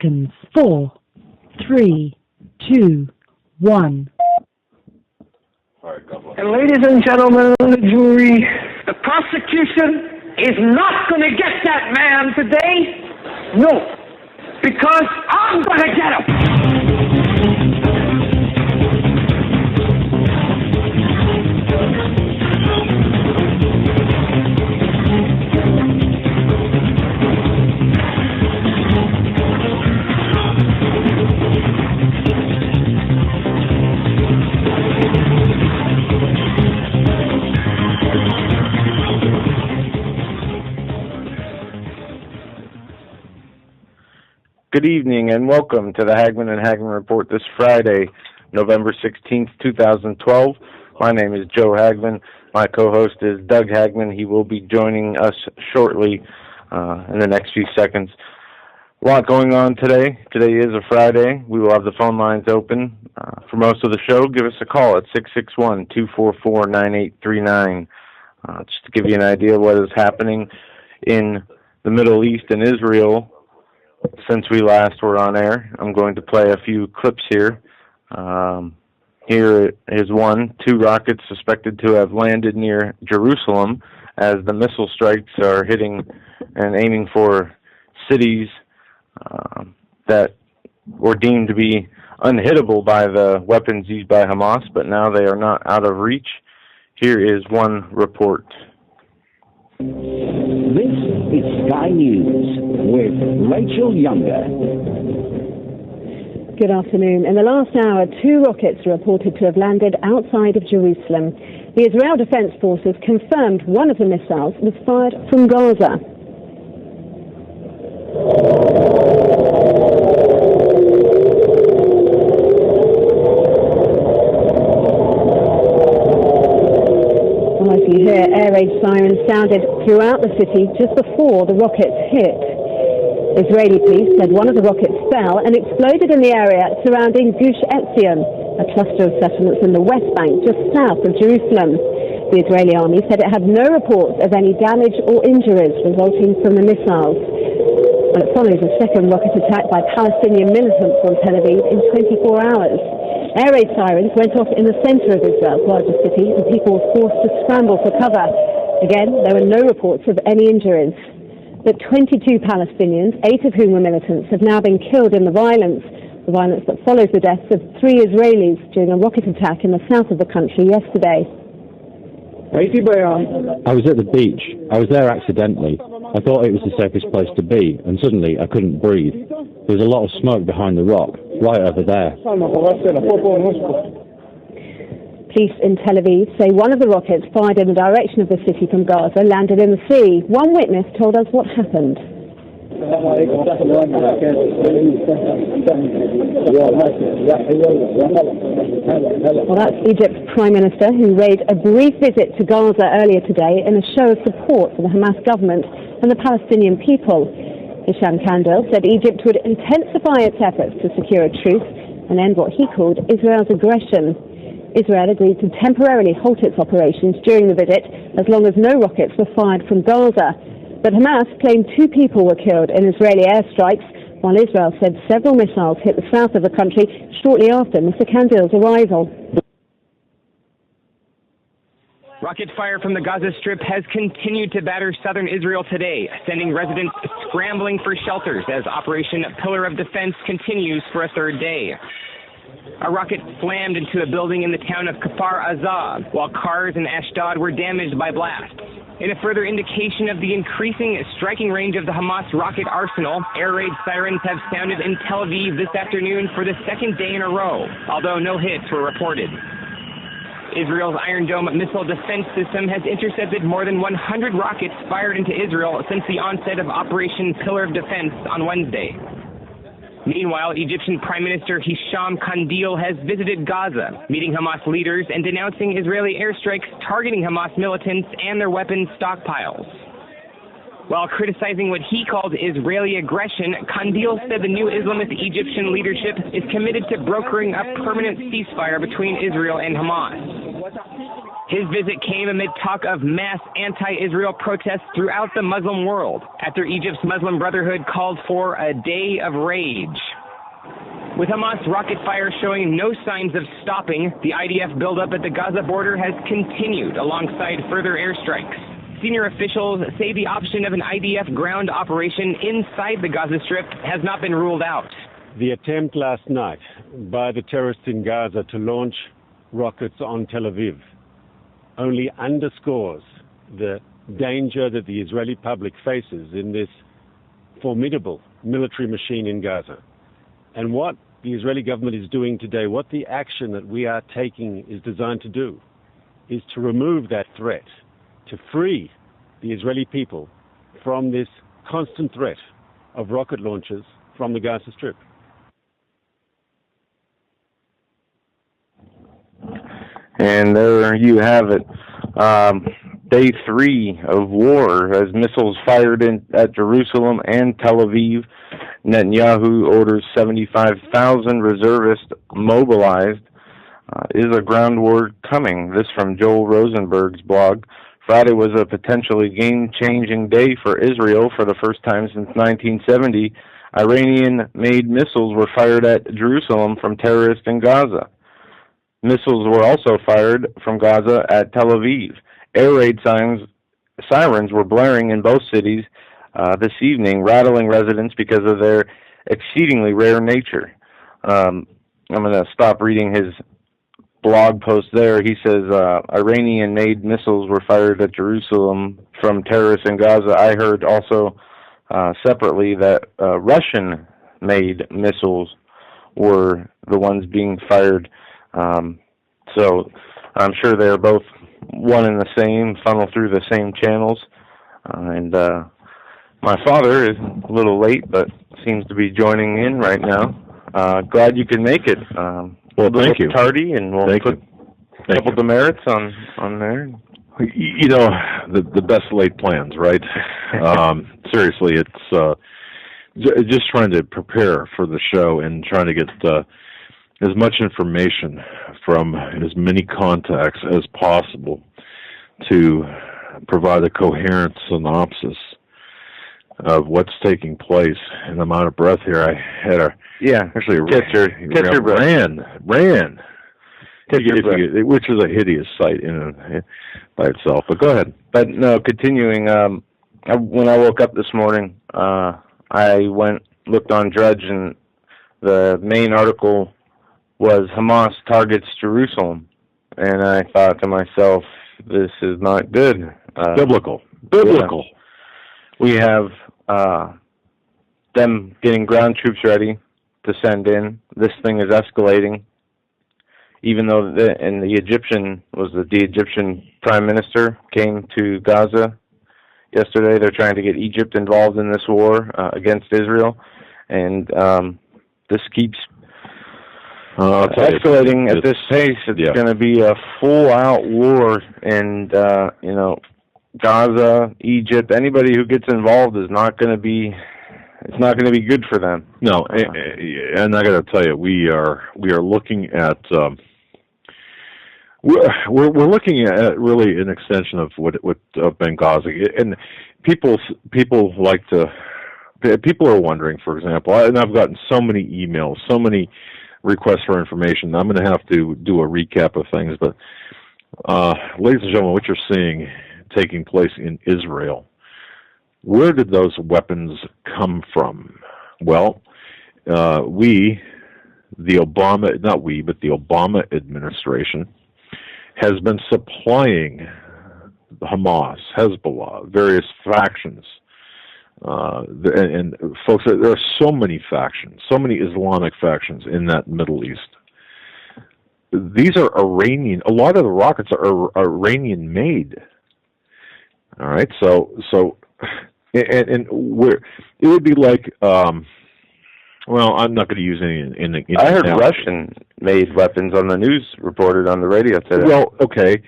seconds. 4, 3, 2, 1. And ladies and gentlemen of the jury, the prosecution is not going to get that man today. No, because I'm going to get him. Good evening and welcome to the Hagmann and Hagmann Report this Friday, November 16th, 2012. My name is Joe Hagmann. My co-host is Doug Hagmann. He will be joining us shortly in the next few seconds. A lot going on today. Today is a Friday. We will have the phone lines open. For most of the show, give us a call at 661-244-9839. Just to give you an idea of what is happening in the Middle East and Israel since we last were on air. I'm going to play a few clips here. Here is one. 2 rockets suspected to have landed near Jerusalem as the missile strikes are hitting and aiming for cities that were deemed to be unhittable by the weapons used by Hamas, but now they are not out of reach. Here is one report. This is Sky News with Rachel Younger. Good afternoon. In the last hour, 2 rockets are reported to have landed outside of Jerusalem. The Israel Defense Forces confirmed one of the missiles was fired from Gaza. As you hear, air raid sirens sounded throughout the city just before the rockets hit. Israeli police said one of the rockets fell and exploded in the area surrounding Gush Etzion, a cluster of settlements in the West Bank just south of Jerusalem. The Israeli army said it had no reports of any damage or injuries resulting from the missiles. Well, it follows a second rocket attack by Palestinian militants on Tel Aviv in 24 hours. Air raid sirens went off in the center of Israel's largest city and people were forced to scramble for cover. Again, there were no reports of any injuries. But 22 Palestinians, 8 of whom were militants, have now been killed in the violence that follows the deaths of 3 Israelis during a rocket attack in the south of the country yesterday. I was at the beach. I was there accidentally. I thought it was the safest place to be, and suddenly I couldn't breathe. There was a lot of smoke behind the rock, right over there. Police in Tel Aviv say one of the rockets fired in the direction of the city from Gaza landed in the sea. One witness told us what happened. Well, that's Egypt's Prime Minister, who made a brief visit to Gaza earlier today in a show of support for the Hamas government and the Palestinian people. Hisham Kandil said Egypt would intensify its efforts to secure a truce and end what he called Israel's aggression. Israel agreed to temporarily halt its operations during the visit as long as no rockets were fired from Gaza. But Hamas claimed 2 people were killed in Israeli airstrikes, while Israel said several missiles hit the south of the country shortly after Mr. Kandil's arrival. Rocket fire from the Gaza Strip has continued to batter southern Israel today, sending residents scrambling for shelters as Operation Pillar of Defense continues for a 3rd day. A rocket slammed into a building in the town of Kfar Aza, while cars in Ashdod were damaged by blasts. In a further indication of the increasing striking range of the Hamas rocket arsenal, air raid sirens have sounded in Tel Aviv this afternoon for the 2nd day in a row, although no hits were reported. Israel's Iron Dome missile defense system has intercepted more than 100 rockets fired into Israel since the onset of Operation Pillar of Defense on Wednesday. Meanwhile, Egyptian Prime Minister Hisham Kandil has visited Gaza, meeting Hamas leaders and denouncing Israeli airstrikes targeting Hamas militants and their weapons stockpiles. While criticizing what he called Israeli aggression, Kandil said the new Islamist Egyptian leadership is committed to brokering a permanent ceasefire between Israel and Hamas. His visit came amid talk of mass anti-Israel protests throughout the Muslim world after Egypt's Muslim Brotherhood called for a day of rage. With Hamas rocket fire showing no signs of stopping, the IDF buildup at the Gaza border has continued alongside further airstrikes. Senior officials say the option of an IDF ground operation inside the Gaza Strip has not been ruled out. The attempt last night by the terrorists in Gaza to launch rockets on Tel Aviv only underscores the danger that the Israeli public faces in this formidable military machine in Gaza. And what the Israeli government is doing today, what the action that we are taking is designed to do, is to remove that threat, to free the Israeli people from this constant threat of rocket launches from the Gaza Strip. And there you have it. Day 3 of war as missiles fired at Jerusalem and Tel Aviv. Netanyahu orders 75,000 reservists mobilized. Is a ground war coming? This from Joel Rosenberg's blog. Friday was a potentially game-changing day for Israel. For the first time since 1970, Iranian-made missiles were fired at Jerusalem from terrorists in Gaza. Missiles were also fired from Gaza at Tel Aviv. Air raid sirens were blaring in both cities this evening, rattling residents because of their exceedingly rare nature. I'm going to stop reading his blog post there. He says Iranian-made missiles were fired at Jerusalem from terrorists in Gaza. I heard also separately that Russian-made missiles were the ones being fired. So I'm sure they're both one and the same, funnel through the same channels. And my father is a little late, but seems to be joining in right now. Glad you could make it. Well, thank you. Tardy, and we'll put a couple demerits on there. You know, the best laid plans, right? Seriously, it's just trying to prepare for the show and trying to get as much information from as many contacts as possible to provide a coherent synopsis of what's taking place. And I'm out of breath here. I had actually catch your breath. Ran. Which is a hideous sight by itself. But go ahead. But no, continuing. When I woke up this morning, I looked on Drudge, and the main article was Hamas targets Jerusalem, and I thought to myself, this is not good. Biblical. Yeah. We have them getting ground troops ready to send in. This thing is escalating. Even though the Egyptian Prime Minister came to Gaza yesterday, they're trying to get Egypt involved in this war against Israel, and this keeps escalating at this pace. It's going to be a full-out war, and Gaza, Egypt, anybody who gets involved is not going to be. It's not going to be good for them. No, and I got to tell you, we are looking at we're looking at really an extension of what Benghazi, and people are wondering, for example, and I've gotten so many emails, so many requests for information. I'm going to have to do a recap of things, but ladies and gentlemen, what you're seeing taking place in Israel, where did those weapons come from? Well, the Obama administration has been supplying Hamas, Hezbollah, various factions. And folks, there are so many factions, so many Islamic factions in that Middle East. These are Iranian. A lot of the rockets are Iranian made. All right, so and where it would be like, well, I'm not going to use any. I heard Russian-made weapons on the news reported on the radio today. Well, okay.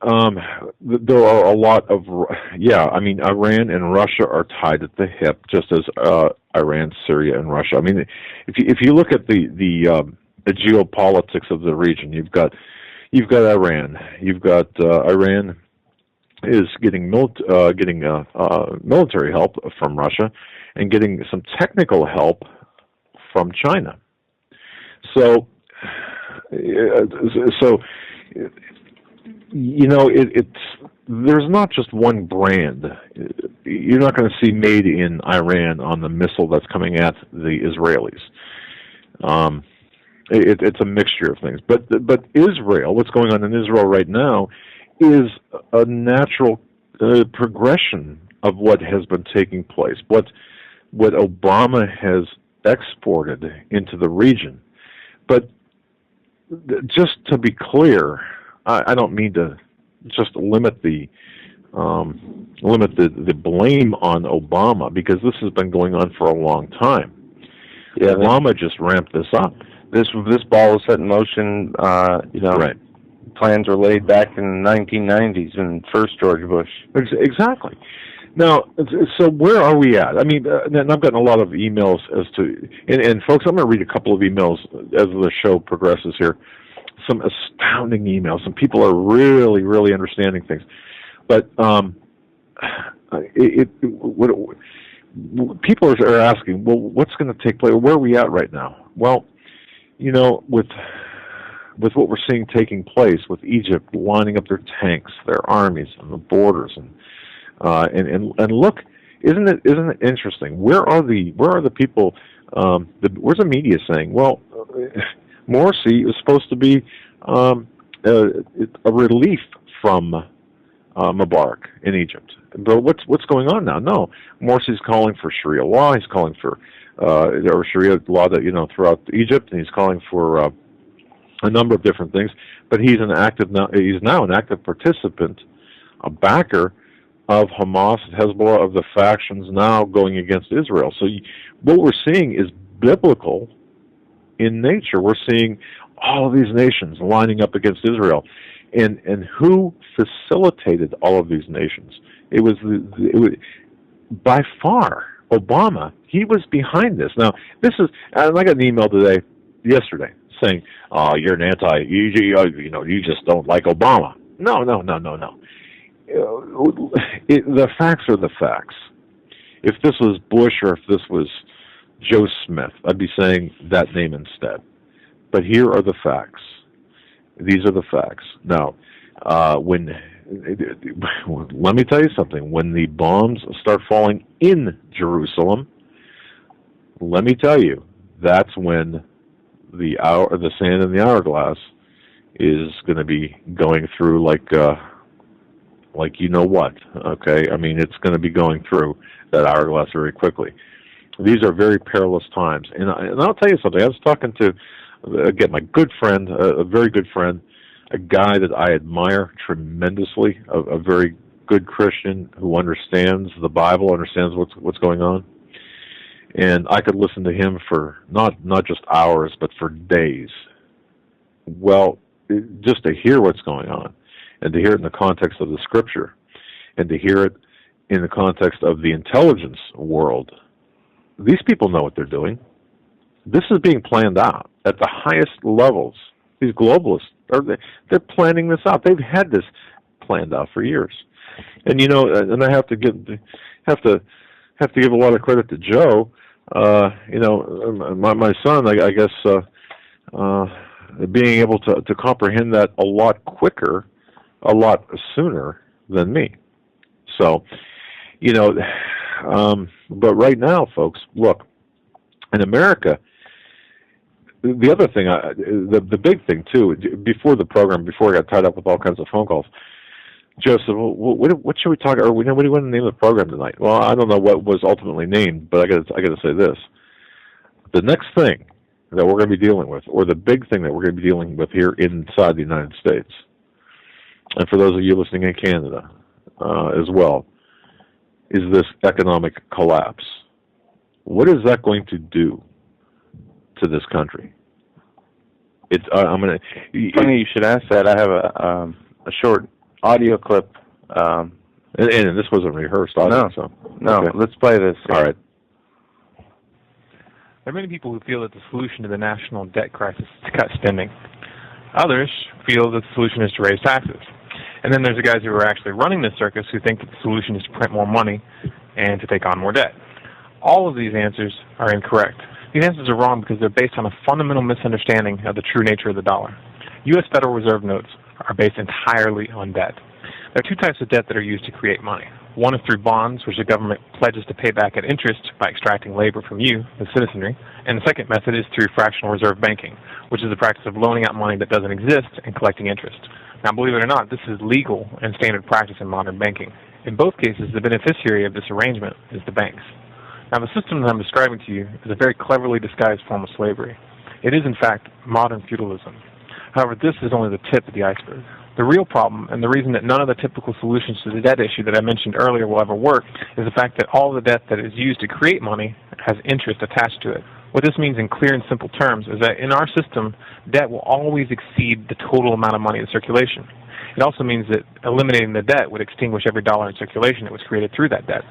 There are a lot of, I mean, Iran and Russia are tied at the hip, just as Iran, Syria, and Russia. I mean, if you look at the geopolitics of the region, you've got you've got Iran. You've got Iran is getting military help from Russia and getting some technical help from China. So there's not just one brand. You're not going to see made in Iran on the missile that's coming at the Israelis. It's a mixture of things. But Israel, what's going on in Israel right now, is a natural progression of what has been taking place. What Obama has exported into the region. But just to be clear, I don't mean to just limit the blame on Obama, because this has been going on for a long time. Yeah, Obama just ramped this up. This ball was set in motion. Right. Plans were laid back in the 1990s in first George Bush. Exactly. Now, so where are we at? I mean, and I've gotten a lot of emails as to, and folks, I'm going to read a couple of emails as the show progresses here. Some astounding emails. Some people are really, really understanding things. But people are asking, well, what's going to take place? Where are we at right now? Well, with what we're seeing taking place, with Egypt lining up their tanks, their armies on the borders, and look, isn't it interesting? Where are the people? Where's the media saying? Well, Morsi is supposed to be a relief from Mubarak in Egypt, but what's going on now? No, Morsi's calling for Sharia law. He's calling for Sharia law that throughout Egypt, and he's calling for a number of different things. But he's now an active participant, a backer of Hamas, Hezbollah, of the factions now going against Israel. So what we're seeing is biblical in nature. We're seeing all of these nations lining up against Israel. And who facilitated all of these nations? It was by far Obama. He was behind this. Now, and I got an email yesterday, saying, "Oh, you're an you just don't like Obama." No. The facts are the facts. If this was Bush or if this was Joe Smith, I'd be saying that name instead. But here are the facts. These are the facts. Now, let me tell you something. When the bombs start falling in Jerusalem, let me tell you, that's when the sand in the hourglass is going to be going through like you know what, okay? I mean, it's going to be going through that hourglass very quickly. These are very perilous times. And I'll tell you something. I was talking to, again, my good friend, a very good friend, a guy that I admire tremendously, a very good Christian who understands the Bible, understands what's going on. And I could listen to him for not just hours, but for days. Well, just to hear what's going on, and to hear it in the context of the Scripture, and to hear it in the context of the intelligence world. These people know what they're doing. This is being planned out at the highest levels. These globalists, they're planning this out. They've had this planned out for years. And and I have to give a lot of credit to Joe. My son, I guess, being able to comprehend that a lot quicker, a lot sooner than me. So, but right now, folks, look, in America, the other thing, the big thing too, before the program, before I got tied up with all kinds of phone calls, Joe said, well, what should we talk, or what do you want to name the program tonight? Well, I don't know what was ultimately named, but I got to say this. The next thing that we're going to be dealing with, or the big thing that we're going to be dealing with here inside the United States, and for those of you listening in Canada as well, is this economic collapse. What is that going to do to this country? Funny you should ask that. I have a short audio clip. And this wasn't rehearsed audio. No. Okay. Let's play this. All right. There are many people who feel that the solution to the national debt crisis is to cut spending. Others feel that the solution is to raise taxes. And then there's the guys who are actually running this circus who think that the solution is to print more money and to take on more debt. All of these answers are incorrect. These answers are wrong because they're based on a fundamental misunderstanding of the true nature of the dollar. U.S. Federal Reserve notes are based entirely on debt. There are two types of debt that are used to create money. One is through bonds, which the government pledges to pay back at interest by extracting labor from you, the citizenry. And the second method is through fractional reserve banking, which is the practice of loaning out money that doesn't exist and collecting interest. Now, believe it or not, this is legal and standard practice in modern banking. In both cases, the beneficiary of this arrangement is the banks. Now, the system that I'm describing to you is a very cleverly disguised form of slavery. It is, in fact, modern feudalism. However, this is only the tip of the iceberg. The real problem, and the reason that none of the typical solutions to the debt issue that I mentioned earlier will ever work, is the fact that all the debt that is used to create money has interest attached to it. What this means in clear and simple terms is that in our system, debt will always exceed the total amount of money in circulation. It also means that eliminating the debt would extinguish every dollar in circulation that was created through that debt.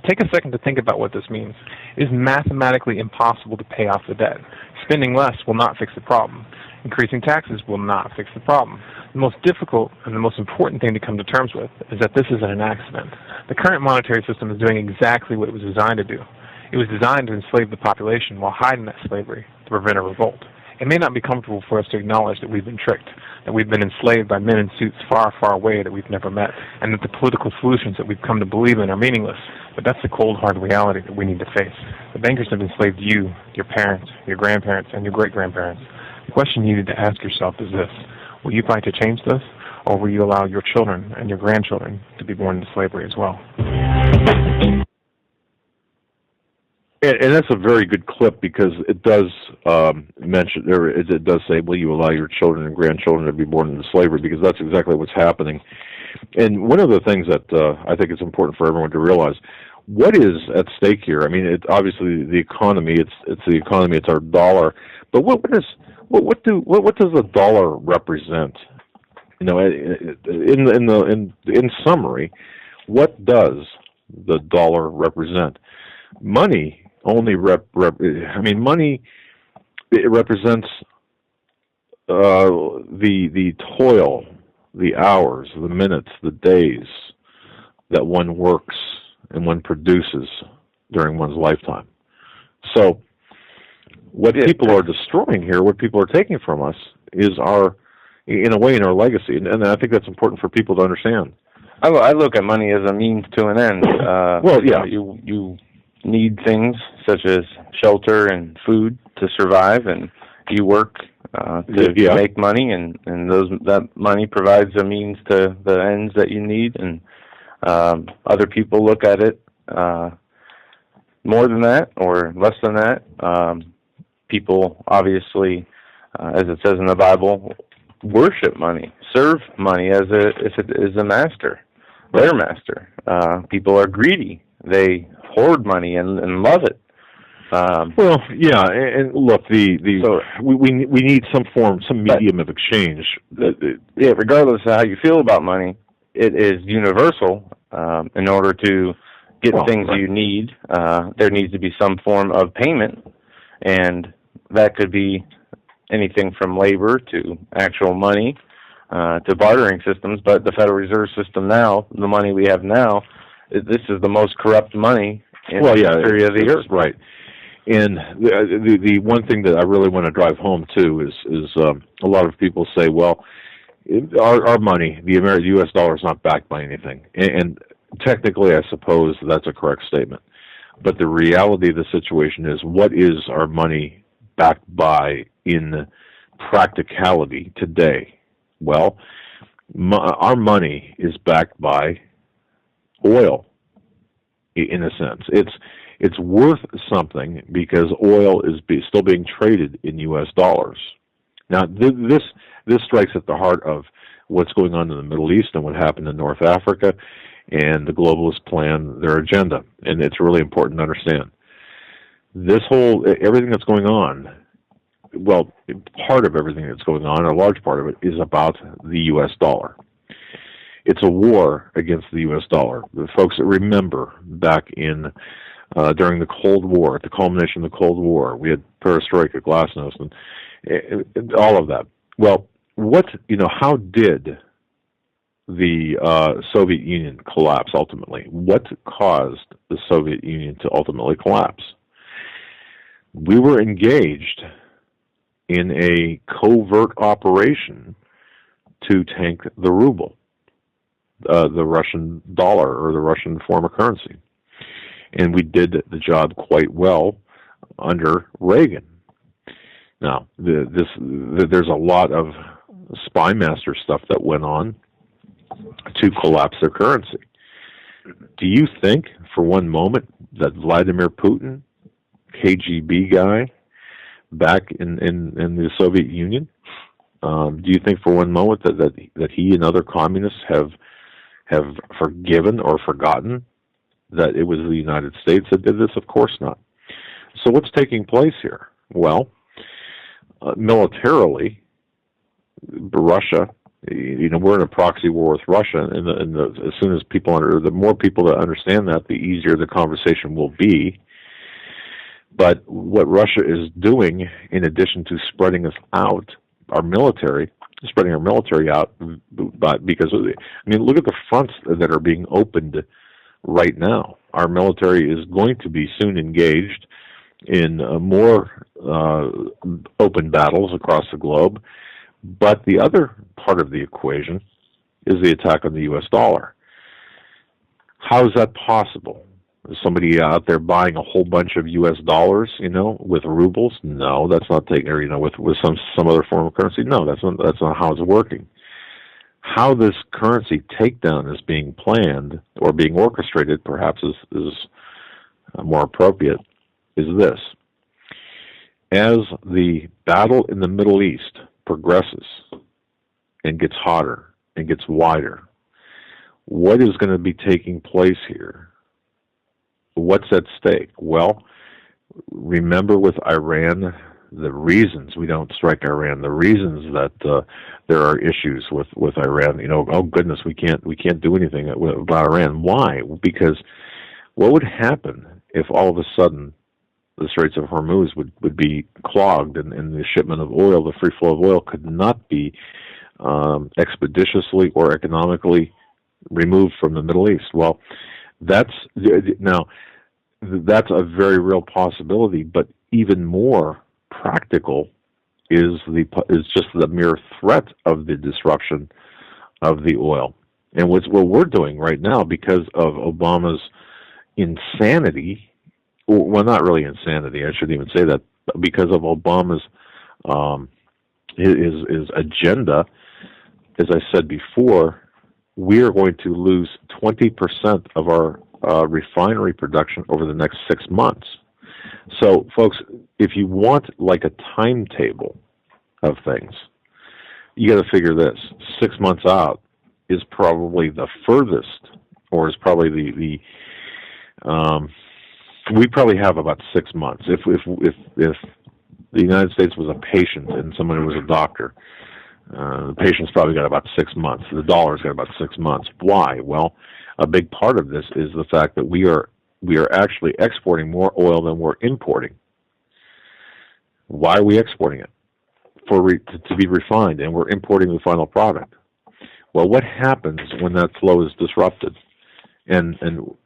Take a second to think about what this means. It is mathematically impossible to pay off the debt. Spending less will not fix the problem. Increasing taxes will not fix the problem. The most difficult and the most important thing to come to terms with is that this isn't an accident. The current monetary system is doing exactly what it was designed to do. It was designed to enslave the population while hiding that slavery to prevent a revolt. It may not be comfortable for us to acknowledge that we've been tricked, that we've been enslaved by men in suits far, far away that we've never met, and that the political solutions that we've come to believe in are meaningless. But that's the cold, hard reality that we need to face. The bankers have enslaved you, your parents, your grandparents, and your great-grandparents. The question you need to ask yourself is this: will you fight to change this, or will you allow your children and your grandchildren to be born into slavery as well? And that's a very good clip because it does mention, or it does say, will you allow your children and grandchildren to be born into slavery, because that's exactly what's happening. And one of the things that I think is important for everyone to realize, what is at stake here? I mean, obviously the economy, it's the economy, it's our dollar, but what does the dollar represent? You know, in summary, what does the dollar represent? Money only money, it represents the toil, the hours, the minutes, the days that one works and one produces during one's lifetime. So what people are destroying here, what people are taking from us, is in a way, our legacy. And I think that's important for people to understand. I look at money as a means to an end. Well, yeah. You need things such as shelter and food to survive, and you work to make money, and that money provides a means to the ends that you need, and other people look at it more than that or less than that. People obviously, as it says in the Bible, worship money, serve money as if it is a master, their master. People are greedy. They hoard money and love it. Well, yeah, and look, we need some medium of exchange. Yeah, regardless of how you feel about money, it is universal. In order to get things you need, there needs to be some form of payment, and that could be anything from labor to actual money to bartering systems. But the Federal Reserve System now, the money we have now, this is the most corrupt money in the history of the earth. Right. And the one thing that I really want to drive home too is a lot of people say, well, our money, the U.S. dollar, is not backed by anything, and technically, I suppose that's a correct statement. But the reality of the situation is, what is our money backed by in practicality today? Well, our money is backed by oil. In a sense, it's worth something because oil is still being traded in U.S. dollars. Now, this strikes at the heart of what's going on in the Middle East and what happened in North Africa, and the globalists plan their agenda. And it's really important to understand. Everything that's going on, well, part of everything that's going on, a large part of it, is about the U.S. dollar. It's a war against the U.S. dollar. The folks that remember back in during the Cold War, at the culmination of the Cold War, we had perestroika, glasnost, and all of that. Well, how did the Soviet Union collapse ultimately? What caused the Soviet Union to ultimately collapse? We were engaged in a covert operation to tank the ruble, the Russian dollar, or the Russian form of currency. And we did the job quite well under Reagan. Now, there's a lot of spymaster stuff that went on to collapse their currency. Do you think for one moment that Vladimir Putin, KGB guy, back in the Soviet Union, do you think for one moment that he and other communists have forgiven or forgotten that it was the United States that did this? Of course not. So what's taking place here? Well, militarily, Russia, we're in a proxy war with Russia, and as soon as the more people that understand that, the easier the conversation will be. But what Russia is doing, in addition to spreading us out, spreading our military out, because look at the fronts that are being opened right now. Our military is going to be soon engaged in more open battles across the globe. But the other part of the equation is the attack on the U.S. dollar. How is that possible? Is somebody out there buying a whole bunch of U.S. dollars, with rubles? No, that's not taking, or with some other form of currency. No, that's not how it's working. How this currency takedown is being planned or being orchestrated, perhaps is more appropriate, is this: as the battle in the Middle East progresses and gets hotter and gets wider, what is going to be taking place here? What's at stake? Well, remember with Iran, the reasons we don't strike Iran, the reasons that there are issues with Iran. Oh goodness, we can't do anything about Iran. Why? Because what would happen if all of a sudden the Straits of Hormuz would be clogged and the shipment of oil, the free flow of oil, could not be expeditiously or economically removed from the Middle East? Well, that's a very real possibility, but even more practical is just the mere threat of the disruption of the oil. And what we're doing right now, because of Obama's insanity, well, not really insanity, I shouldn't even say that, but because of Obama's his agenda, as I said before, we are going to lose 20% of our refinery production over the next 6 months. So, folks, if you want like a timetable of things, you got to figure this: 6 months out is probably the furthest, or is probably the we probably have about 6 months. If the United States was a patient and someone was a doctor, the patient's probably got about 6 months. The dollar's got about 6 months. Why? Well, a big part of this is the fact that we are actually exporting more oil than we're importing. Why are we exporting it? To be refined, and we're importing the final product. Well, what happens when that flow is disrupted, and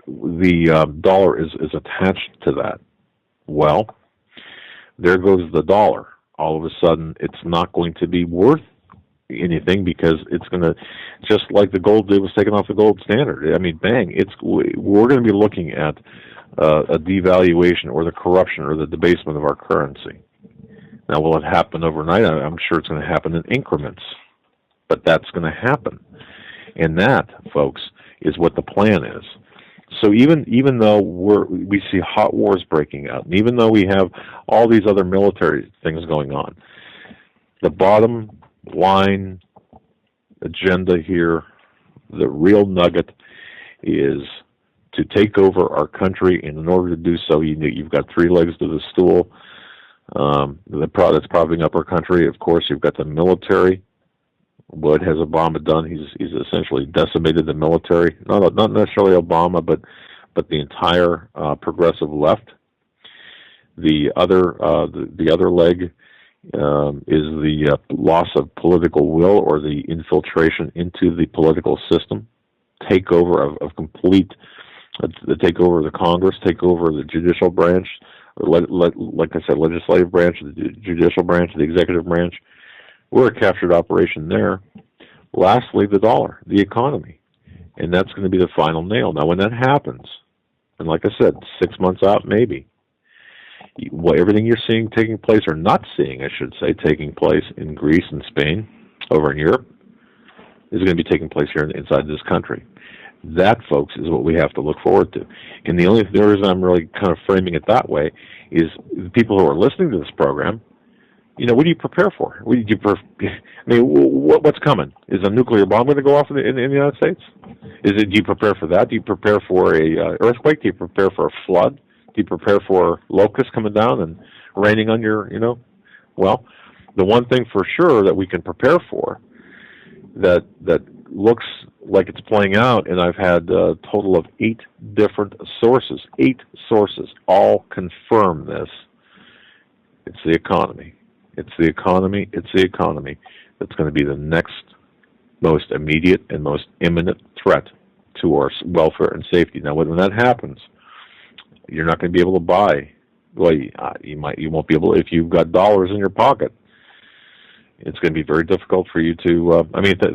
the dollar is attached to that? Well, there goes the dollar. All of a sudden, it's not going to be worth anything, because it's going to, just like the gold was taken off the gold standard. I mean, bang! We're going to be looking at a devaluation or the corruption or the debasement of our currency. Now, will it happen overnight? I'm sure it's going to happen in increments, but that's going to happen, and that, folks, is what the plan is. So even though we see hot wars breaking out, and even though we have all these other military things going on, the bottom line agenda here, the real nugget, is to take over our country. And in order to do so, you've got three legs to the stool. That's propping up our country. Of course, you've got the military. What has Obama done? He's essentially decimated the military. Not necessarily Obama, but the entire progressive left. The other leg is the loss of political will or the infiltration into the political system, takeover of complete, the takeover of the Congress, takeover of the judicial branch, or like I said, legislative branch, the judicial branch, the executive branch. We're a captured operation there. Lastly, the dollar, the economy, and that's going to be the final nail. Now, when that happens, and like I said, 6 months out, maybe, everything you're seeing taking place, or not seeing, I should say, taking place in Greece and Spain, over in Europe, is going to be taking place here inside this country. That, folks, is what we have to look forward to. And the reason I'm really kind of framing it that way is the people who are listening to this program, what do you prepare for? What's coming? Is a nuclear bomb going to go off in the United States? Do you prepare for that? Do you prepare for a earthquake? Do you prepare for a flood? Do you prepare for locusts coming down and raining on your, Well, the one thing for sure that we can prepare for that looks like it's playing out, and I've had a total of 8 different sources, 8 sources, all confirm this. It's the economy. It's the economy. It's the economy that's going to be the next most immediate and most imminent threat to our welfare and safety. Now, when that happens, you're not going to be able to buy. Well, you won't be able, if you've got dollars in your pocket. It's going to be very difficult for you to.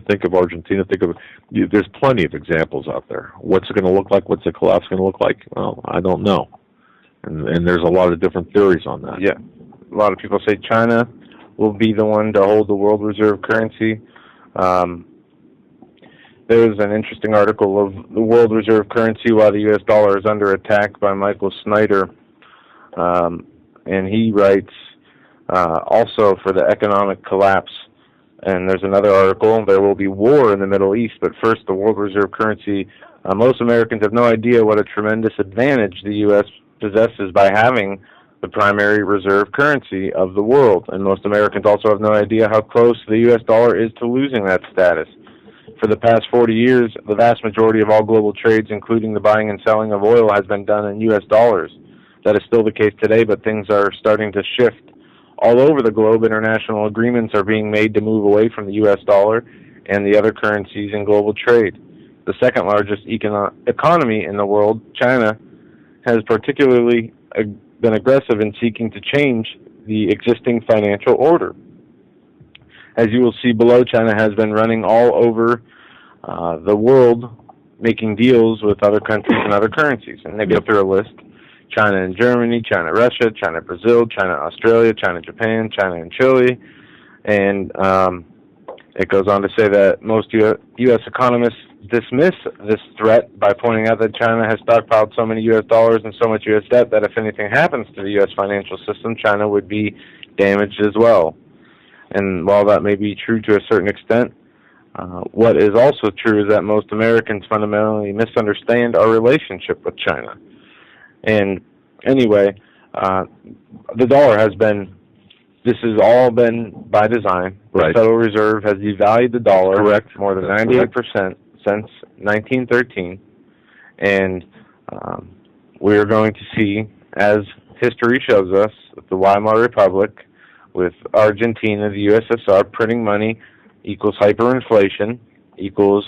Think of Argentina. There's plenty of examples out there. What's it going to look like? What's the collapse going to look like? Well, I don't know. And there's a lot of different theories on that. Yeah, a lot of people say China will be the one to hold the world reserve currency. There was an interesting article of the world reserve currency while the U.S. dollar is under attack by Michael Snyder, and he writes also for the economic collapse. And there's another article, there will be war in the Middle East, but first the world reserve currency. Most Americans have no idea what a tremendous advantage the U.S. possesses by having the primary reserve currency of the world. And most Americans also have no idea how close the U.S. dollar is to losing that status. For the past 40 years, the vast majority of all global trades, including the buying and selling of oil, has been done in U.S. dollars. That is still the case today, but things are starting to shift. All over the globe, international agreements are being made to move away from the U.S. dollar and the other currencies in global trade. The second largest economy in the world, China, has particularly been aggressive in seeking to change the existing financial order. As you will see below, China has been running all over the world, making deals with other countries and other currencies. And they go through a list. China and Germany, China, Russia, China, Brazil, China, Australia, China, Japan, China, and Chile. And it goes on to say that most U.S. economists dismiss this threat by pointing out that China has stockpiled so many U.S. dollars and so much U.S. debt that if anything happens to the U.S. financial system, China would be damaged as well. And while that may be true to a certain extent, what is also true is that most Americans fundamentally misunderstand our relationship with China. And anyway, the dollar has been, this has all been by design. Right. The Federal Reserve has devalued the dollar more than 98% since 1913. And we're going to see, as history shows us, with the Weimar Republic, with Argentina, the USSR, printing money equals hyperinflation, equals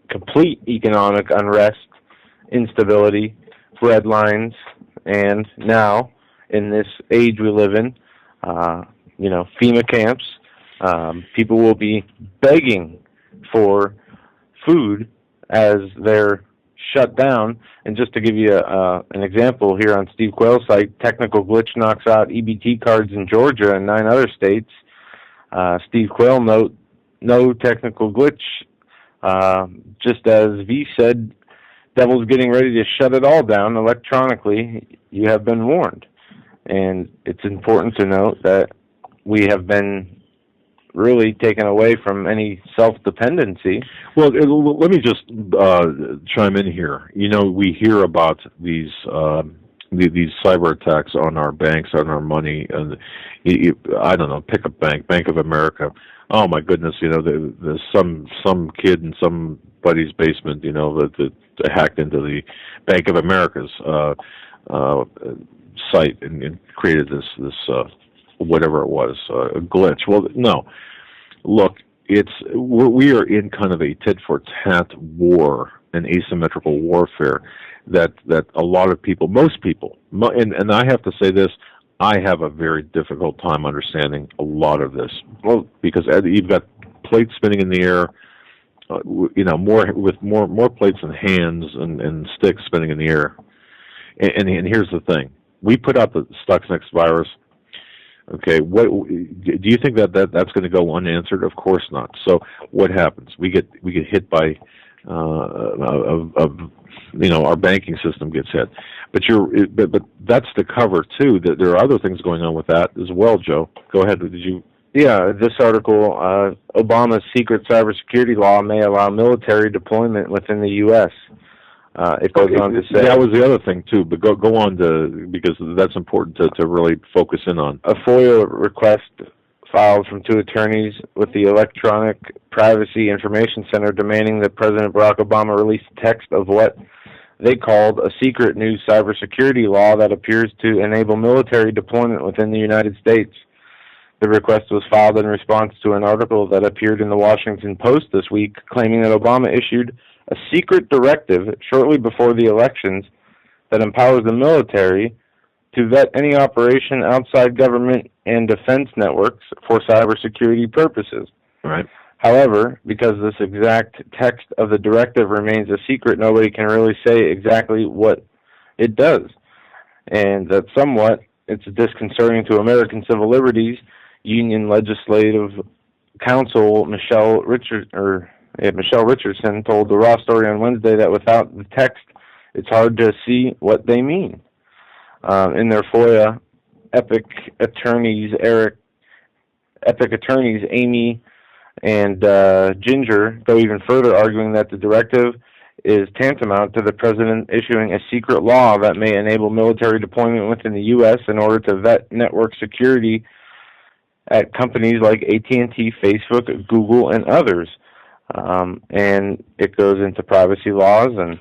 complete economic unrest, instability, red lines, and now, in this age we live in, FEMA camps, people will be begging for food as they're shut down. And just to give you an example, here on Steve Quayle's site, technical glitch knocks out EBT cards in Georgia and 9 other states. Steve Quayle note, no technical glitch. Just as V said, devil's getting ready to shut it all down electronically. You have been warned. And it's important to note that we have been really taken away from any self-dependency. Well, let me just chime in here. We hear about these cyber attacks on our banks, on our money, and I don't know, pick a bank, Bank of America. Oh my goodness, there's some kid in somebody's basement, that hacked into the Bank of America's site and created this whatever it was, a glitch. Well, no. Look, we are in kind of a tit-for-tat war, an asymmetrical warfare that a lot of people, most people, and I have to say this, I have a very difficult time understanding a lot of this. Well, because you've got plates spinning in the air, more plates and hands and sticks spinning in the air. And here's the thing: we put out the Stuxnet virus. Okay, what do you think that's going to go unanswered? Of course not. So what happens? We get hit by our banking system gets hit. But but that's the cover too. That there are other things going on with that as well. Joe, go ahead. Did you? Yeah, this article, Obama's secret cybersecurity law may allow military deployment within the U.S. It goes on to say that was the other thing too. But go on because that's important to really focus in on. A FOIA request filed from two attorneys with the Electronic Privacy Information Center demanding that President Barack Obama release text of what they called a secret new cybersecurity law that appears to enable military deployment within the United States. The request was filed in response to an article that appeared in the Washington Post this week claiming that Obama issued a secret directive shortly before the elections that empowers the military to vet any operation outside government and defense networks for cybersecurity purposes. Right. However, because this exact text of the directive remains a secret, nobody can really say exactly what it does. And that somewhat, it's disconcerting to American civil liberties. Union Legislative Counsel Michelle Richardson told the Raw Story on Wednesday that without the text, it's hard to see what they mean. In their FOIA, Epic attorneys Amy and Ginger go even further, arguing that the directive is tantamount to the president issuing a secret law that may enable military deployment within the U.S. in order to vet network security at companies like AT&T, Facebook, Google, and others. And it goes into privacy laws and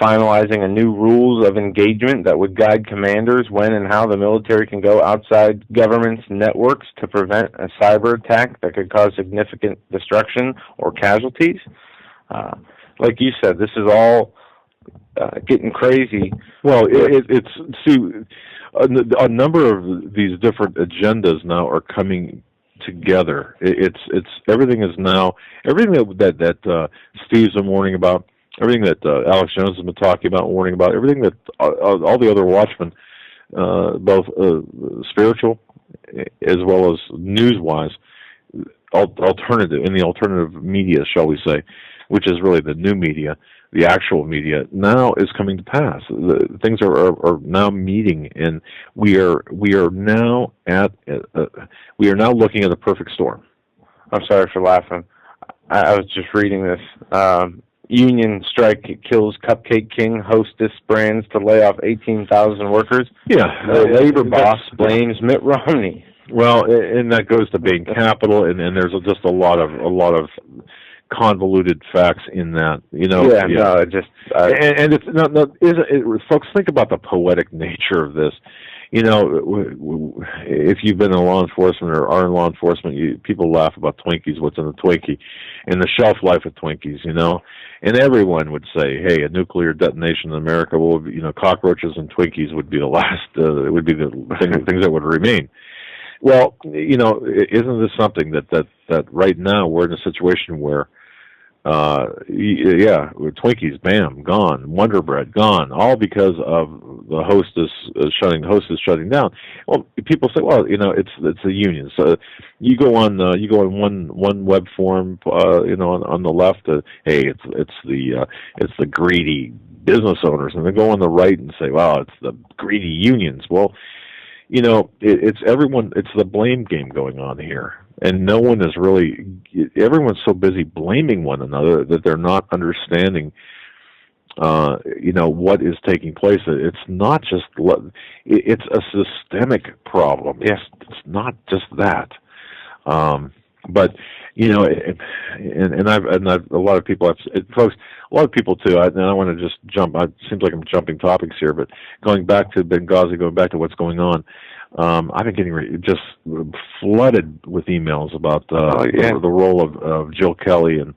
finalizing a new rules of engagement that would guide commanders when and how the military can go outside government's networks to prevent a cyber attack that could cause significant destruction or casualties. Like you said, this is all getting crazy. Well, a number of these different agendas now are coming together. It's everything that Steve's been warning about, everything that Alex Jones has been talking about, warning about, everything that all the other watchmen, both spiritual as well as news-wise, alternative media, shall we say, which is really the new media, the actual media, now is coming to pass. Things are now meeting, and we are now looking at a perfect storm. I'm sorry for laughing. I was just reading this. Union strike kills Cupcake King hostess brands to lay off 18,000 workers. Yeah, the labor boss blames Mitt Romney. Well, and that goes to Bain Capital, and there's just a lot of convoluted facts in that, No, it just and it's not. Folks, think about the poetic nature of this. If you've been in law enforcement or are in law enforcement, people laugh about Twinkies, what's in the Twinkie, and the shelf life of Twinkies, and everyone would say, hey, a nuclear detonation in America, cockroaches and Twinkies would be the last, would be the things that would remain. Well, isn't this something that right now we're in a situation where, Twinkies, bam, gone, Wonder Bread, gone, all because of the hostess shutting down. Well, people say, well, it's a union. So you go on one web forum, on the left, hey, it's the greedy business owners, and they go on the right and say, wow, it's the greedy unions. Well, it's everyone. It's the blame game going on here, and no one is really. Everyone's so busy blaming one another that they're not understanding. What is taking place. It's not just. It's a systemic problem. Yes, it's not just that. But I've a lot of people, folks, a lot of people too. I want to just jump. It seems like I'm jumping topics here, but going back to Benghazi, going back to what's going on. I've been getting just flooded with emails about the role of Jill Kelly, and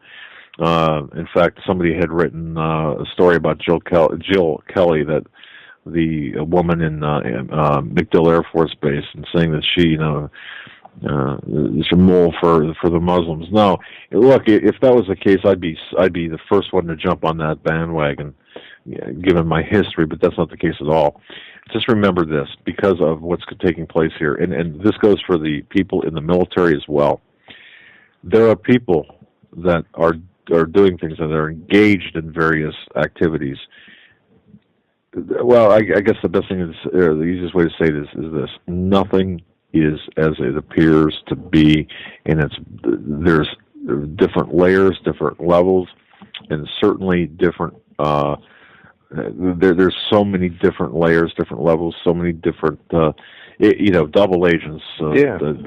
in fact, somebody had written a story about Jill Kelly, that the woman in MacDill Air Force Base, and saying that she, is a mole for the Muslims. No, look, if that was the case, I'd be the first one to jump on that bandwagon, given my history. But that's not the case at all. Just remember this, because of what's taking place here, and this goes for the people in the military as well. There are people that are doing things, and they're engaged in various activities. Well, I guess the best thing is, the easiest way to say this is this: nothing is as it appears to be, and there's different layers, different levels, and certainly different. There's so many different layers, different levels, so many different, double agents,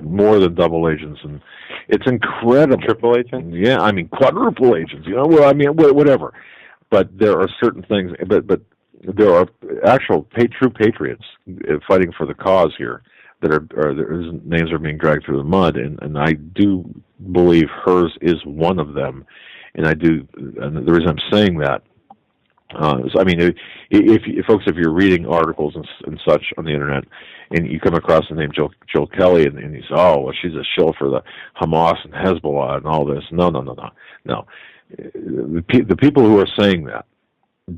more than double agents, and it's incredible. Triple agents? Yeah, I mean quadruple agents. Whatever. But there are certain things, but there are actual true patriots fighting for the cause here that their names are being dragged through the mud, and I do believe hers is one of them, and the reason I'm saying that. I mean, if you're reading articles and such on the internet, and you come across the name Jill Kelly, and you say, oh, well, she's a shill for the Hamas and Hezbollah and all this. No. The people who are saying that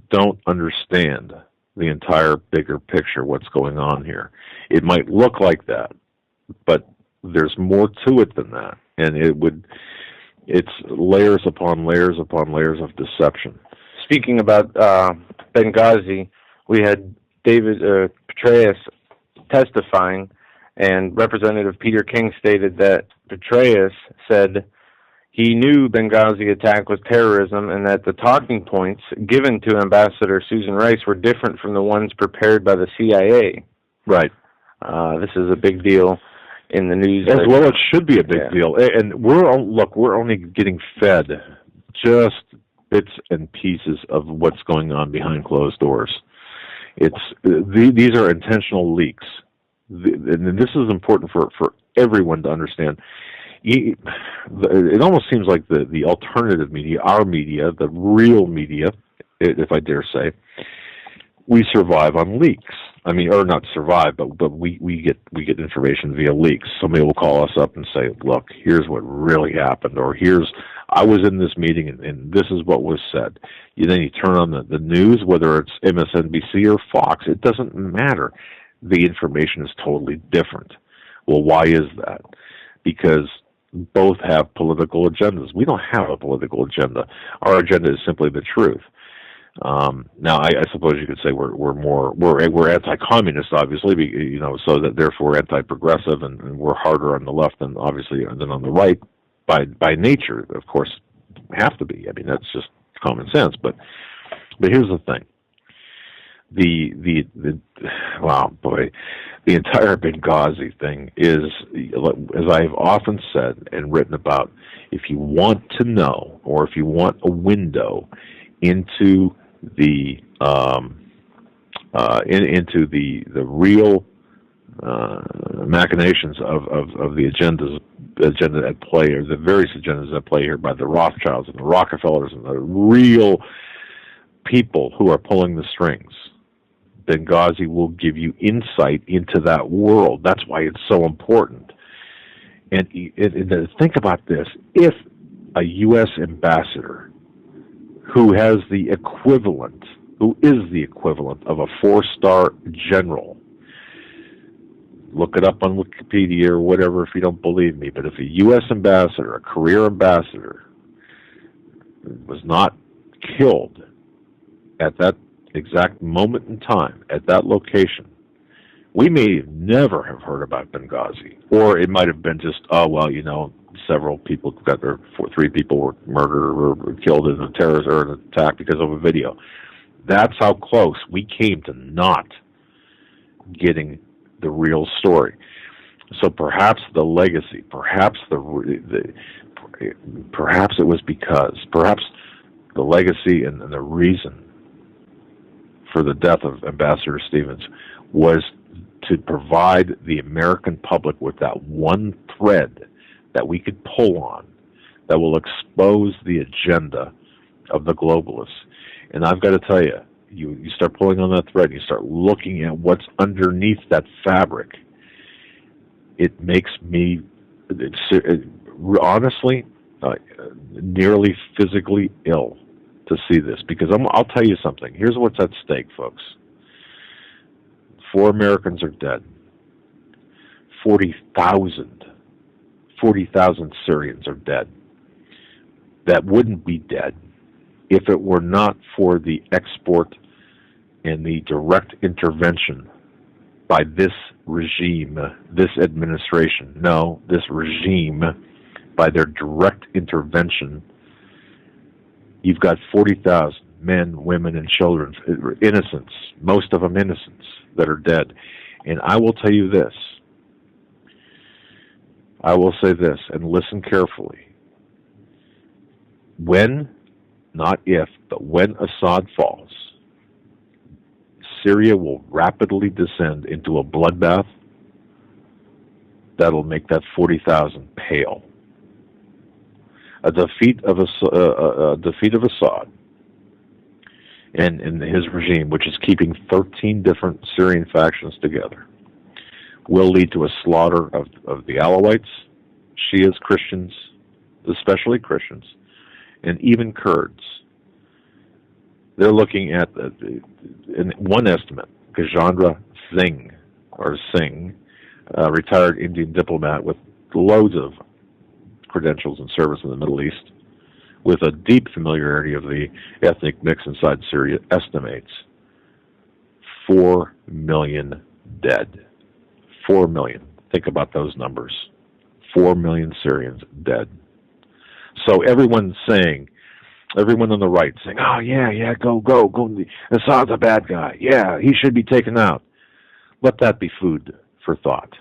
don't understand the entire bigger picture, what's going on here. It might look like that, but there's more to it than that, and it's layers upon layers upon layers of deception. Speaking about Benghazi, we had David Petraeus testifying, and Representative Peter King stated that Petraeus said he knew Benghazi attack was terrorism, and that the talking points given to Ambassador Susan Rice were different from the ones prepared by the CIA. Right. This is a big deal in the news. As well, it should be a big deal. And we're only getting fed just bits and pieces of what's going on behind closed doors. These are intentional leaks, and this is important for everyone to understand. It almost seems like the alternative media, our media, the real media, if I dare say, we survive on leaks. I mean, or not survive, but we get information via leaks. Somebody will call us up and say, "Look, here's what really happened," or I was in this meeting and this is what was said. Then you turn on the news, whether it's MSNBC or Fox, it doesn't matter. The information is totally different. Well, why is that? Because both have political agendas. We don't have a political agenda. Our agenda is simply the truth. Now, I suppose you could say we're anti-communist, obviously, so that therefore we're anti-progressive, and we're harder on the left than on the right by nature. Of course, have to be. I mean, that's just common sense. But here's the thing: the entire Benghazi thing is, as I've often said and written about, if you want to know, or if you want a window into the real machinations of the agenda at play, or the various agendas at play here by the Rothschilds and the Rockefellers and the real people who are pulling the strings, Benghazi will give you insight into that world. That's why it's so important. And think about this: if a U.S. ambassador who is the equivalent of a 4-star general, look it up on Wikipedia or whatever if you don't believe me, but if a U.S. ambassador, a career ambassador, was not killed at that exact moment in time, at that location, we may never have heard about Benghazi. Or it might have been just, several people three people were murdered or killed in a terrorist or an attack because of a video. That's how close we came to not getting the real story. So perhaps the legacy, perhaps it was because, perhaps the legacy and the reason for the death of Ambassador Stevens was to provide the American public with that one thread that we could pull on that will expose the agenda of the globalists. And I've got to tell you, you start pulling on that thread, you start looking at what's underneath that fabric, it makes me, honestly, nearly physically ill to see this. Because I'll tell you something. Here's what's at stake, folks. 4 Americans are dead. 40,000 Syrians are dead. That wouldn't be dead if it were not for the export and the direct intervention by this regime, this administration. No, this regime, by their direct intervention, you've got 40,000 men, women, and children, innocents, most of them innocents, that are dead. And I will tell you this. I will say this, and listen carefully. When, not if, but when Assad falls, Syria will rapidly descend into a bloodbath that'll make that 40,000 pale. A defeat of Assad and his regime, which is keeping 13 different Syrian factions together, will lead to a slaughter of the Alawites, Shias, Christians, especially Christians, and even Kurds. They're looking at, in one estimate, Gajendra Singh, retired Indian diplomat with loads of credentials and service in the Middle East, with a deep familiarity of the ethnic mix inside Syria, estimates 4 million dead. 4 million. Think about those numbers. 4 million Syrians dead. So everyone on the right saying, oh, yeah, go. Assad's a bad guy. Yeah, he should be taken out. Let that be food for thought.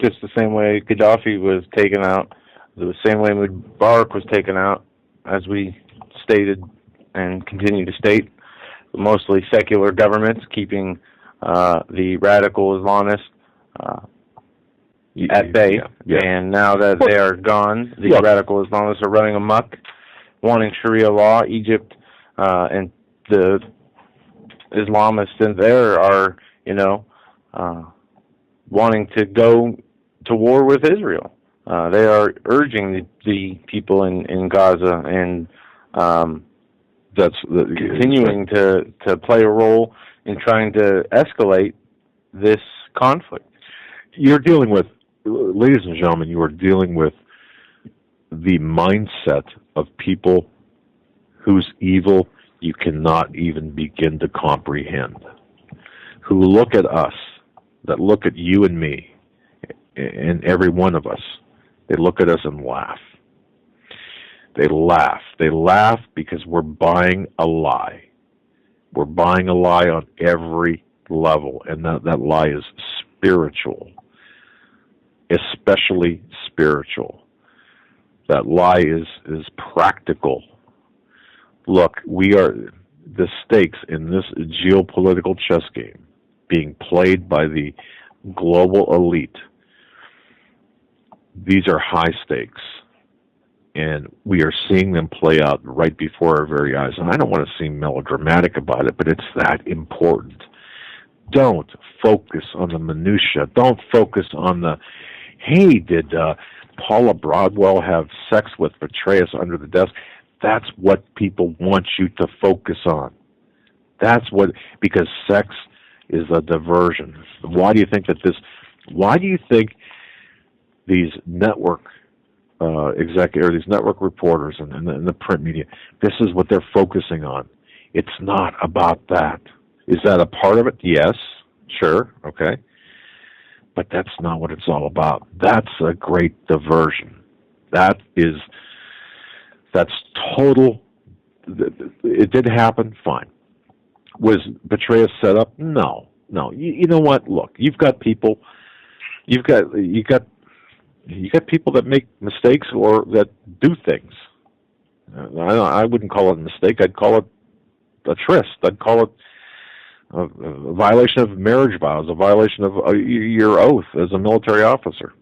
Just the same way Gaddafi was taken out, the same way Mubarak was taken out, as we stated and continue to state, mostly secular governments keeping the radical Islamists at bay. Yeah. And now that they are gone, the radical Islamists are running amok, wanting Sharia law. Egypt and the Islamists in there are, wanting to go to war with Israel. They are urging the people in Gaza and continuing to play a role in trying to escalate this conflict. You're dealing with, ladies and gentlemen, you are dealing with the mindset of people whose evil you cannot even begin to comprehend, who look at us, that look at you and me, and every one of us. They look at us and laugh. They laugh. They laugh because we're buying a lie. We're buying a lie on every level, and that lie is spiritual, especially spiritual. That lie is practical. Look, we are the stakes in this geopolitical chess game being played by the global elite. These are high stakes, and we are seeing them play out right before our very eyes. And I don't want to seem melodramatic about it, but it's that important. Don't focus on the minutia. Don't focus on the, hey, did Paula Broadwell have sex with Petraeus under the desk? That's what people want you to focus on. Because sex is a diversion. Why do you think these network these network reporters and the print media, this is what they're focusing on? It's not about that. Is that a part of it? Yes, sure, okay. But that's not what it's all about. That's a great diversion. That's total. It did happen, fine. Was Petraeus set up? No. You know what? Look, you've got people. You got people that make mistakes or that do things. I wouldn't call it a mistake. I'd call it a tryst. I'd call it a violation of marriage vows, a violation of your oath as a military officer.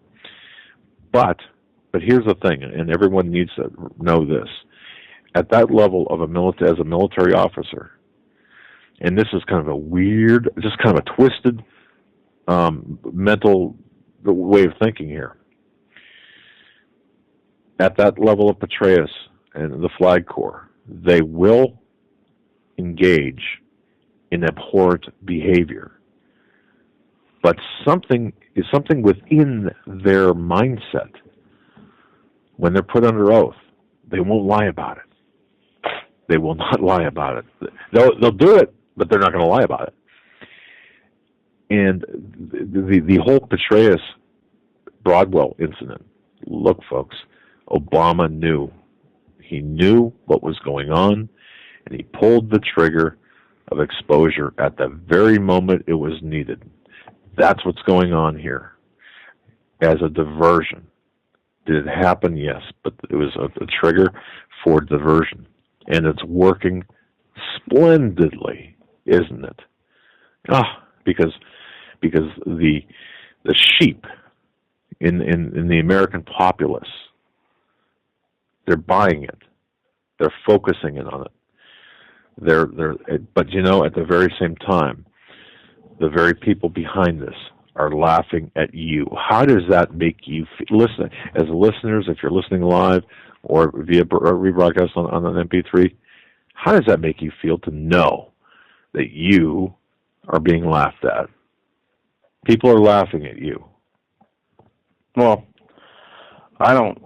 But here's the thing, and everyone needs to know this. At that level of as a military officer, and this is kind of a weird, just kind of a twisted mental way of thinking here. At that level of Petraeus and the Flag Corps, they will engage in abhorrent behavior. But something within their mindset. When they're put under oath, they won't lie about it. They will not lie about it. They'll do it, but they're not going to lie about it. And the whole Petraeus Broadwell incident, look, folks, Obama knew. He knew what was going on, and he pulled the trigger of exposure at the very moment it was needed. That's what's going on here. As a diversion. Did it happen? Yes, but it was a trigger for diversion. And it's working splendidly, isn't it? Because the sheep in the American populace, they're buying it. They're focusing in on it. But you know, at the very same time, the very people behind this are laughing at you. How does that make you feel? Listen, as listeners, if you're listening live or via rebroadcast on an MP3, how does that make you feel to know that you are being laughed at? People are laughing at you. Well, I don't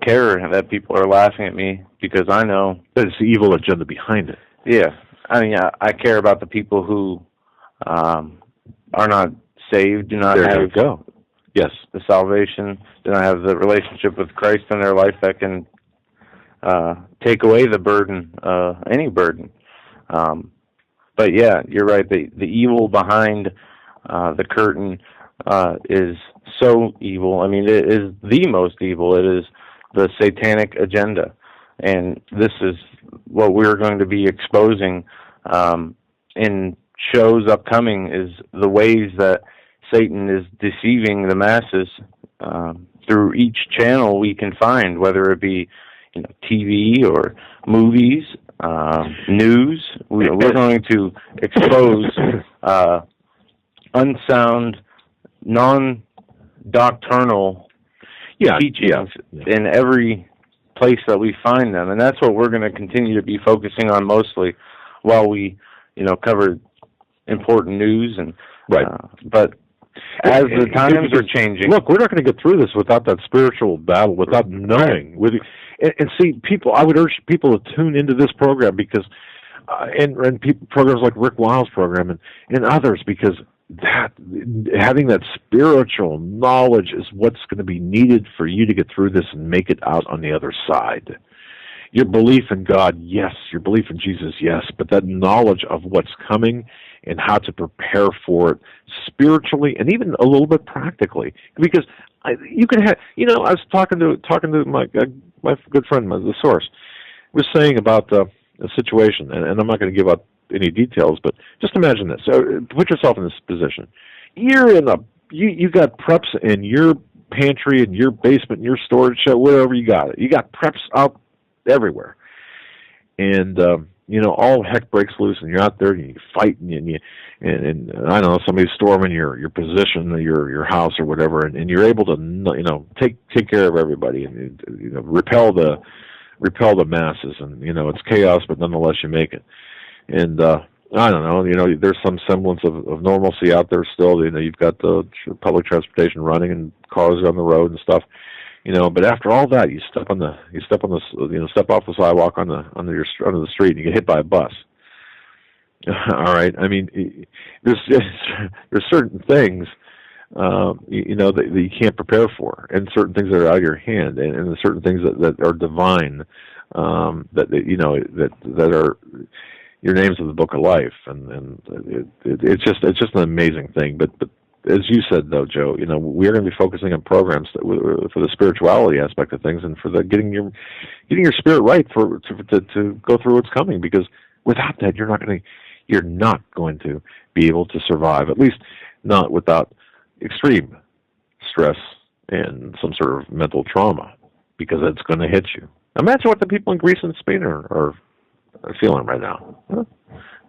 care that people are laughing at me because I know that it's the evil agenda behind it. Yeah. I mean, I care about the people who are not saved, do not have Yes. the salvation, do not have the relationship with Christ in their life that can take away the burden, any burden. But yeah, you're right. The evil behind the curtain is so evil. I mean, it is the most evil. It is the satanic agenda. And this is what we're going to be exposing in shows upcoming, is the ways that Satan is deceiving the masses through each channel we can find, whether it be TV or movies, news. We're going to expose unsound, non-doctrinal teachings in every place that we find them, and that's what we're going to continue to be focusing on mostly, while we, cover important news and but as the times are changing. Look, we're not going to get through this without that spiritual battle, without knowing. And see, people, I would urge people to tune into this program because, and programs like Rick Wiles' program and others, because having that spiritual knowledge is what's going to be needed for you to get through this and make it out on the other side. Your belief in God, yes. Your belief in Jesus, yes. But that knowledge of what's coming and how to prepare for it spiritually and even a little bit practically, because you can have. I was talking to my good friend, the source, was saying about a situation, and I'm not going to give out any details, but just imagine this. So put yourself in this position. You're you got preps in your pantry, in your basement, in your storage shed, wherever you got it. You got preps out everywhere, and all heck breaks loose, and you're out there and you fight, and I don't know, somebody's storming your position, your house or whatever, and you're able to take care of everybody and repel the masses, and it's chaos, but nonetheless you make it. And I don't know, there's some semblance of normalcy out there still. You've got the public transportation running and cars on the road and stuff. But after all that, you step off the sidewalk onto the street, and you get hit by a bus. All right, I mean, there's certain things that you can't prepare for, and certain things that are out of your hand, and there's certain things that are divine, that are your names of the book of life, and it's just an amazing thing. But as you said, though, Joe, we are going to be focusing on programs for the spirituality aspect of things, and for the getting your spirit right to go through what's coming. Because without that, you you're not going to be able to survive, at least not without extreme stress and some sort of mental trauma, because it's going to hit you. Imagine what the people in Greece and Spain are feeling right now.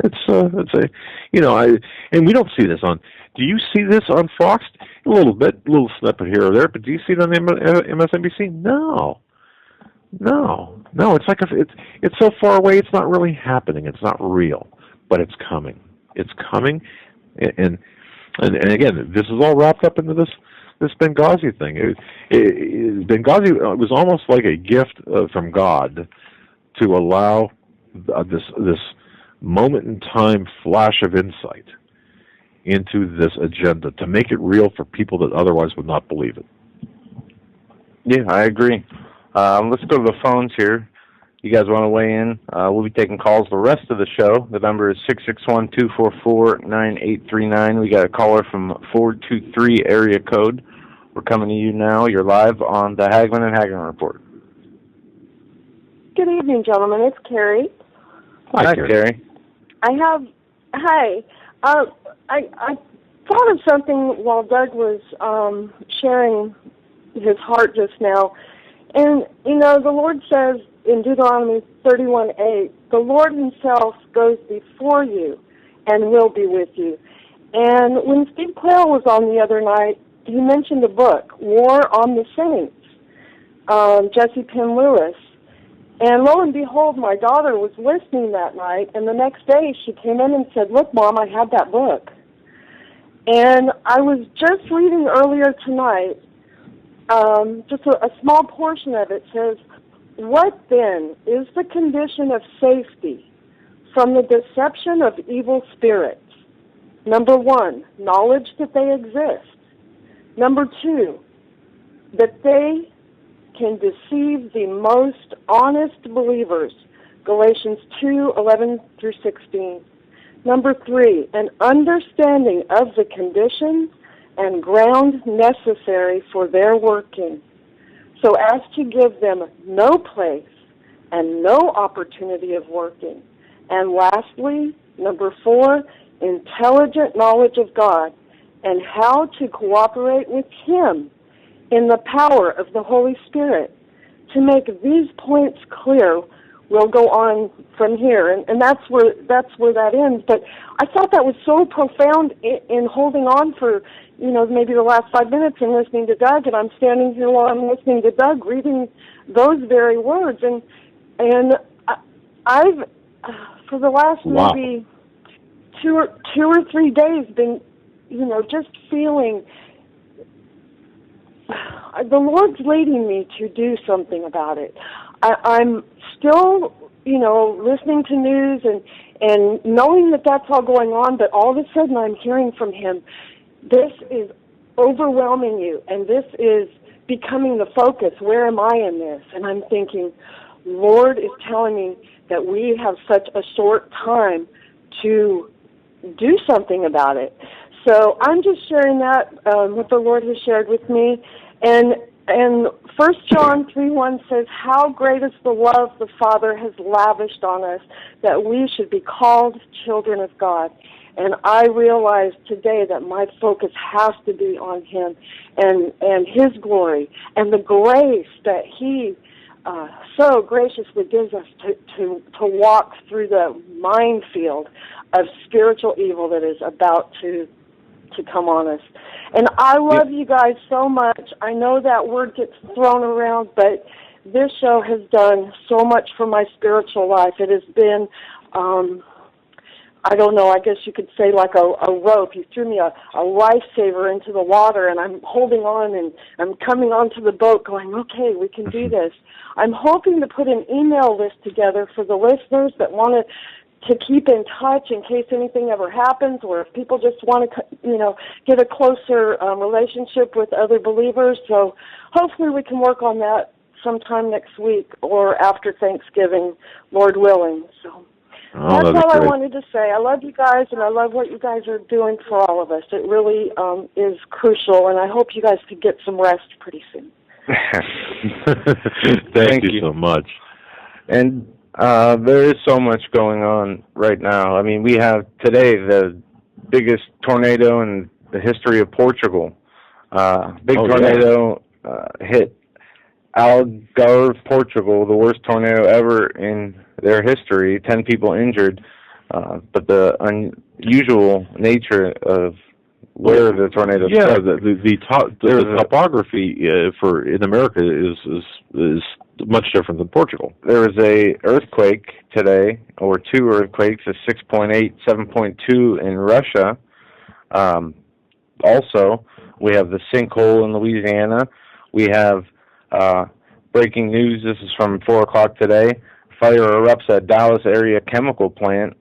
It's a, you know, and we don't see this on. Do you see this on Fox? A little bit, a little snippet here or there, but do you see it on MSNBC? No. It's like it's so far away. It's not really happening. It's not real, but it's coming. It's coming, and again, this is all wrapped up into this Benghazi thing. Benghazi was almost like a gift from God to allow this moment in time flash of insight into this agenda, to make it real for people that otherwise would not believe it. Yeah, I agree. Let's go to the phones here. You guys want to weigh in? We'll be taking calls the rest of the show. The number is 661-244-9839. We got a caller from 423 area code. We're coming to you now. You're live on the Hagmann and Hagmann Report. Good evening, gentlemen. It's Carrie. Hi, Carrie. Hi. I thought of something while Doug was sharing his heart just now. And, you know, the Lord says in Deuteronomy 31:8, the Lord himself goes before you and will be with you. And when Steve Quayle was on the other night, he mentioned a book, War on the Saints, Jesse Penn Lewis. And lo and behold, my daughter was listening that night, and the next day she came in and said, look, Mom, I had that book. And I was just reading earlier tonight, just a small portion of it says, what then is the condition of safety from the deception of evil spirits? Number 1, knowledge that they exist. Number 2, that they can deceive the most honest believers, Galatians 2:11-16. Number 3, an understanding of the conditions and ground necessary for their working, so as to give them no place and no opportunity of working. And lastly, number 4, intelligent knowledge of God and how to cooperate with Him in the power of the Holy Spirit. To make these points clear, we'll go on from here, and that's where that ends. But I thought that was so profound in holding on for, you know, maybe the last 5 minutes and listening to Doug, and I'm standing here while I'm listening to Doug reading those very words, and I've for the last maybe two or 3 days been, you know, just feeling the Lord's leading me to do something about it. I'm still, you know, listening to news and knowing that that's all going on, but all of a sudden I'm hearing from Him, this is overwhelming you, and this is becoming the focus. Where am I in this? And I'm thinking, Lord is telling me that we have such a short time to do something about it. So I'm just sharing that, what the Lord has shared with me. And 1 John 3:1 says, how great is the love the Father has lavished on us, that we should be called children of God. And I realize today that my focus has to be on Him and His glory and the grace that He so graciously gives us to walk through the minefield of spiritual evil that is about to come on us. And I love you guys so much. I know that word gets thrown around, but this show has done so much for my spiritual life. It has been, I don't know, I guess you could say like a rope. You threw me a lifesaver into the water, and I'm holding on, and I'm coming onto the boat going, okay, we can do this. I'm hoping to put an email list together for the listeners that want to keep in touch in case anything ever happens, or if people just want to, you know, get a closer relationship with other believers. So hopefully we can work on that sometime next week or after Thanksgiving, Lord willing. So that's all I wanted to say. I love you guys, and I love what you guys are doing for all of us. It really is crucial, and I hope you guys could get some rest pretty soon. Thank you so much. And There is so much going on right now. I mean, we have today the biggest tornado in the history of Portugal. Tornado hit Algarve, Portugal, the worst tornado ever in their history. 10 people injured. But the unusual nature of where the tornado struck. The topography for in America is much different than Portugal. There was a earthquake today, or two earthquakes, a 6.8, 7.2 in Russia. Also, we have the sinkhole in Louisiana. We have breaking news. This is from 4 o'clock today. Fire erupts at Dallas area chemical plant.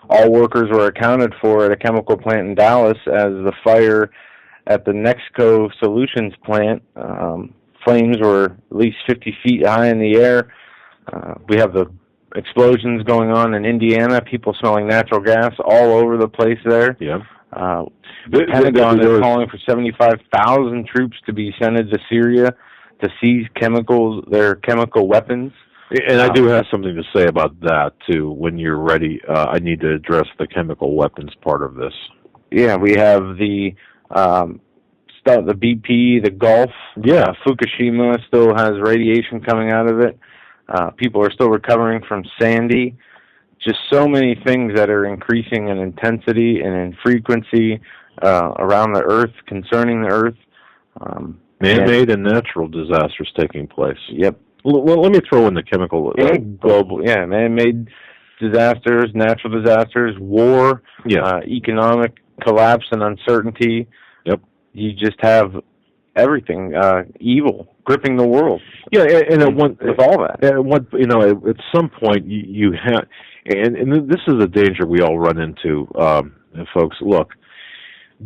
All workers were accounted for at a chemical plant in Dallas as the fire at the Nexco Solutions plant. Flames were at least 50 feet high in the air. We have the explosions going on in Indiana, people smelling natural gas all over the place there. Yeah. The Pentagon is calling for 75,000 troops to be sent to Syria to seize their chemical weapons. And I do have something to say about that, too. When you're ready, I need to address the chemical weapons part of this. Yeah, we have the BP, the Gulf. Yeah. Fukushima still has radiation coming out of it. People are still recovering from Sandy. Just so many things that are increasing in intensity and in frequency around the Earth, concerning the Earth. Man-made and natural disasters taking place. Yep. Well, let me throw in the chemical... global, man-made disasters, natural disasters, war, economic collapse and uncertainty. Yep. You just have everything, evil, gripping the world. Yeah, and with all that. At some point, you have... And this is a danger we all run into, folks. Look,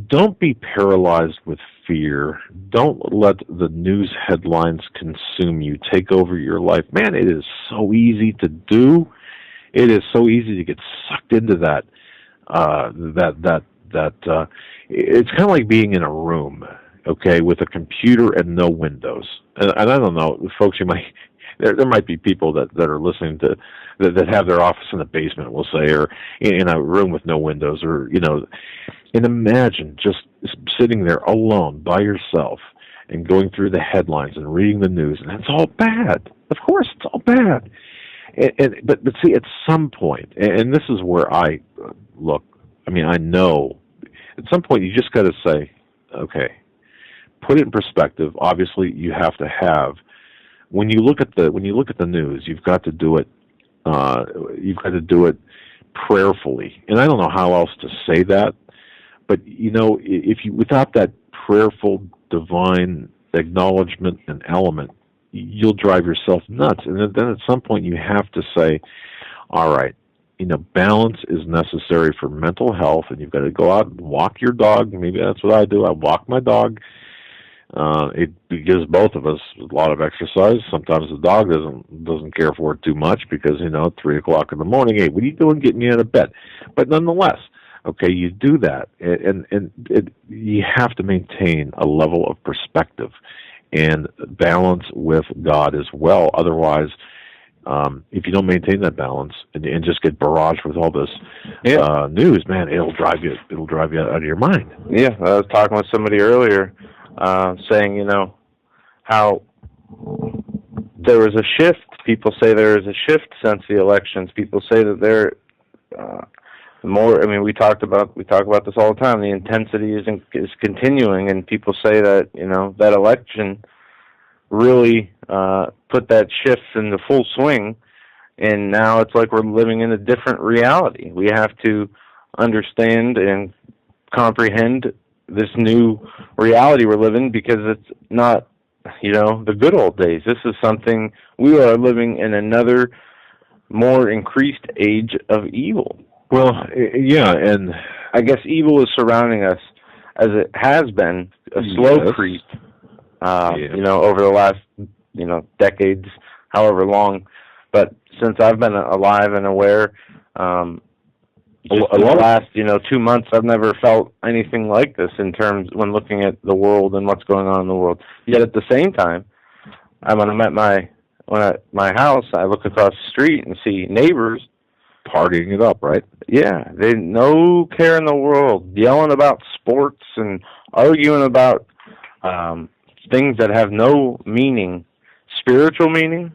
don't be paralyzed with fear. Don't let the news headlines consume you, take over your life. Man, it is so easy to do. It is so easy to get sucked into that. It's kind of like being in a room, okay, with a computer and no windows. And I don't know, folks. There might be people that are listening to that have their office in the basement, we'll say, or in a room with no windows, or and imagine just sitting there alone by yourself and going through the headlines and reading the news, and it's all bad. Of course, it's all bad. But see, at some point, and this is where I look. I mean, I know at some point you just got to say, okay, put it in perspective. Obviously, you have to have. When you look at the news, you've got to do it. You've got to do it prayerfully, and I don't know how else to say that. But if you without that prayerful, divine acknowledgement and element, you'll drive yourself nuts. And then at some point, you have to say, "All right, balance is necessary for mental health, and you've got to go out and walk your dog." Maybe that's what I do. I walk my dog. It gives both of us a lot of exercise. Sometimes the dog doesn't care for it too much because 3 o'clock in the morning. Hey, what are you doing? Getting me out of bed. But nonetheless, okay, you do that, and you have to maintain a level of perspective and balance with God as well. Otherwise, if you don't maintain that balance and just get barraged with all this news, man, it'll drive you out of your mind. Yeah, I was talking with somebody earlier. Saying, how there was a shift. People say there is a shift since the elections. People say that there more. I mean, we talk about this all the time. The intensity is continuing, and people say that that election really put that shift into full swing, and now it's like we're living in a different reality. We have to understand and comprehend this new reality we're living, because it's not, the good old days. This is something, we are living in another, more increased age of evil. Well, yeah, and I guess evil is surrounding us, as it has been, a slow creep, over the last, decades, however long. But since I've been alive and aware, in the last 2 months, I've never felt anything like this in terms when looking at the world and what's going on in the world. Yet at the same time, when I met my when at my house, I look across the street and see neighbors partying it up, right? Yeah, they no care in the world, yelling about sports and arguing about things that have no meaning, spiritual meaning,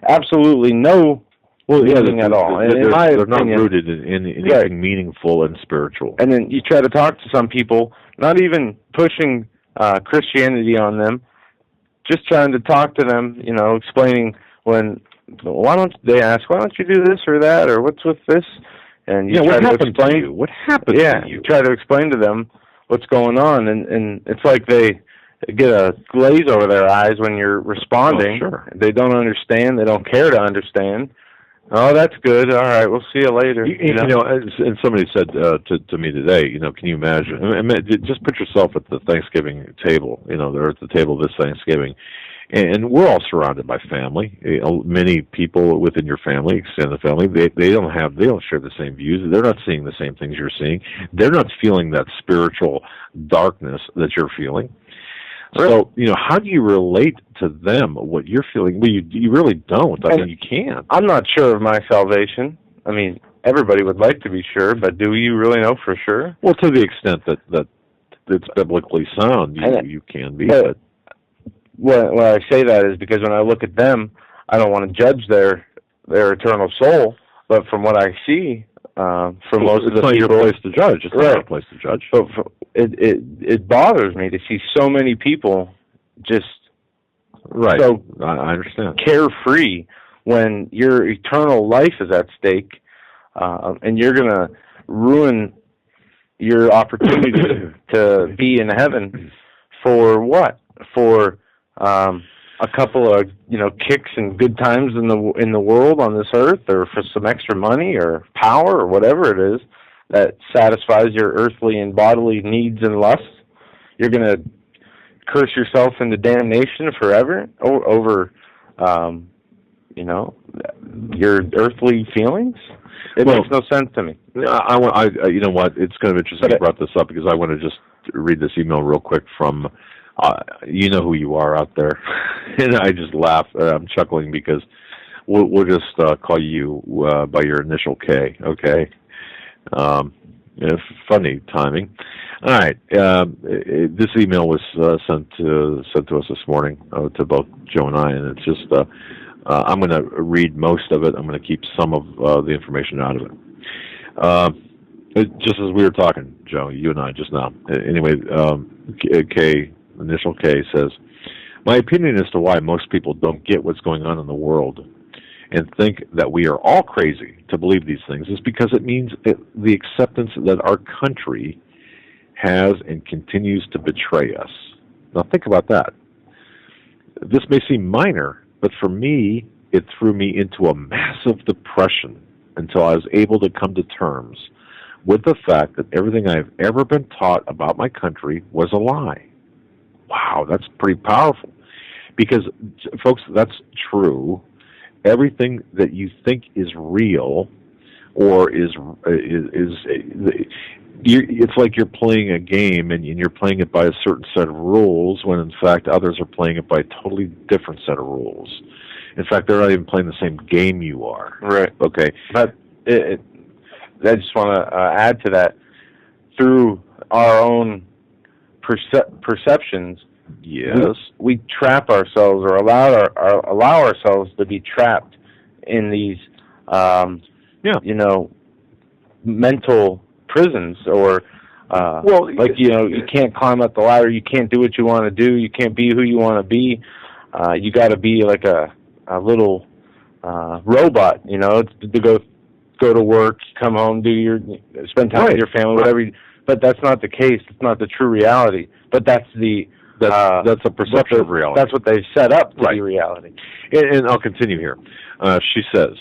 absolutely no meaning at all. They're not rooted in anything meaningful and spiritual. And then you try to talk to some people, not even pushing Christianity on them, just trying to talk to them, explaining why don't you do this or that, or what's with this? And you try to explain what happened to you. You try to explain to them what's going on, and it's like they get a glaze over their eyes when you're responding. Oh, sure. They don't understand. They don't care to understand. Oh, that's good. All right, we'll see you later. And somebody said to me today, can you imagine? Just put yourself at the Thanksgiving table. They're at the table this Thanksgiving. And we're all surrounded by family. Many people within your family, extended family, they don't share the same views. They're not seeing the same things you're seeing. They're not feeling that spiritual darkness that you're feeling. So, how do you relate to them what you're feeling? Well, you really don't. I mean, you can't. I'm not sure of my salvation. I mean, everybody would like to be sure, but do you really know for sure? Well, to the extent that it's biblically sound, you can be. But when I say that is because when I look at them, I don't want to judge their eternal soul, but from what I see, from most of the people, it's not your place to judge. It's not our place to judge. But it bothers me to see so many people just so I understand carefree when your eternal life is at stake, and you're gonna ruin your opportunity to be in heaven for what? For a couple of kicks and good times in the world on this earth, or for some extra money or power or whatever it is that satisfies your earthly and bodily needs and lusts. You're going to curse yourself into damnation forever over your earthly feelings. It makes no sense to me. You know what? It's kind of interesting you brought this up, because I want to just read this email real quick from. You know who you are out there, and I just laugh. I'm chuckling because we'll just call you by your initial K. Okay, funny timing. All right, this email was sent to us this morning to both Joe and I, and it's just I'm going to read most of it. I'm going to keep some of the information out of it. Just as we were talking, Joe, you and I just now. Anyway, Initial K says, my opinion as to why most people don't get what's going on in the world and think that we are all crazy to believe these things is because it means the acceptance that our country has and continues to betray us. Now think about that. This may seem minor, but for me, it threw me into a massive depression until I was able to come to terms with the fact that everything I've ever been taught about my country was a lie. Wow, that's pretty powerful. Because, folks, that's true. Everything that you think is real, or it's like you're playing a game and you're playing it by a certain set of rules, when in fact others are playing it by a totally different set of rules. In fact, they're not even playing the same game you are. Right. Okay. But I just want to add to that. Through our own perceptions, yes, we trap ourselves, or allow ourselves to be trapped in these, mental prisons, or you can't climb up the ladder, you can't do what you want to do, you can't be who you want to be. You got to be like a little robot, to go to work, come home, spend time with your family, whatever. But that's not the case. It's not the true reality. But that's a perception of reality. That's what they've set up to be reality. And I'll continue here. She says,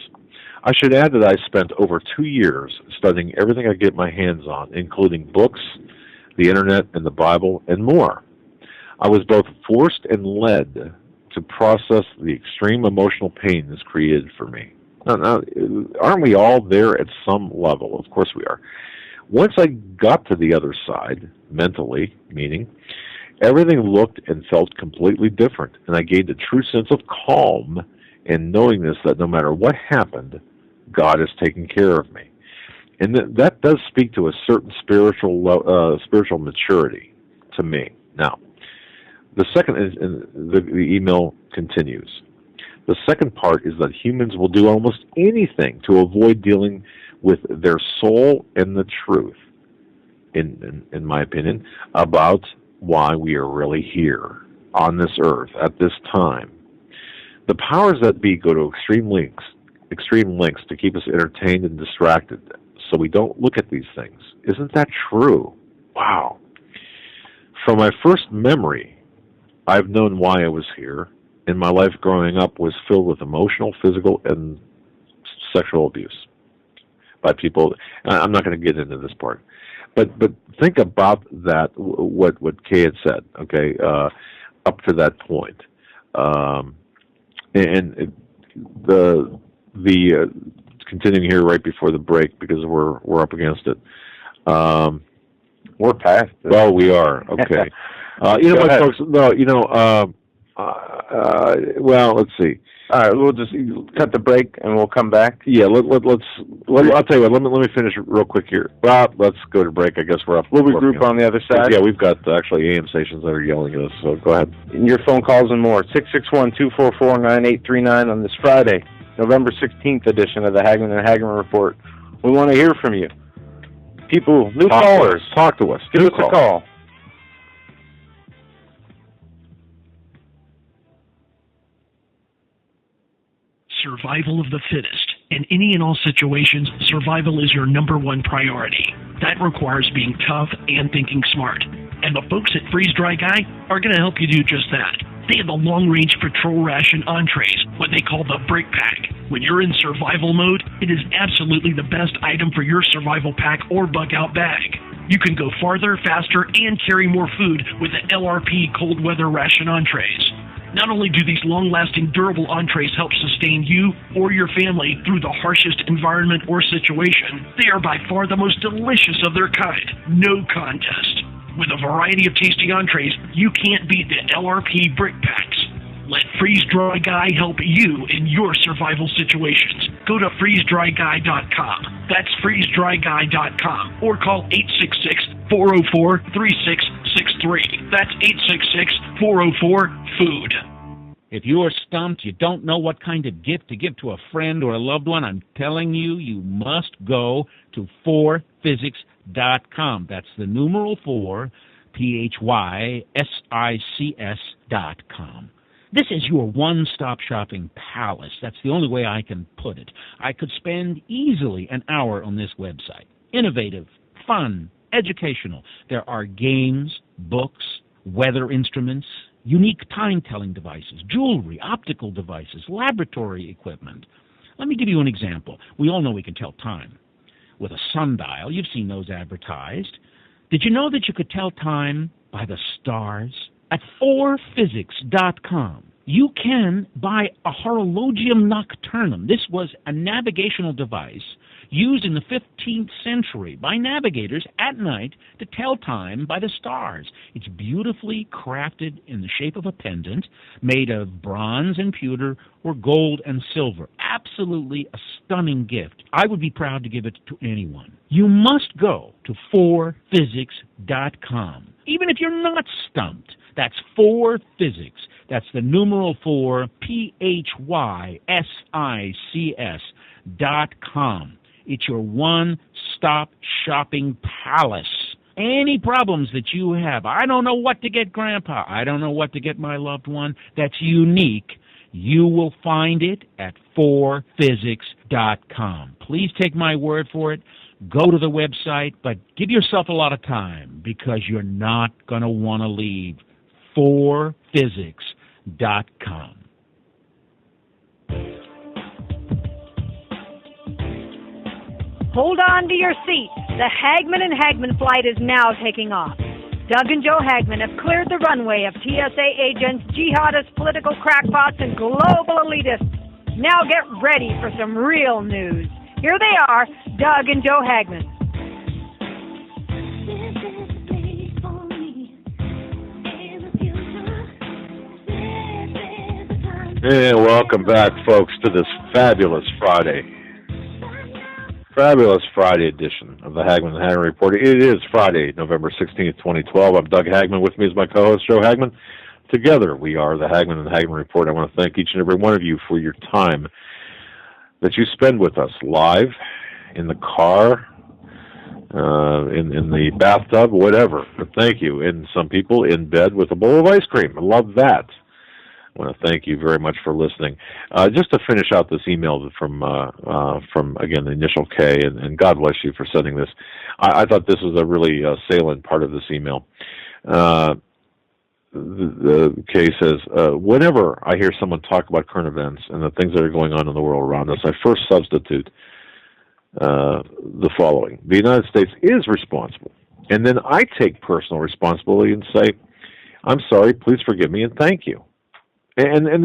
I should add that I spent over 2 years studying everything I get my hands on, including books, the internet, and the Bible, and more. I was both forced and led to process the extreme emotional pain this created for me. Now, aren't we all there at some level? Of course we are. Once I got to the other side, mentally, meaning, Everything looked and felt completely different, and I gained a true sense of calm in knowing this, that no matter what happened, God is taking care of me. And that does speak to a certain spiritual maturity to me. Now, the second is, the email continues. The second part is that humans will do almost anything to avoid dealing with their soul and the truth, in my opinion, about why we are really here on this earth at this time. The powers that be go to extreme lengths to keep us entertained and distracted so we don't look at these things. Isn't that true? Wow. From my first memory, I've known why I was here, and my life growing up was filled with emotional, physical, and sexual abuse by people. I'm not going to get into this part, but think about that. What Kay had said. Okay, up to that point, and the continuing here right before the break because we're up against it. We're past it. Well, we are. Okay. My folks. No, well, let's see. All right, we'll just cut the break and we'll come back. Yeah, I'll tell you what. Let me finish real quick here. Well, let's go to break. I guess we're up. We'll regroup on the other side. Yeah, we've got actually AM stations that are yelling at us. So go ahead. Your phone calls and more. 661-244-9839 on this Friday, November 16th edition of the Hagmann and Hagmann Report. We want to hear from you. People, new callers. Talk to us. Give us a call. Survival of the fittest. In any and all situations, survival is your number one priority. That requires being tough and thinking smart. And the folks at Freeze Dry Guy are going to help you do just that. They have the long-range patrol ration entrees, what they call the Brick Pack. When you're in survival mode, it is absolutely the best item for your survival pack or bug-out bag. You can go farther, faster, and carry more food with the LRP cold weather ration entrees. Not only do these long-lasting, durable entrees help sustain you or your family through the harshest environment or situation, they are by far the most delicious of their kind. No contest. With a variety of tasty entrees, you can't beat the LRP Brick Packs. Let Freeze Dry Guy help you in your survival situations. Go to freezedryguy.com. That's freezedryguy.com. Or call 866-404-3663. That's 866-404-FOOD. If you are stumped, you don't know what kind of gift to give to a friend or a loved one, I'm telling you, you must go to 4physics.com. That's the numeral 4, PHYSICS.com. This is your one-stop shopping palace. That's the only way I can put it. I could spend easily an hour on this website. Innovative, fun, educational. There are games, books, weather instruments, unique time-telling devices, jewelry, optical devices, laboratory equipment. Let me give you an example. We all know we can tell time with a sundial. You've seen those advertised. Did you know that you could tell time by the stars? At 4physics.com, you can buy a horologium nocturnum. This was a navigational device used in the 15th century by navigators at night to tell time by the stars. It's beautifully crafted in the shape of a pendant made of bronze and pewter or gold and silver. Absolutely a stunning gift. I would be proud to give it to anyone. You must go to 4physics.com. Even if you're not stumped, that's 4physics. That's the numeral 4, PHYSICS.com. It's your one-stop shopping palace. Any problems that you have, I don't know what to get Grandpa, I don't know what to get my loved one, that's unique, you will find it at 4physics.com. Please take my word for it. Go to the website, but give yourself a lot of time because you're not going to want to leave. 4physics.com. Hold on to your seat. The Hagmann and Hagmann flight is now taking off. Doug and Joe Hagmann have cleared the runway of TSA agents, jihadists, political crackpots, and global elitists. Now get ready for some real news. Here they are, Doug and Joe Hagmann. And welcome back, folks, to this fabulous Friday edition of the Hagmann and Hagmann Report. It is Friday, November 16th, 2012. I'm Doug Hagmann. With me is my co-host, Joe Hagmann. Together, we are the Hagmann and Hagmann Report. I want to thank each and every one of you for your time that you spend with us live, in the car, in the bathtub, whatever. But thank you. And some people in bed with a bowl of ice cream. I love that. I want to thank you very much for listening. Just to finish out this email from again, the initial K, and God bless you for sending this. I thought this was a really salient part of this email. The K says, whenever I hear someone talk about current events and the things that are going on in the world around us, I first substitute the following. The United States is responsible. And then I take personal responsibility and say, I'm sorry, please forgive me, and thank you. And I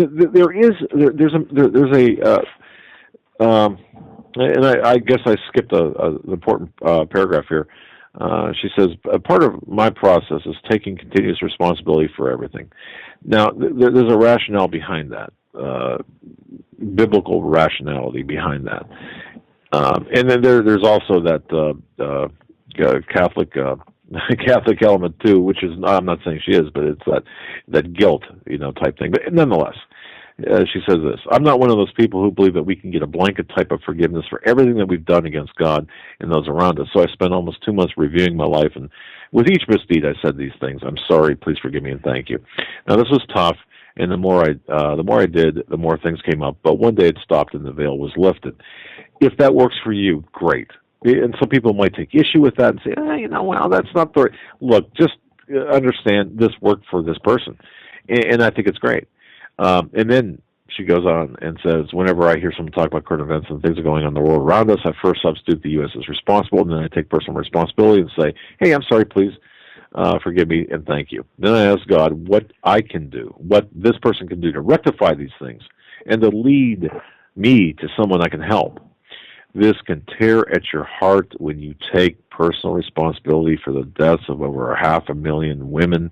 guess I skipped an important paragraph here. She says, a part of my process is taking continuous responsibility for everything. Now, there's a rationale behind that, biblical rationality behind that. And then there's also that Catholic element too, which is, I'm not saying she is, but it's that guilt, type thing. But nonetheless, she says this: I'm not one of those people who believe that we can get a blanket type of forgiveness for everything that we've done against God and those around us. So I spent almost 2 months reviewing my life, and with each misdeed, I said these things: I'm sorry, please forgive me, and thank you. Now, this was tough, and the more I did, the more things came up. But one day it stopped, and the veil was lifted. If that works for you, great. And some people might take issue with that and say, well, that's not the right. Look, just understand this worked for this person. And I think it's great. And then she goes on and says, whenever I hear someone talk about current events and things are going on in the world around us, I first substitute the U.S. as responsible, and then I take personal responsibility and say, hey, I'm sorry, please forgive me, and thank you. Then I ask God what I can do, what this person can do to rectify these things, and to lead me to someone I can help. This can tear at your heart when you take personal responsibility for the deaths of over 500,000 women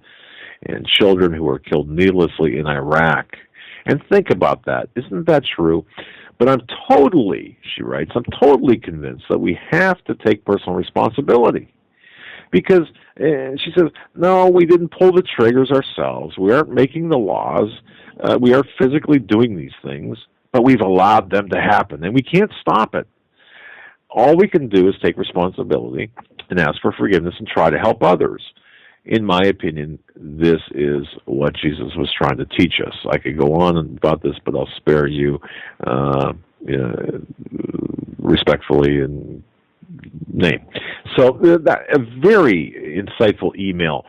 and children who were killed needlessly in Iraq. And think about that. Isn't that true? But she writes, I'm totally convinced that we have to take personal responsibility. Because she says, no, we didn't pull the triggers ourselves. We aren't making the laws. We are physically doing these things, but we've allowed them to happen, and we can't stop it. All we can do is take responsibility and ask for forgiveness and try to help others. In my opinion, this is what Jesus was trying to teach us. I could go on about this, but I'll spare you respectfully and name. So that a very insightful email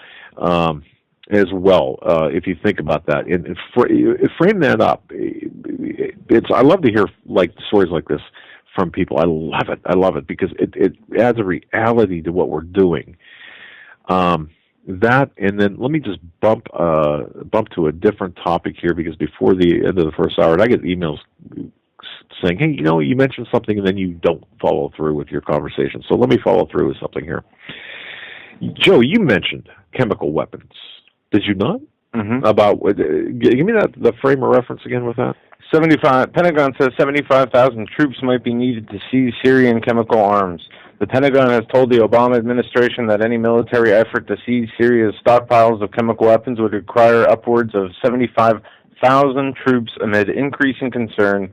as well, if you think about that. And frame that up. I love to hear stories like this from people. I love it because it adds a reality to what we're doing. That, and then let me just bump to a different topic here, because before the end of the first hour, and I get emails saying, hey, you mentioned something and then you don't follow through with your conversation. So let me follow through with something here. Joe, you mentioned chemical weapons. Did you not? Mm-hmm. Give me the frame of reference again with that. Pentagon says 75,000 troops might be needed to seize Syrian chemical arms. The Pentagon has told the Obama administration that any military effort to seize Syria's stockpiles of chemical weapons would require upwards of 75,000 troops amid increasing concern.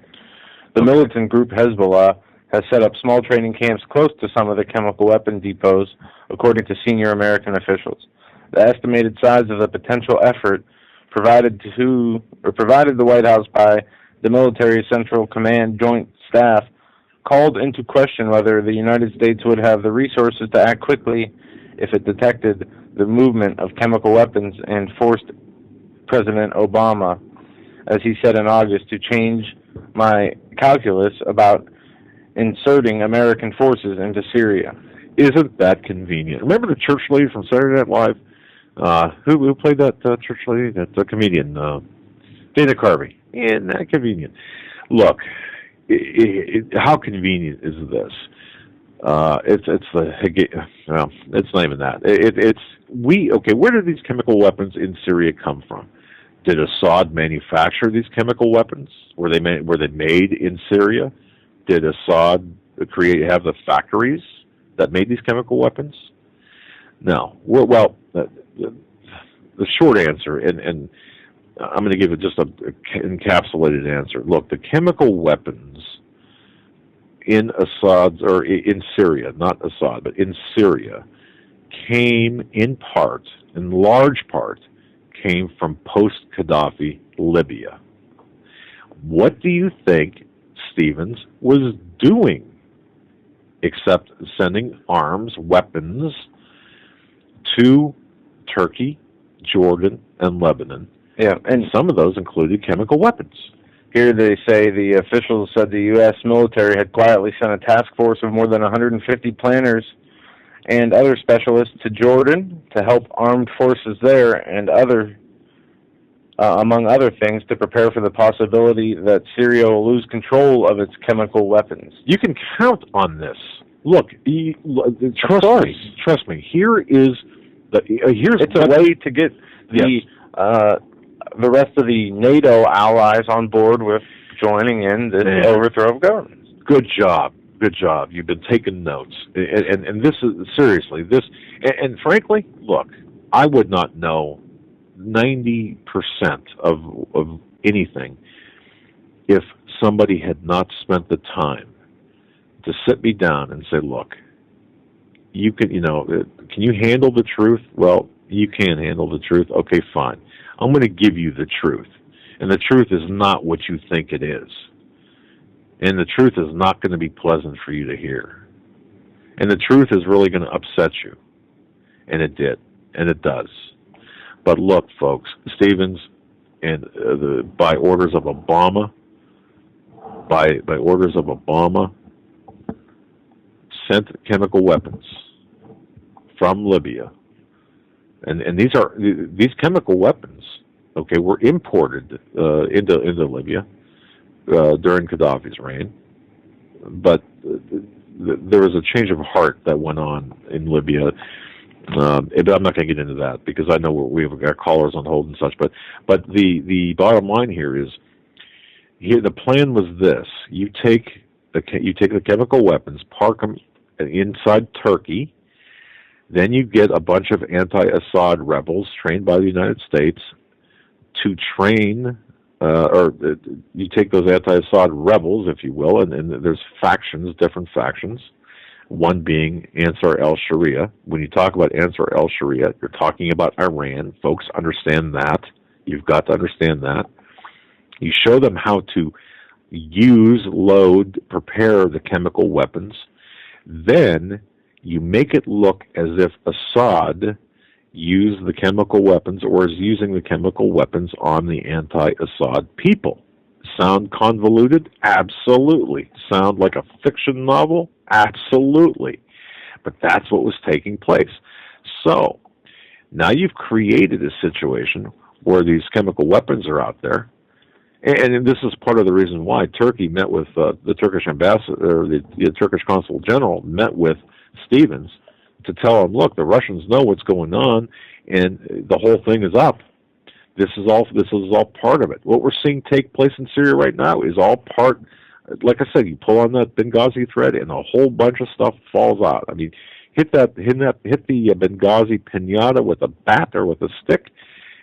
The militant group Hezbollah has set up small training camps close to some of the chemical weapon depots, according to senior American officials. The estimated size of the potential effort provided the White House by the Military Central Command Joint Staff called into question whether the United States would have the resources to act quickly if it detected the movement of chemical weapons, and forced President Obama, as he said in August, to change my calculus about inserting American forces into Syria. Isn't that convenient? Remember the church lady from Saturday Night Live? Who played that church lady? That's a comedian, Dana Carvey. Isn't that convenient? Look, how convenient is this? It's not even that. Where did these chemical weapons in Syria come from? Did Assad manufacture these chemical weapons? Were they made in Syria? Did Assad have the factories that made these chemical weapons? No. Well, the short answer, and I'm going to give it just an encapsulated answer. Look, the chemical weapons in Syria, not Assad, but in Syria, came in large part, came from post-Gaddafi Libya. What do you think Stevens was doing except sending arms, weapons to Turkey, Jordan, and Lebanon? Yeah, and some of those included chemical weapons. Here they say the officials said the U.S. military had quietly sent a task force of more than 150 planners and other specialists to Jordan to help armed forces there and among other things, to prepare for the possibility that Syria will lose control of its chemical weapons. You can count on this. Look, trust me. It's a way to get the rest of the NATO allies on board with joining in this overthrow of government. Good job. You've been taking notes, and this is seriously this. And frankly, look, I would not know 90% of anything if somebody had not spent the time to sit me down and say, look, can you handle the truth? Well, you can't handle the truth. Okay, fine. I'm going to give you the truth. And the truth is not what you think it is. And the truth is not going to be pleasant for you to hear. And the truth is really going to upset you. And it did. And it does. But look, folks, Stevens, and by orders of Obama, sent chemical weapons from Libya. And these chemical weapons, okay, were imported into Libya during Gaddafi's reign, but there was a change of heart that went on in Libya. I'm not going to get into that because I know we've got callers on hold and such. But the bottom line here is, the plan was this: you take the chemical weapons, park them inside Turkey. Then you get a bunch of anti-Assad rebels trained by the United States to train, or you take those anti-Assad rebels, if you will, and there's different factions, one being Ansar al-Sharia. When you talk about Ansar al-Sharia, you're talking about Iran. Folks, understand that. You've got to understand that. You show them how to use, load, prepare the chemical weapons. Then you make it look as if Assad used the chemical weapons or is using the chemical weapons on the anti-Assad people. Sound convoluted? Absolutely. Sound like a fiction novel? Absolutely. But that's what was taking place. So, now you've created a situation where these chemical weapons are out there, and this is part of the reason why Turkey met with the Turkish ambassador, or the Turkish consul general met with Stevens to tell him, look, the Russians know what's going on, and the whole thing is up. This is all part of it. What we're seeing take place in Syria right now is all part. Like I said, you pull on that Benghazi thread, and a whole bunch of stuff falls out. I mean, hit the Benghazi piñata with a bat or with a stick,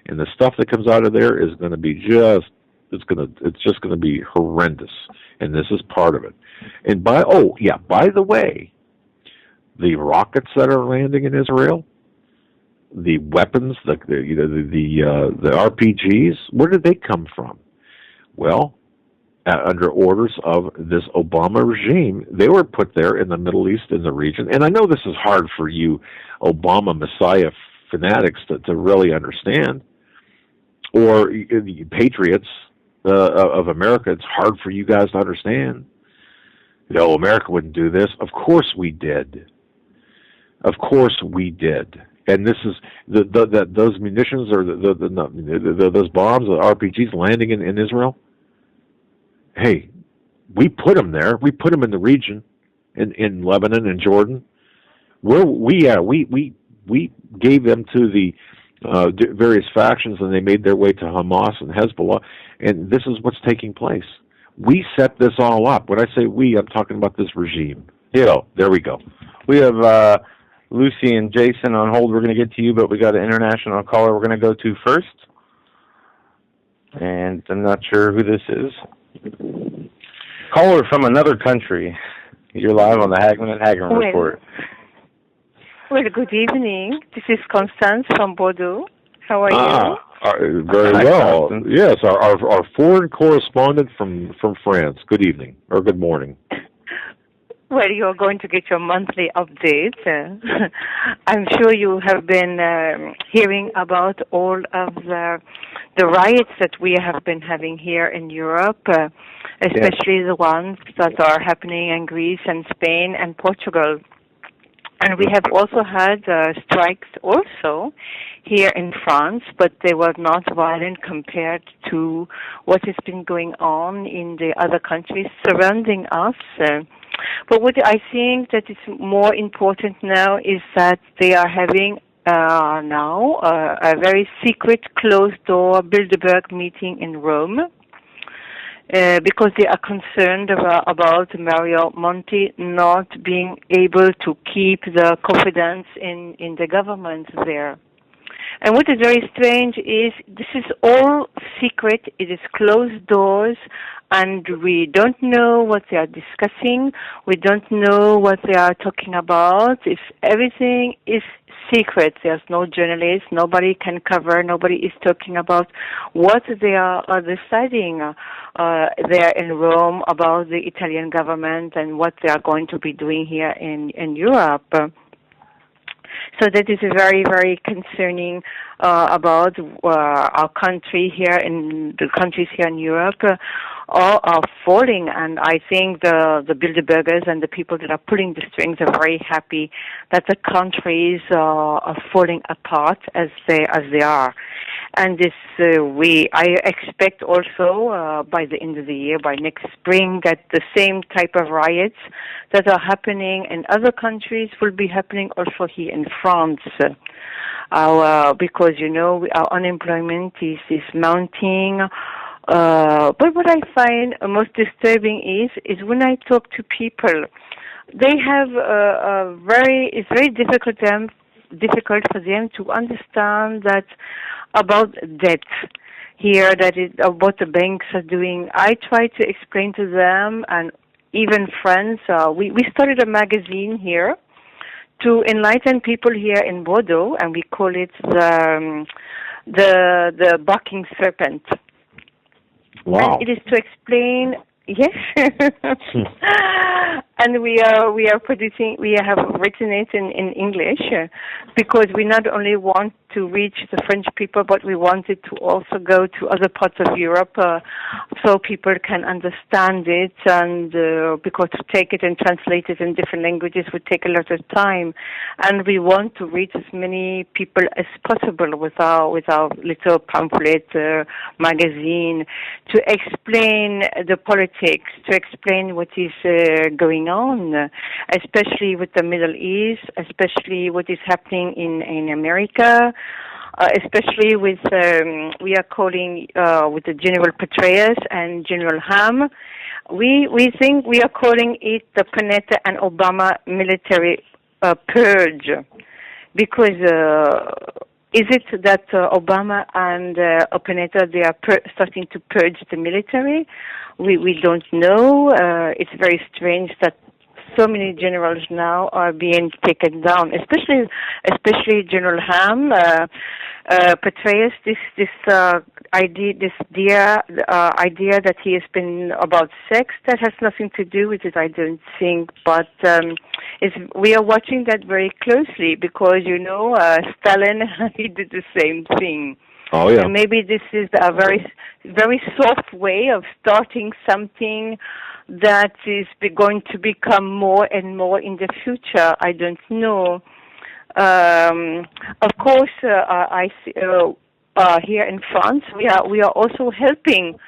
and the stuff that comes out of there is going to be it's just going to be horrendous. And this is part of it. And by the way, the rockets that are landing in Israel, the weapons, the RPGs, where did they come from? Well, under orders of this Obama regime, they were put there in the Middle East, in the region. And I know this is hard for you Obama Messiah fanatics to really understand, or the patriots of America. It's hard for you guys to understand. America wouldn't do this. Of course we did. Of course we did. And this is those munitions or those bombs, the RPGs landing in Israel. Hey, we put them there. We put them in the region, in Lebanon and Jordan. We gave them to the various factions, and they made their way to Hamas and Hezbollah, and this is what's taking place. We set this all up. When I say we, I'm talking about this regime. There we go. We have Lucy and Jason on hold. We're going to get to you, but we got an international caller we're going to go to first. And I'm not sure who this is. Caller from another country. You're live on the Hagmann and Hagmann Report. Well, good evening. This is Constance from Bordeaux. How are you? Very well. Yes, our foreign correspondent from France. Good evening, or good morning. Well, you're going to get your monthly update. I'm sure you have been hearing about all of the riots that we have been having here in Europe, especially the ones that are happening in Greece and Spain and Portugal. And we have also had strikes also here in France, but they were not violent compared to what has been going on in the other countries surrounding us. But what I think that is more important now is that they are having now a very secret closed-door Bilderberg meeting in Rome. Because they are concerned about Mario Monti not being able to keep the confidence in the government there. And what is very strange is this is all secret. It is closed doors, and we don't know what they are discussing. We don't know what they are talking about. Everything is secret. There's no journalists. Nobody can cover. Nobody is talking about what they are deciding there in Rome about the Italian government and what they are going to be doing here in Europe. So that is very, very concerning about our country here in the countries here in Europe. All are falling, and I think the Bilderbergers and the people that are pulling the strings are very happy that the countries are falling apart as they are. And this I expect also by the end of the year, by next spring, that the same type of riots that are happening in other countries will be happening also here in France. Because our unemployment is mounting. But what I find most disturbing is when I talk to people, they have it's very difficult for them to understand that about debt here, that is what the banks are doing. I try to explain to them, and even friends. We started a magazine here to enlighten people here in Bordeaux, and we call it the barking serpent. Wow. And it is to explain, yes. And we have written it in English because we not only want to reach the French people, but we wanted to also go to other parts of Europe so people can understand it, and because to take it and translate it in different languages would take a lot of time, and we want to reach as many people as possible with our little pamphlet magazine to explain the politics, to explain what is going on, especially with the Middle East, especially what is happening in America. Especially with we are calling with the General Petraeus and General Ham. We think we are calling it the Panetta and Obama military purge, because is it that Obama and Panetta, they are starting to purge the military? We don't know. It's very strange that so many generals now are being taken down, especially General Ham, Petraeus. This idea that he has been about sex, that has nothing to do with it, I don't think. But we are watching that very closely because Stalin, he did the same thing. Oh yeah. And maybe this is a very, very soft way of starting something that is going to become more and more in the future. I don't know. Of course, I see, here in France, we are also helping.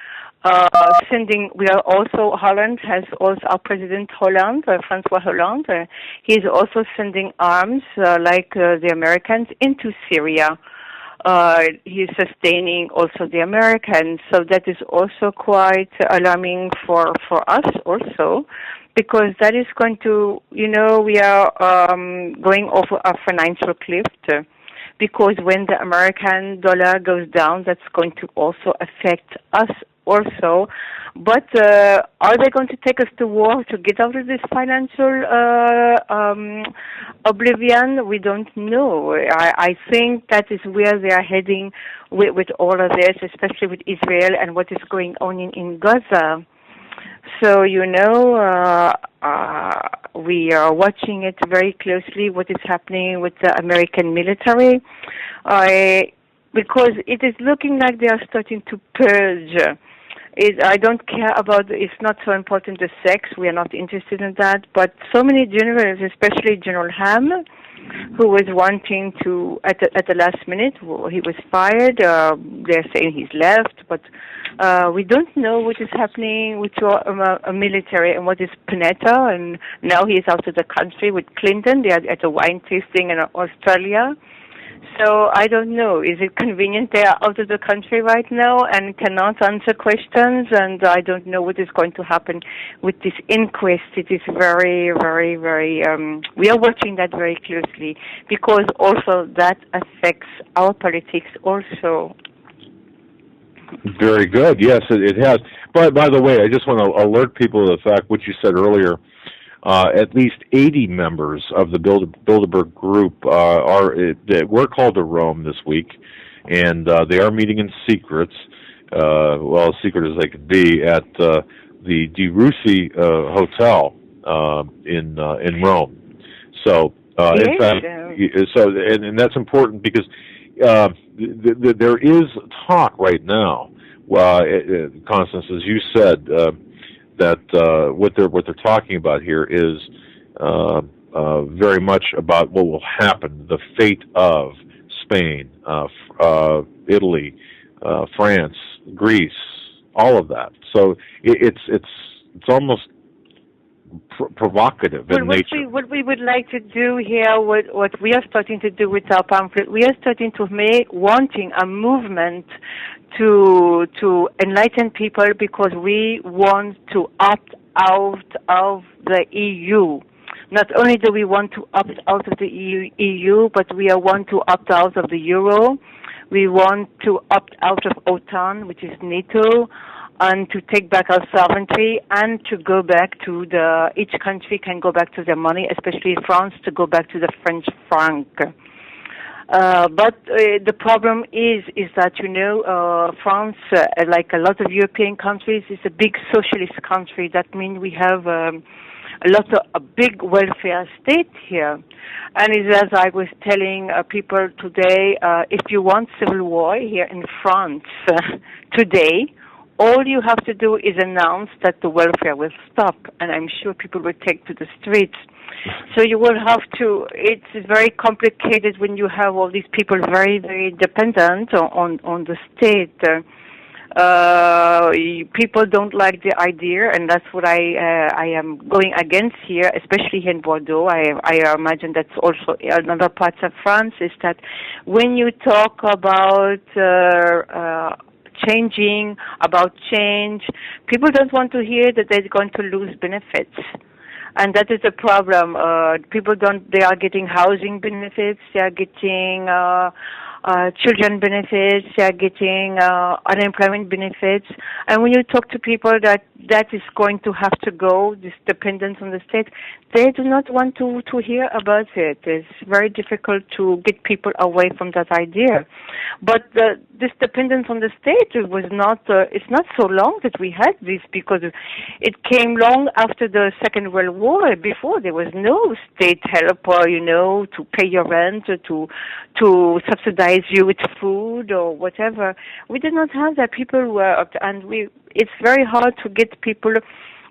Holland has also our President Hollande, François Hollande. He is also sending arms like the Americans into Syria. He's sustaining also the Americans. So that is also quite alarming for us also, because that is going to, we are going over a financial cliff. Because when the American dollar goes down, that's going to also affect us also. But are they going to take us to war to get out of this financial oblivion? We don't know. I think that is where they are heading with all of this, especially with Israel and what is going on in Gaza. So, we are watching it very closely, what is happening with the American military, because it is looking like they are starting to purge. I don't care about, it's not so important the sex, we are not interested in that, but so many generals, especially General Hagmann, who was wanting to, at the last minute, he was fired. They're saying he's left, but we don't know what is happening with a military and what is Panetta, and now he is out of the country with Clinton. They are at a wine tasting in Australia. So I don't know. Is it convenient they are out of the country right now and cannot answer questions? And I don't know what is going to happen with this inquest. It is very, very, very, we are watching that very closely, because also that affects our politics also. Very good. Yes, it has. But by the way, I just want to alert people to the fact, what you said earlier, at least 80 members of the Bilderberg group were called to Rome this week, and they are meeting in secret, well, as secret as they could be, at the De Russi Hotel in Rome. So, in fact, and that's important because there is talk right now, Constance, as you said, that what they're talking about here is very much about what will happen, the fate of Spain, Italy, France, Greece, all of that. So it's almost provocative in nature. What we would like to do here, what we are starting to do with our pamphlet, we are starting to wanting a movement to enlighten people, because we want to opt out of the EU. Not only do we want to opt out of the EU, but we want to opt out of the Euro. We want to opt out of OTAN, which is NATO, and to take back our sovereignty, and to go back to each country can go back to their money, especially France, to go back to the French franc. But the problem is that, France, like a lot of European countries, is a big socialist country. That means we have a big welfare state here. And as I was telling people today, if you want civil war here in France today, all you have to do is announce that the welfare will stop, and I'm sure people will take to the streets. So you will have to, it's very complicated when you have all these people very, very dependent on the state. People don't like the idea, and that's what I am going against here, especially here in Bordeaux. I imagine that's also in other parts of France, is that when you talk about change, people don't want to hear that they're going to lose benefits. And that is a problem. They are getting housing benefits, they are getting children benefits, they are getting unemployment benefits. And when you talk to people that is going to have to go, this dependence on the state, they do not want to hear about it. It's very difficult to get people away from that idea. But this dependence on the state was not, it's not so long that we had this, because it came long after the Second World War. Before, there was no state help, to pay your rent, to subsidize you with food or whatever. We did not have that. People were, and it's very hard to get people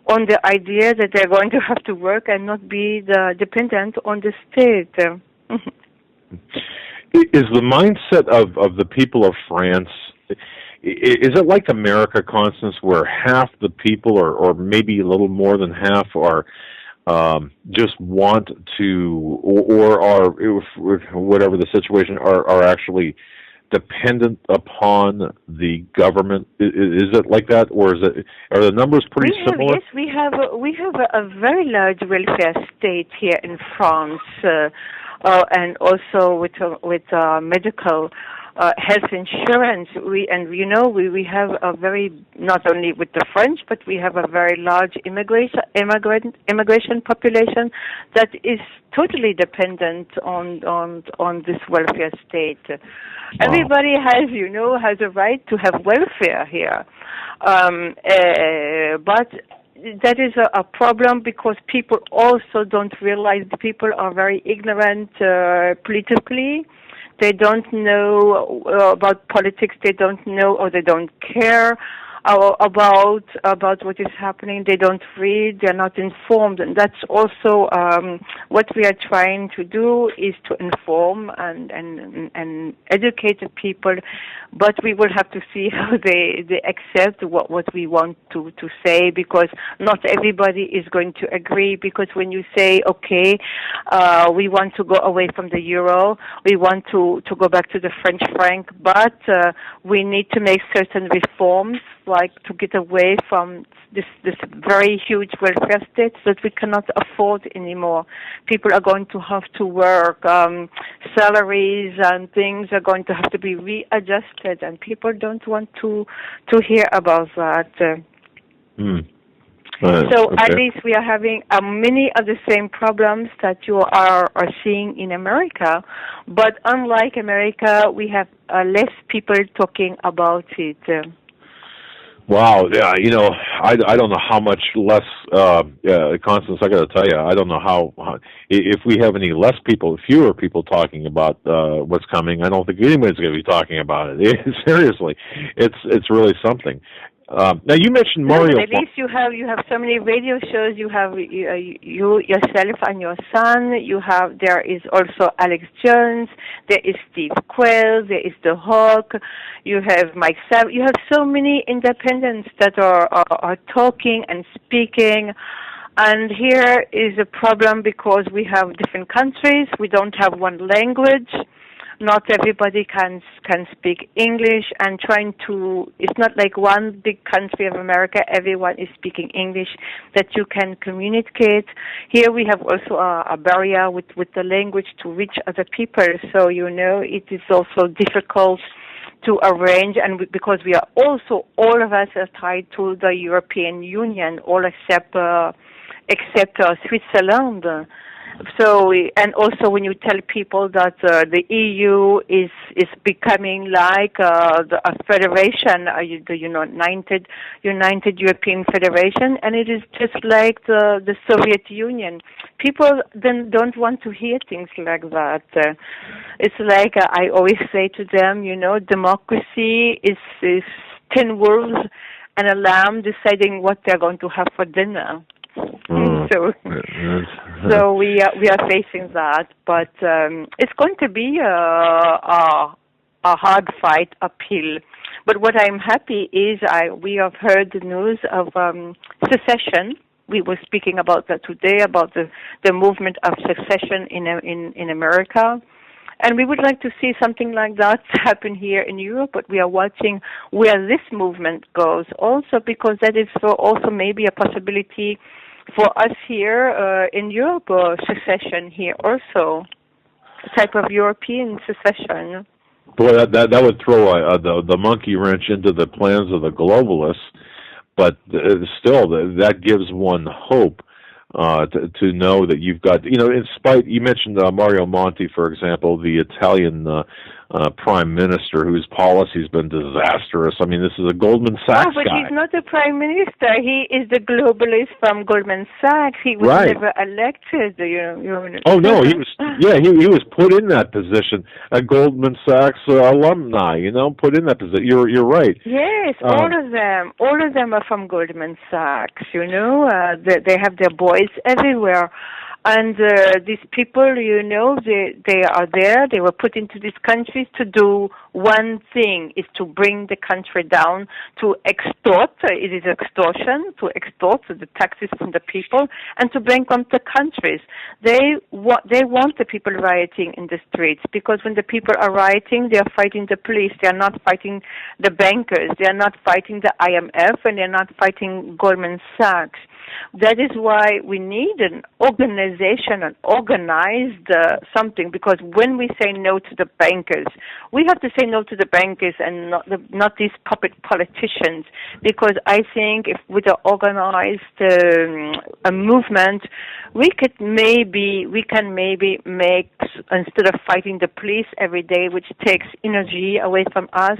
on the idea that they're going to have to work and not be dependent on the state. Is the mindset of the people of France, is it like America, Constance, where half the people, or maybe a little more than half, are just want to, or are, whatever the situation, are actually dependent upon the government? Is it like that, or are the numbers pretty similar? Yes, we have a very large welfare state here in France, and also with medical health insurance. We have a very, not only with the French, but we have a very large immigration population that is totally dependent on this welfare state. Wow. Everybody has a right to have welfare here, but that is a problem because people also don't realize people are very ignorant politically. They don't know about politics. They don't know, or they don't care about what is happening. They don't read. They're not informed, and that's also what we are trying to do, is to inform and educate the people. But we will have to see how they accept what we want to say, because not everybody is going to agree. Because when you say, okay, we want to go away from the euro, we want to go back to the French franc, but we need to make certain reforms, like to get away from this very huge welfare state that we cannot afford anymore. People are going to have to work, salaries and things are going to have to be readjusted, and people don't want to hear about that. So okay. At least we are having many of the same problems that you are seeing in America, but unlike America, we have less people talking about it. Wow, yeah, I don't know how much less, Constance, I got to tell you, I don't know how if we have any fewer people talking about what's coming. I don't think anybody's going to be talking about it. Seriously, it's really something. Now you mentioned Mario. At least you have so many radio shows. You have you yourself and your son. There is also Alex Jones. There is Steve Quayle. There is The Hawk. You have Mike Sav. You have so many independents that are talking and speaking. And here is a problem because we have different countries. We don't have one language. Not everybody can speak English, and it's not like one big country of America, everyone is speaking English, that you can communicate. Here we have also a barrier with the language to reach other people, so it is also difficult to arrange, and because we are also, all of us are tied to the European Union, all except Switzerland. So, and also when you tell people that the EU is becoming like a federation, the United European Federation, and it is just like the Soviet Union. People then don't want to hear things like that. It's like I always say to them, democracy is 10 wolves and a lamb deciding what they're going to have for dinner. So we are facing that, but it's going to be a hard fight uphill. But what I'm happy is we have heard the news of secession. We were speaking about that today, about the movement of secession in America. And we would like to see something like that happen here in Europe, but we are watching where this movement goes also, because that is also maybe a possibility for us here in Europe, secession here also, a type of European secession. Boy, that would throw the monkey wrench into the plans of the globalists, but still, that gives one hope to know that you've got, you mentioned Mario Monti, for example, the Italian prime minister whose policy has been disastrous. I mean, this is a Goldman Sachs but guy. He's not the prime minister. He is the globalist from Goldman Sachs. He was never elected. Oh no, he was. Yeah, he was put in that position. A Goldman Sachs alumni, put in that position. You're right. Yes, all of them are from Goldman Sachs. They have their boys everywhere. And these people, they are there. They were put into these countries to do one thing is to bring the country down, to extort, it is extortion, to extort the taxes from the people, and to bankrupt the countries. They want the people rioting in the streets, because when the people are rioting, they are fighting the police. They are not fighting the bankers. They are not fighting the IMF, and they are not fighting Goldman Sachs. That is why we need an organization, an organized something, because when we say no to the bankers, we have to say no to the bankers and not these puppet politicians, because I think if with an organized a movement, we can maybe make, instead of fighting the police every day, which takes energy away from us,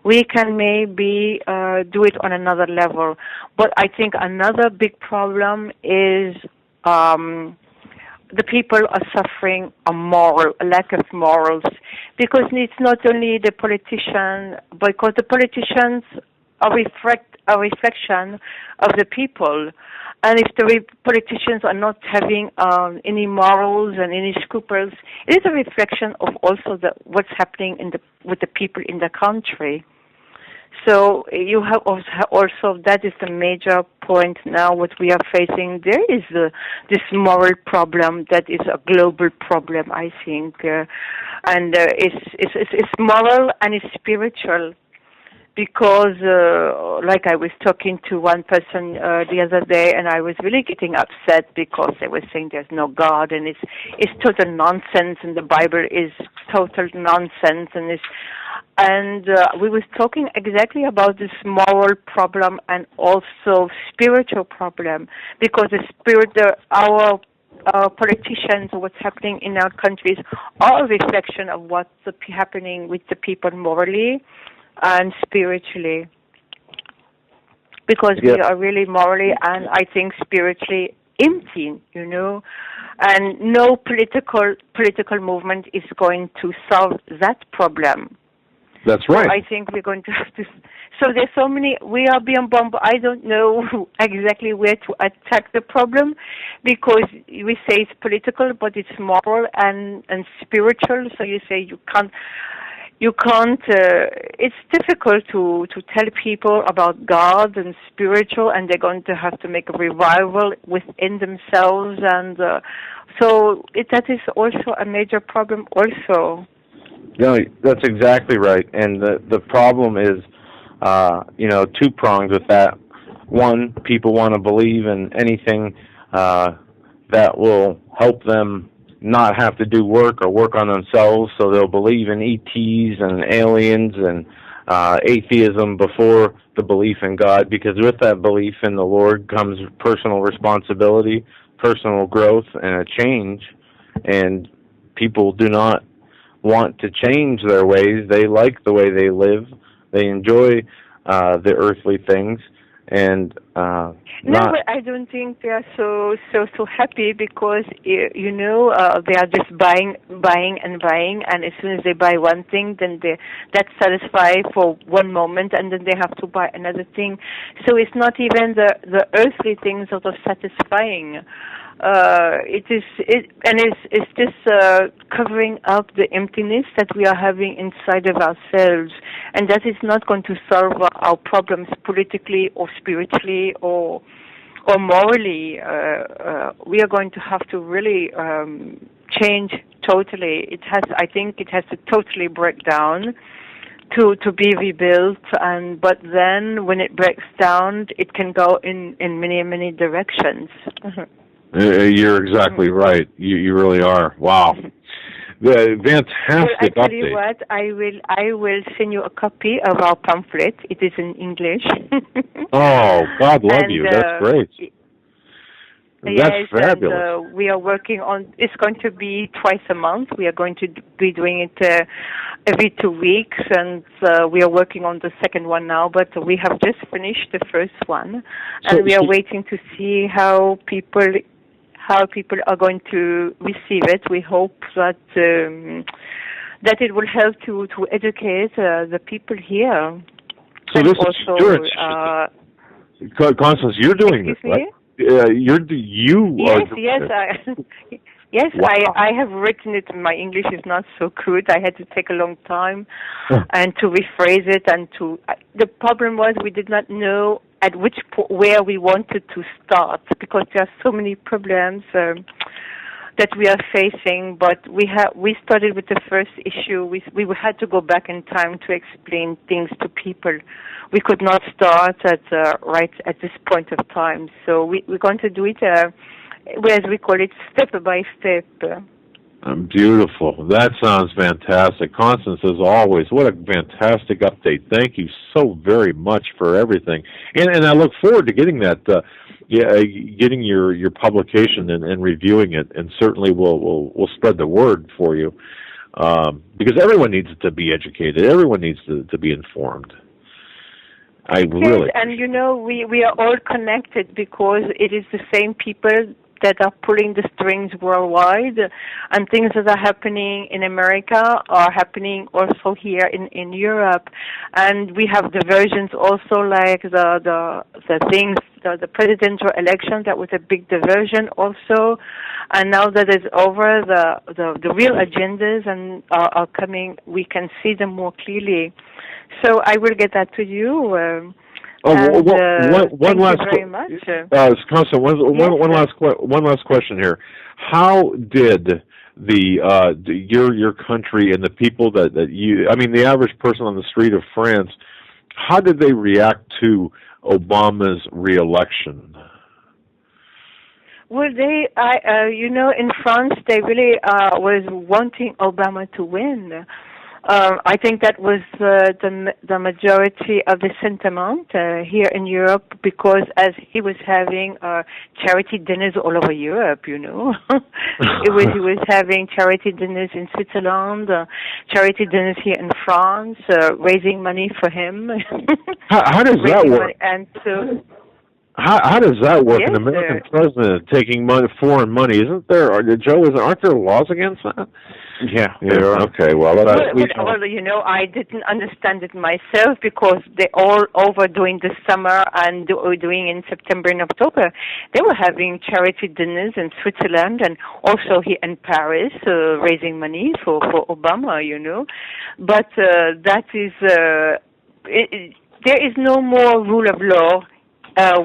we can maybe do it on another level. But I think another big problem is the people are suffering a lack of morals, because it's not only the politician, because the politicians are a reflection of the people. And if the politicians are not having any morals and any scruples, it is a reflection of also what's happening with the people in the country. So you have also that is the major point now. What we are facing, there is this moral problem that is a global problem, I think, and it's moral and it's spiritual. Because, like I was talking to one person the other day, and I was really getting upset because they were saying there's no God, and it's total nonsense, and the Bible is total nonsense, and we was talking exactly about this moral problem and also spiritual problem, because our politicians, what's happening in our countries, are a reflection of what's happening with the people morally and spiritually, because we are really morally and I think spiritually empty, and no political movement is going to solve that problem. That's right. So I think we're going to have to. So there's so many. We are being bombarded. I don't know exactly where to attack the problem, because we say it's political, but it's moral and spiritual. So you say you can't. It's difficult to tell people about God and spiritual, and they're going to have to make a revival within themselves, and so that is also a major problem also. No, that's exactly right. And the problem is, two-pronged with that. One, people want to believe in anything that will help them not have to do work or work on themselves, so they'll believe in ETs and aliens and atheism before the belief in God, because with that belief in the Lord comes personal responsibility, personal growth, and a change, and people do not want to change their ways. They like the way they live. They enjoy the earthly things, and but I don't think they are so happy, because they are just buying, and as soon as they buy one thing, then that's satisfied for one moment, and then they have to buy another thing. So it's not even the earthly things that are satisfying. It's just covering up the emptiness that we are having inside of ourselves, and that is not going to solve our problems politically or spiritually or morally. We are going to have to really change totally. I think it has to totally break down to be rebuilt, but then when it breaks down, it can go in many directions. You're exactly right. You really are. Wow. Fantastic I tell update. you what, I will send you a copy of our pamphlet. It is in English. Oh, God love you. That's great. That's fabulous. And, we are working on. It's going to be twice a month. We are going to be doing it every 2 weeks, and we are working on the second one now. But we have just finished the first one, and we are waiting to see how people are going to receive it. We hope that it will help to educate the people here. So and this also, is Constance, you're doing this, right? Yes, you yes, are. Yes, Wow. I have written it. My English is not so good. I had to take a long time and to rephrase it. And the problem was we did not know at where we wanted to start because there are so many problems that we are facing. But we started with the first issue. We had to go back in time to explain things to people. We could not start right at this point of time. So we're going to do it. As we call it, step by step. Beautiful. That sounds fantastic. Constance, as always, what a fantastic update. Thank you so very much for everything. And I look forward to getting that, getting your publication and reviewing it, and certainly we'll spread the word for you, because everyone needs to be educated. Everyone needs to be informed. Really. And we are all connected because it is the same people that are pulling the strings worldwide, and things that are happening in America are happening also here in Europe. And we have diversions also, like the presidential election. That was a big diversion also. And now that it's over, the real agendas are coming. We can see them more clearly. So I will get that to you. One last very much. Constance, one last question here. How did your country and the people that you, I mean, the average person on the street of France, how did they react to Obama's reelection? Well, in France, they really was wanting Obama to win. I think that was the majority of the sentiment here in Europe, because as he was having charity dinners all over Europe, he was having charity dinners in Switzerland, charity dinners here in France, raising money for him. How does that work? And so. How does that work? Yes, An American president taking foreign money, aren't there laws against that? Yeah. Okay. Well, I didn't understand it myself because they all over during the summer and doing in September and October. They were having charity dinners in Switzerland and also here in Paris, raising money for Obama. But that is there is no more rule of law.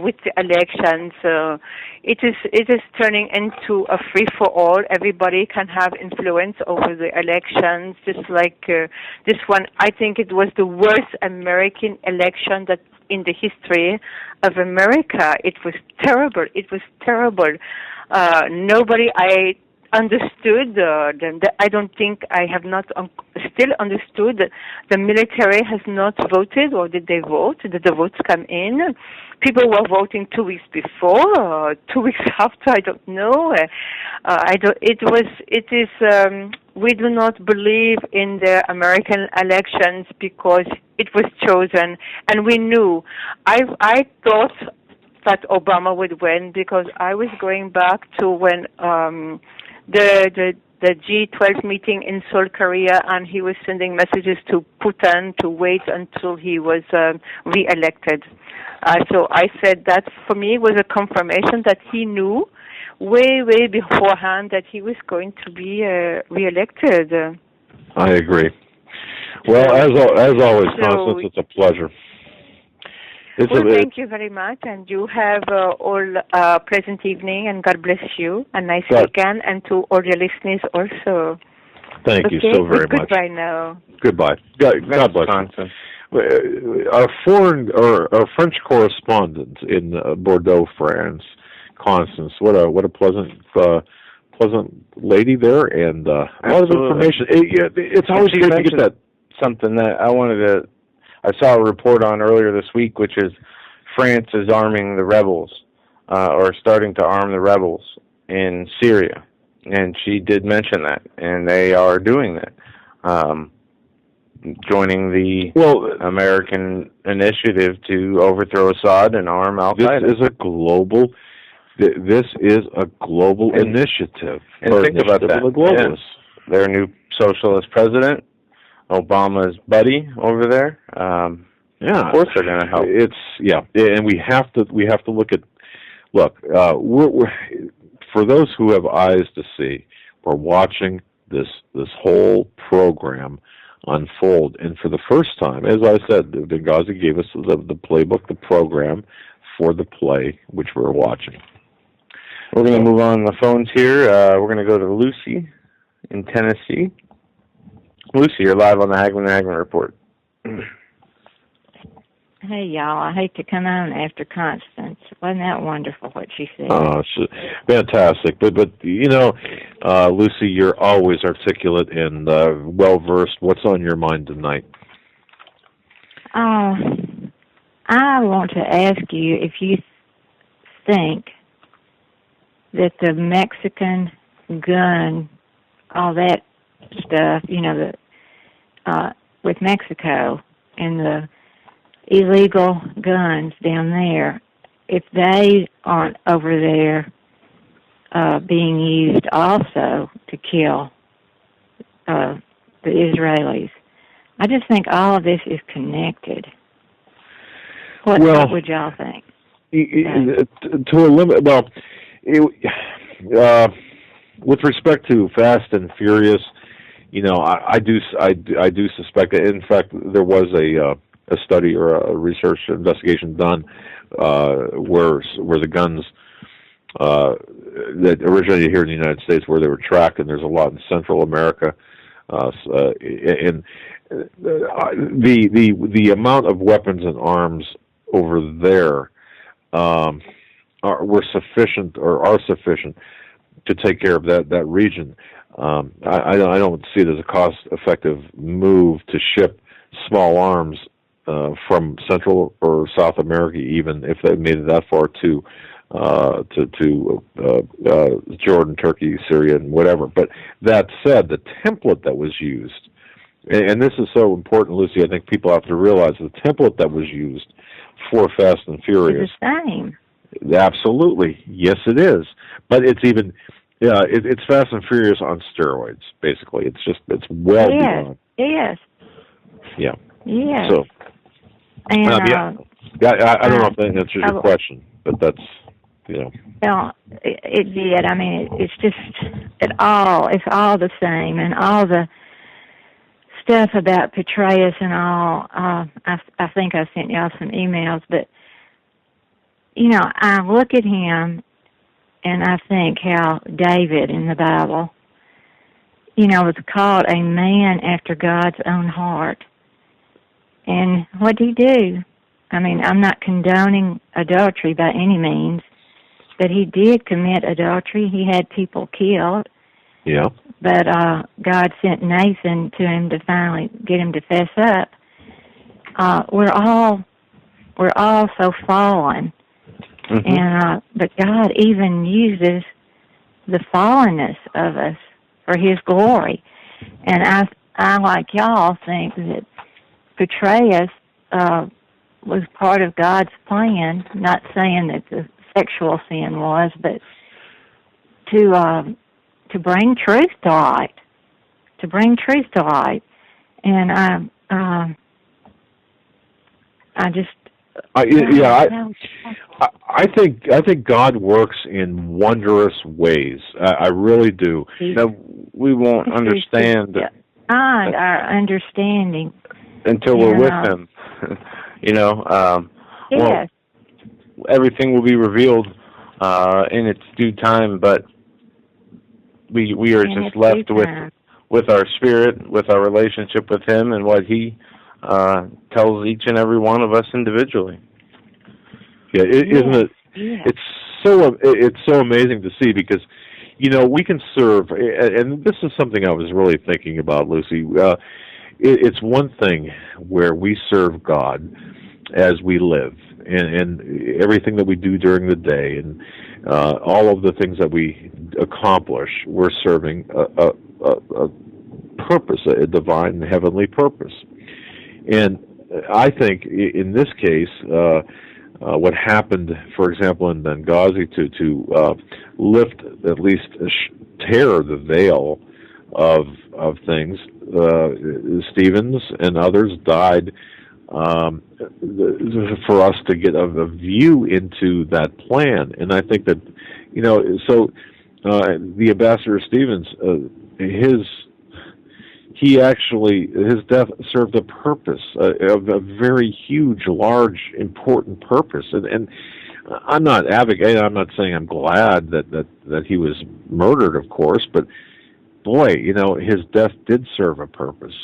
With the elections, it is turning into a free for all. Everybody can have influence over the elections. Just like this one, I think it was the worst American election that in the history of America. It was terrible. Nobody understood. I don't think I have not still understood. The military has not voted, or did they vote? Did the votes come in? People were voting 2 weeks before, 2 weeks after. I don't know. We do not believe in the American elections because it was chosen, and we knew. I thought that Obama would win because I was going back to when the G12 meeting in Seoul, Korea, and he was sending messages to Putin to wait until he was re-elected. So I said that for me was a confirmation that he knew way beforehand that he was going to be re-elected. I agree. Well, as always, Constance, it's a pleasure. Thank you very much, and you have all a pleasant evening, and God bless you, a nice weekend, and to all your listeners also. Thank you so very much. Goodbye now. Goodbye. God bless you. A French correspondent in Bordeaux, France, Constance. What a pleasant lady there, and a lot of information. It's always great to get that. Something that I saw a report on earlier this week, which is France is arming the rebels, or starting to arm the rebels in Syria, and she did mention that, and they are doing that. Joining the American initiative to overthrow Assad and arm al-Qaeda. This is a global initiative. And think about that. The their new socialist president, Obama's buddy over there. Of course they're going to help. And we have to look at. Look, we're for those who have eyes to see. were watching this whole program unfold. And for the first time, as I said, Benghazi gave us the playbook, the program for the play, which we're watching. We're going to move on the phones here. We're going to go to Lucy in Tennessee. Lucy, you're live on the Hagmann and Hagmann Report. Hey, y'all. I hate to come on after Constance. Wasn't that wonderful what she said? Oh, it's fantastic. But Lucy, you're always articulate and well-versed. What's on your mind tonight? I want to ask you if you think that the Mexican gun, all that stuff, with Mexico and the illegal guns down there, if they aren't over there being used also to kill the Israelis. I just think all of this is connected. What would y'all think? To a limit, with respect to Fast and Furious, I do suspect that. In fact, there was a study or a research investigation done where the guns that originated here in the United States, where they were tracked, and there's a lot in Central America, and the amount of weapons and arms over there were sufficient or are sufficient to take care of that region. I don't see it as a cost-effective move to ship small arms from Central or South America, even if they made it that far to Jordan, Turkey, Syria, and whatever. But that said, the template that was used, and this is so important, Lucy, I think people have to realize the template that was used for Fast and Furious. It's the same. Absolutely. Yes, it is. But it's even, it's Fast and Furious on steroids, basically. It's well beyond. Yes. Yeah. Yes. So, and, I don't know if that answers your question, but that's, Well, it did. I mean, it's all the same, and all the stuff about Petraeus and all. I think I sent y'all some emails, but I look at him and I think how David in the Bible, was called a man after God's own heart. And what did he do? I mean, I'm not condoning adultery by any means, but he did commit adultery. He had people killed. Yeah. But God sent Nathan to him to finally get him to fess up. We're all so fallen, and but God even uses the fallenness of us for His glory. And I like y'all think that Petraeus was part of God's plan. Not saying that the sexual sin was, but to bring truth to light, and I think God works in wondrous ways. I really do. That we won't understand beyond our understanding until we're with Him. Yes. Everything will be revealed in its due time, but we are just left with our spirit, with our relationship with Him, and what He tells each and every one of us individually. Yeah, isn't it? Yeah. It's so amazing to see, because we can serve, and this is something I was really thinking about, Lucy. It's one thing where we serve God as we live, and everything that we do during the day, and all of the things that we accomplish, we're serving a purpose, a divine heavenly purpose. And I think in this case, what happened, for example, in Benghazi, to lift, at least tear the veil of things. Stevens and others died for us to get a view into that plan. And I think that, so the Ambassador Stevens, his death served a purpose, a very huge, large, important purpose. And I'm not advocating. I'm not saying I'm glad that he was murdered, of course, but boy, his death did serve a purpose.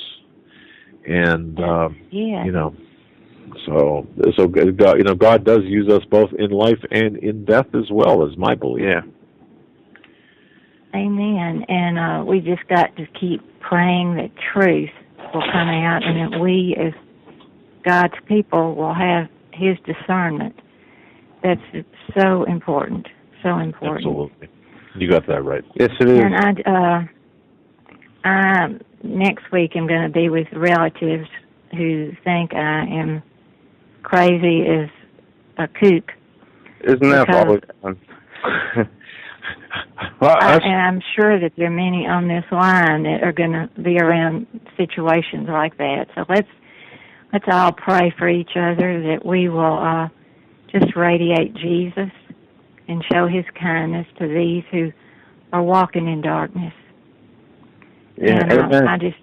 And so God, God does use us both in life and in death as well, is my belief. Yeah. Amen. And we just got to keep praying that truth will come out and that we, as God's people, will have His discernment. That's so important. So important. Absolutely. You got that right. Yes, it is. And next week I'm going to be with relatives who think I am crazy as a kook. Isn't that always fun? And I'm sure that there are many on this line that are going to be around situations like that. So let's all pray for each other that we will just radiate Jesus and show His kindness to these who are walking in darkness. Yeah, and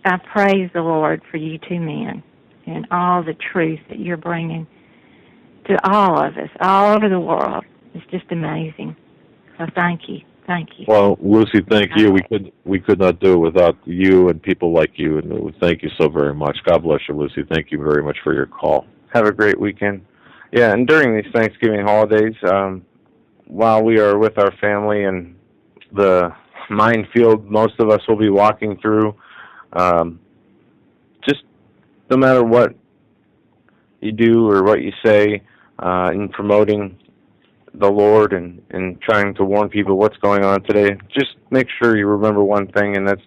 I praise the Lord for you two men and all the truth that you're bringing to all of us, all over the world. It's just amazing. So thank you. Well, Lucy, thank you. We could not do it without you and people like you, and thank you so very much. God bless you, Lucy. Thank you very much for your call. Have a great weekend. Yeah, and during these Thanksgiving holidays, while we are with our family and the minefield most of us will be walking through, just no matter what you do or what you say in promoting the Lord and trying to warn people what's going on today, just make sure you remember one thing, and it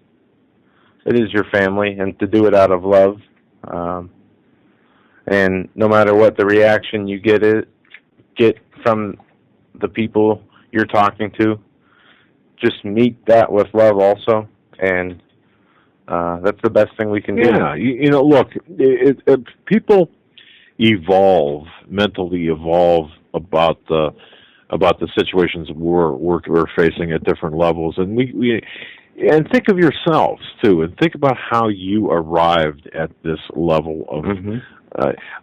is your family, and to do it out of love. And no matter what the reaction you get from the people you're talking to, just meet that with love also, and that's the best thing we can do. Yeah, look, people mentally evolve about the situations we're facing at different levels, and and think of yourselves too, and think about how you arrived at this level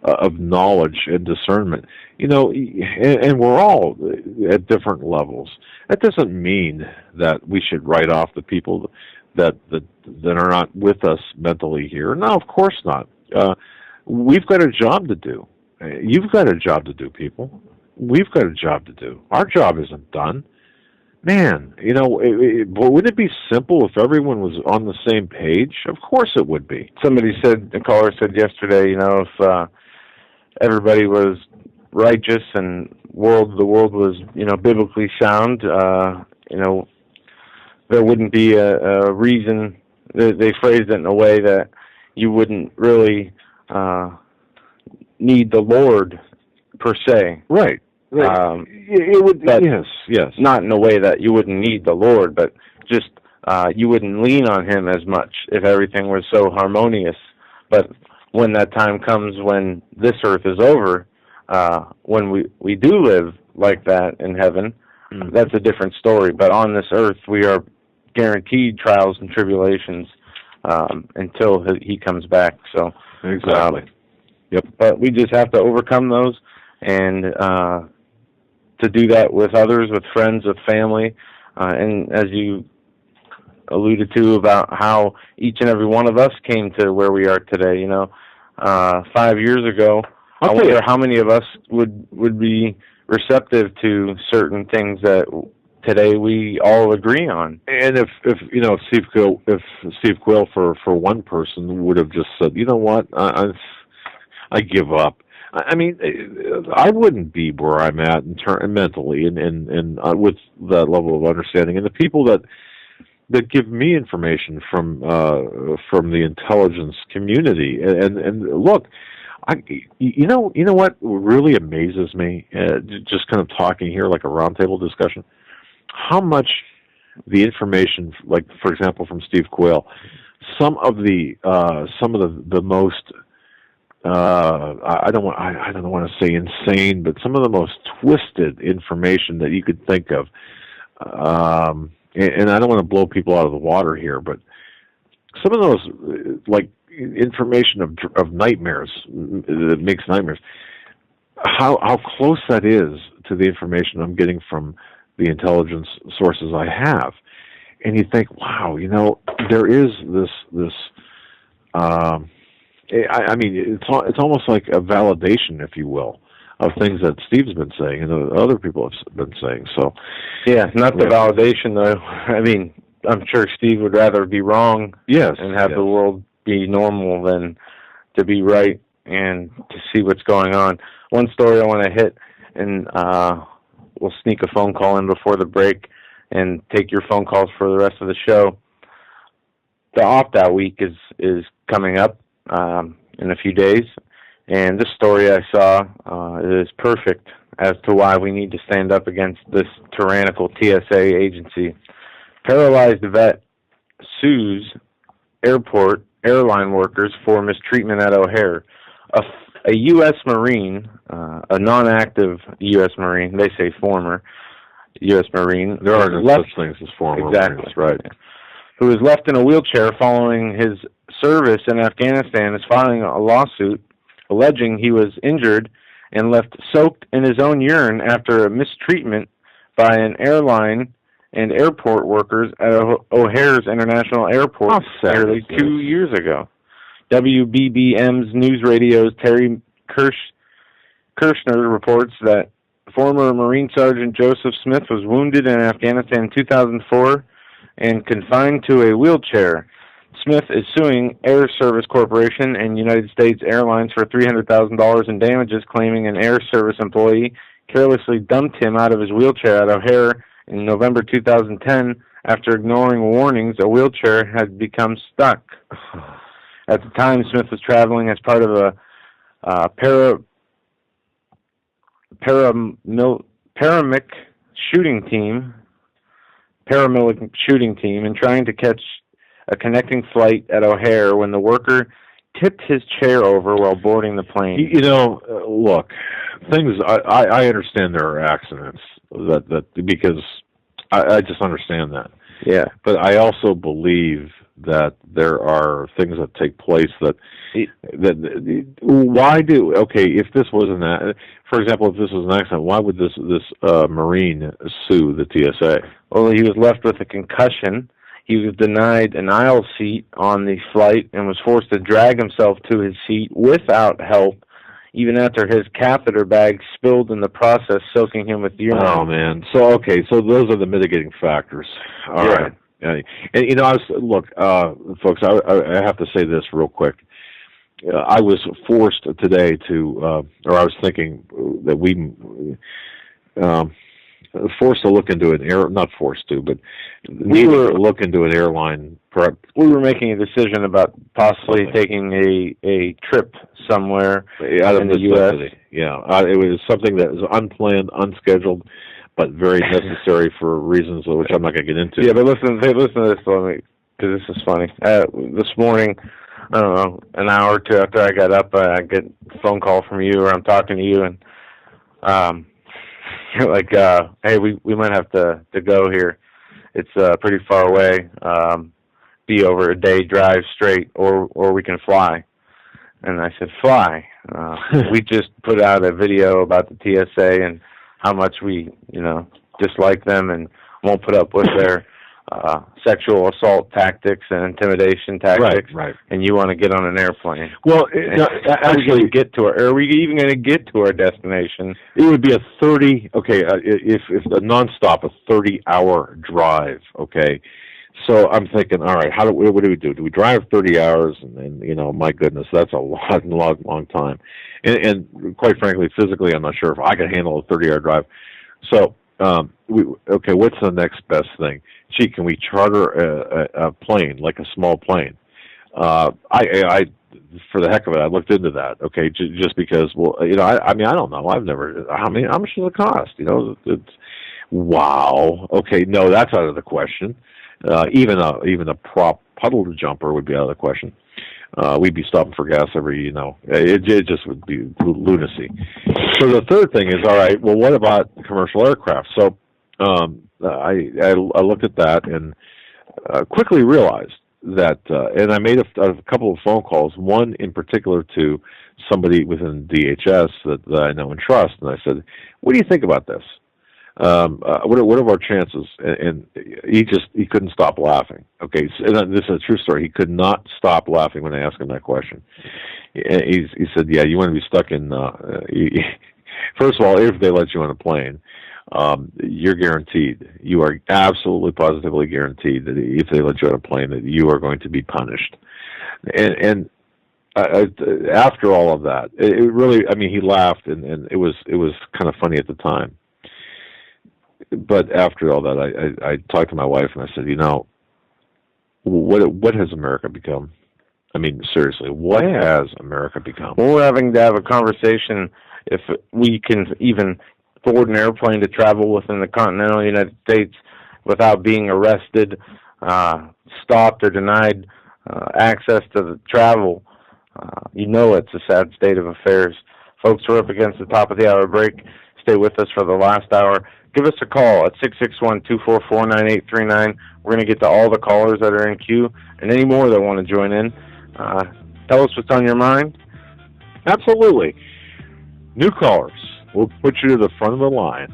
of knowledge and discernment. And we're all at different levels. That doesn't mean that we should write off the people that are not with us mentally here. No, of course not. We've got a job to do. You've got a job to do, people. We've got a job to do. Our job isn't done. Man, wouldn't it be simple if everyone was on the same page? Of course it would be. A caller said yesterday, if everybody was righteous and the world was, biblically sound, there wouldn't be a reason. They phrased it in a way that you wouldn't really need the Lord per se. Right. It would. Yes. Not in a way that you wouldn't need the Lord, but just you wouldn't lean on Him as much if everything was so harmonious. But when that time comes, when this earth is over, when we do live like that in heaven, that's a different story. But on this earth, we are guaranteed trials and tribulations until He comes back. So exactly. Yep. But we just have to overcome those, and to do that with others, with friends, with family, and as you alluded to about how each and every one of us came to where we are today. 5 years ago, I wonder how many of us would be receptive to certain things that today we all agree on. And if Steve Quill for one person would have just said, you know what, I give up. I mean, I wouldn't be where I'm at mentally and with that level of understanding. And the people that give me information from the intelligence community, and look, you know what really amazes me, just kind of talking here like a roundtable discussion, how much the information, like for example from Steve Quayle, some of the most I don't want to say insane, but some of the most twisted information that you could think of and I don't want to blow people out of the water here, but some of those, like, information of nightmares, that makes nightmares, how close that is to the information I'm getting from the intelligence sources I have. And you think, wow, there is this I mean, it's almost like a validation, if you will, of things that Steve's been saying and other people have been saying. So, yeah, not the validation though. I mean, I'm sure Steve would rather be wrong, and have the world be normal than to be right and to see what's going on. One story I want to hit, and we'll sneak a phone call in before the break and take your phone calls for the rest of the show. The opt-out week is coming up in a few days, and this story I saw is perfect as to why we need to stand up against this tyrannical TSA agency. Paralyzed vet sues airline workers for mistreatment at O'Hare. A U.S. Marine, a non-active U.S. Marine, they say former U.S. Marine. There are no such things as former Marines, right? Who was left in a wheelchair following his service in Afghanistan is filing a lawsuit alleging he was injured and left soaked in his own urine after a mistreatment by an airline and airport workers at O'Hare's International Airport nearly 2 years ago. WBBM's News Radio's Terry Kirshner reports that former Marine Sergeant Joseph Smith was wounded in Afghanistan in 2004 and confined to a wheelchair. Smith is suing Air Service Corporation and United States Airlines for $300,000 in damages, claiming an Air Service employee carelessly dumped him out of his wheelchair at O'Hare in November 2010 after ignoring warnings a wheelchair had become stuck. At the time, Smith was traveling as part of a paramilic shooting team and trying to catch a connecting flight at O'Hare when the worker tipped his chair over while boarding the plane. Look, things. I understand there are accidents that because I just understand that. Yeah, but I also believe that there are things that take place if this wasn't that, for example, if this was an accident, why would this Marine sue the TSA? Well, he was left with a concussion. He was denied an aisle seat on the flight and was forced to drag himself to his seat without help, even after his catheter bag spilled in the process, soaking him with urine. Oh, man. So those are the mitigating factors. All right. And folks, I have to say this real quick. I was forced today or I was thinking that forced to look into not forced to, but we were look into an airline prep. We were making a decision about possibly taking a trip somewhere out of the U.S. Yeah, it was something that was unplanned, unscheduled, but very necessary for reasons which I'm not going to get into. Yeah, but listen to this, because this is funny. This morning, I don't know, an hour or two after I got up, I get a phone call from you, or I'm talking to you, and you're like, hey, we might have to go here. It's pretty far away. Be over a day drive straight, or we can fly. And I said, fly. We just put out a video about the TSA and how much we, dislike them and won't put up with their sexual assault tactics and intimidation tactics. Right. And you want to get on an airplane. Well, actually, are we even going to get to our destination? It would be a 30. Okay, if a nonstop, a 30-hour drive. Okay. So I'm thinking, all right, what do we do? Do we drive 30 hours? And my goodness, that's a long time. And quite frankly, physically, I'm not sure if I could handle a 30-hour drive. So, what's the next best thing? Gee, can we charter a plane, like a small plane? I for the heck of it, I looked into that. Okay, just because, I don't know. I've never. How much does it cost? It's wow. Okay, no, that's out of the question. Even a prop puddle jumper would be out of the question. We'd be stopping for gas every, it just would be lunacy. So the third thing is, all right, well, what about commercial aircraft? So I looked at that and quickly realized that, and I made a couple of phone calls, one in particular to somebody within DHS that I know and trust, and I said, what do you think about this? What are our chances? And he couldn't stop laughing. Okay, and this is a true story. He could not stop laughing when I asked him that question. He said, yeah, you want to be stuck in, first of all, if they let you on a plane, you're guaranteed. You are absolutely positively guaranteed that if they let you on a plane, that you are going to be punished. And after all of that, it really, I mean, he laughed, and it was kind of funny at the time. But after all that, I talked to my wife and I said, you know, what has America become? I mean, seriously, what has America become? Well, we're having to have a conversation if we can even board an airplane to travel within the continental United States without being arrested, stopped, or denied access to the travel. You know it's a sad state of affairs. Folks, we're up against the top of the hour break. Stay with us for the last hour. Give us a call at 661-244-9839. We're going to get to all the callers that are in queue and any more that want to join in. Tell us what's on your mind. Absolutely. New callers, we'll put you to the front of the line.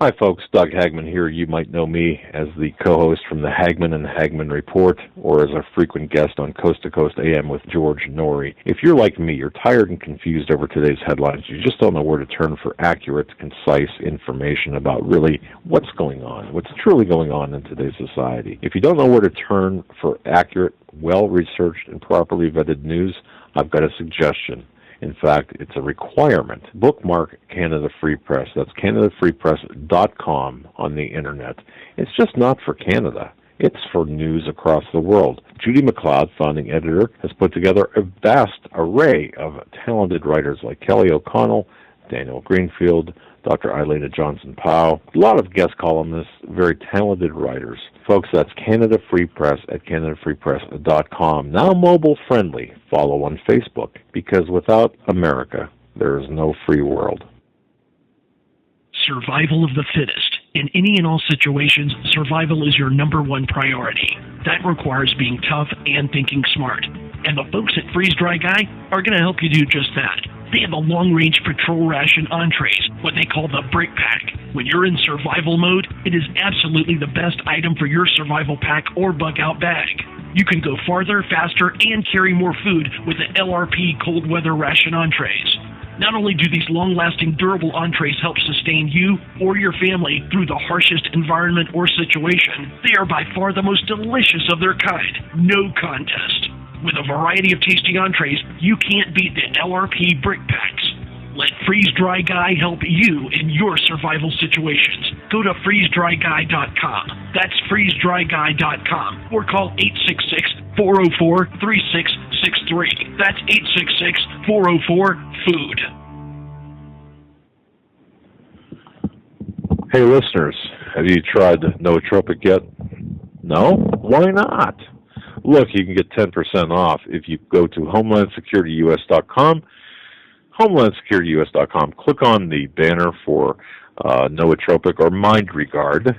Hi folks, Doug Hagmann here. You might know me as the co-host from the Hagmann and Hagmann Report, or as a frequent guest on Coast to Coast AM with George Norrie. If you're like me, you're tired and confused over today's headlines. You just don't know where to turn for accurate, concise information about really what's going on, what's truly going on in today's society. If you don't know where to turn for accurate, well-researched, and properly vetted news, I've got a suggestion. In fact, it's a requirement. Bookmark Canada Free Press. That's CanadaFreePress.com on the Internet. It's just not for Canada. It's for news across the world. Judy McLeod, founding editor, has put together a vast array of talented writers like Kelly O'Connell, Daniel Greenfield, Dr. Eilena Johnson-Powell, a lot of guest columnists, very talented writers. Folks, that's Canada Free Press at CanadaFreePress.com. Now mobile friendly. Follow on Facebook, because without America, there is no free world. Survival of the fittest. In any and all situations, survival is your number one priority. That requires being tough and thinking smart. And the folks at Freeze Dry Guy are going to help you do just that. They have a long-range patrol ration entrees, what they call the Brick Pack. When you're in survival mode, it is absolutely the best item for your survival pack or bug-out bag. You can go farther, faster, and carry more food with the LRP cold weather ration entrees. Not only do these long-lasting, durable entrees help sustain you or your family through the harshest environment or situation, they are by far the most delicious of their kind. No contest. With a variety of tasty entrees, you can't beat the LRP Brick Packs. Let Freeze Dry Guy help you in your survival situations. Go to freezedryguy.com. That's freezedryguy.com. Or call 866-404-3663. That's 866-404-FOOD. Hey listeners, have you tried Nootropic yet? No? Why not? Look, you can get 10% off if you go to HomelandSecurityUS.com. HomelandSecurityUS.com. Click on the banner for Nootropic or MindRegard,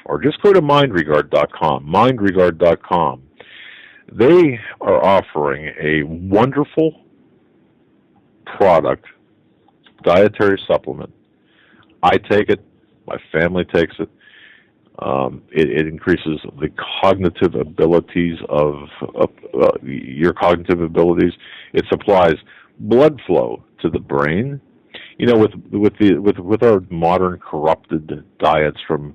or just go to MindRegard.com. MindRegard.com. They are offering a wonderful product, dietary supplement. I take it. My family takes it. It increases the cognitive abilities of your cognitive abilities. It supplies blood flow to the brain. You know, with our modern corrupted diets from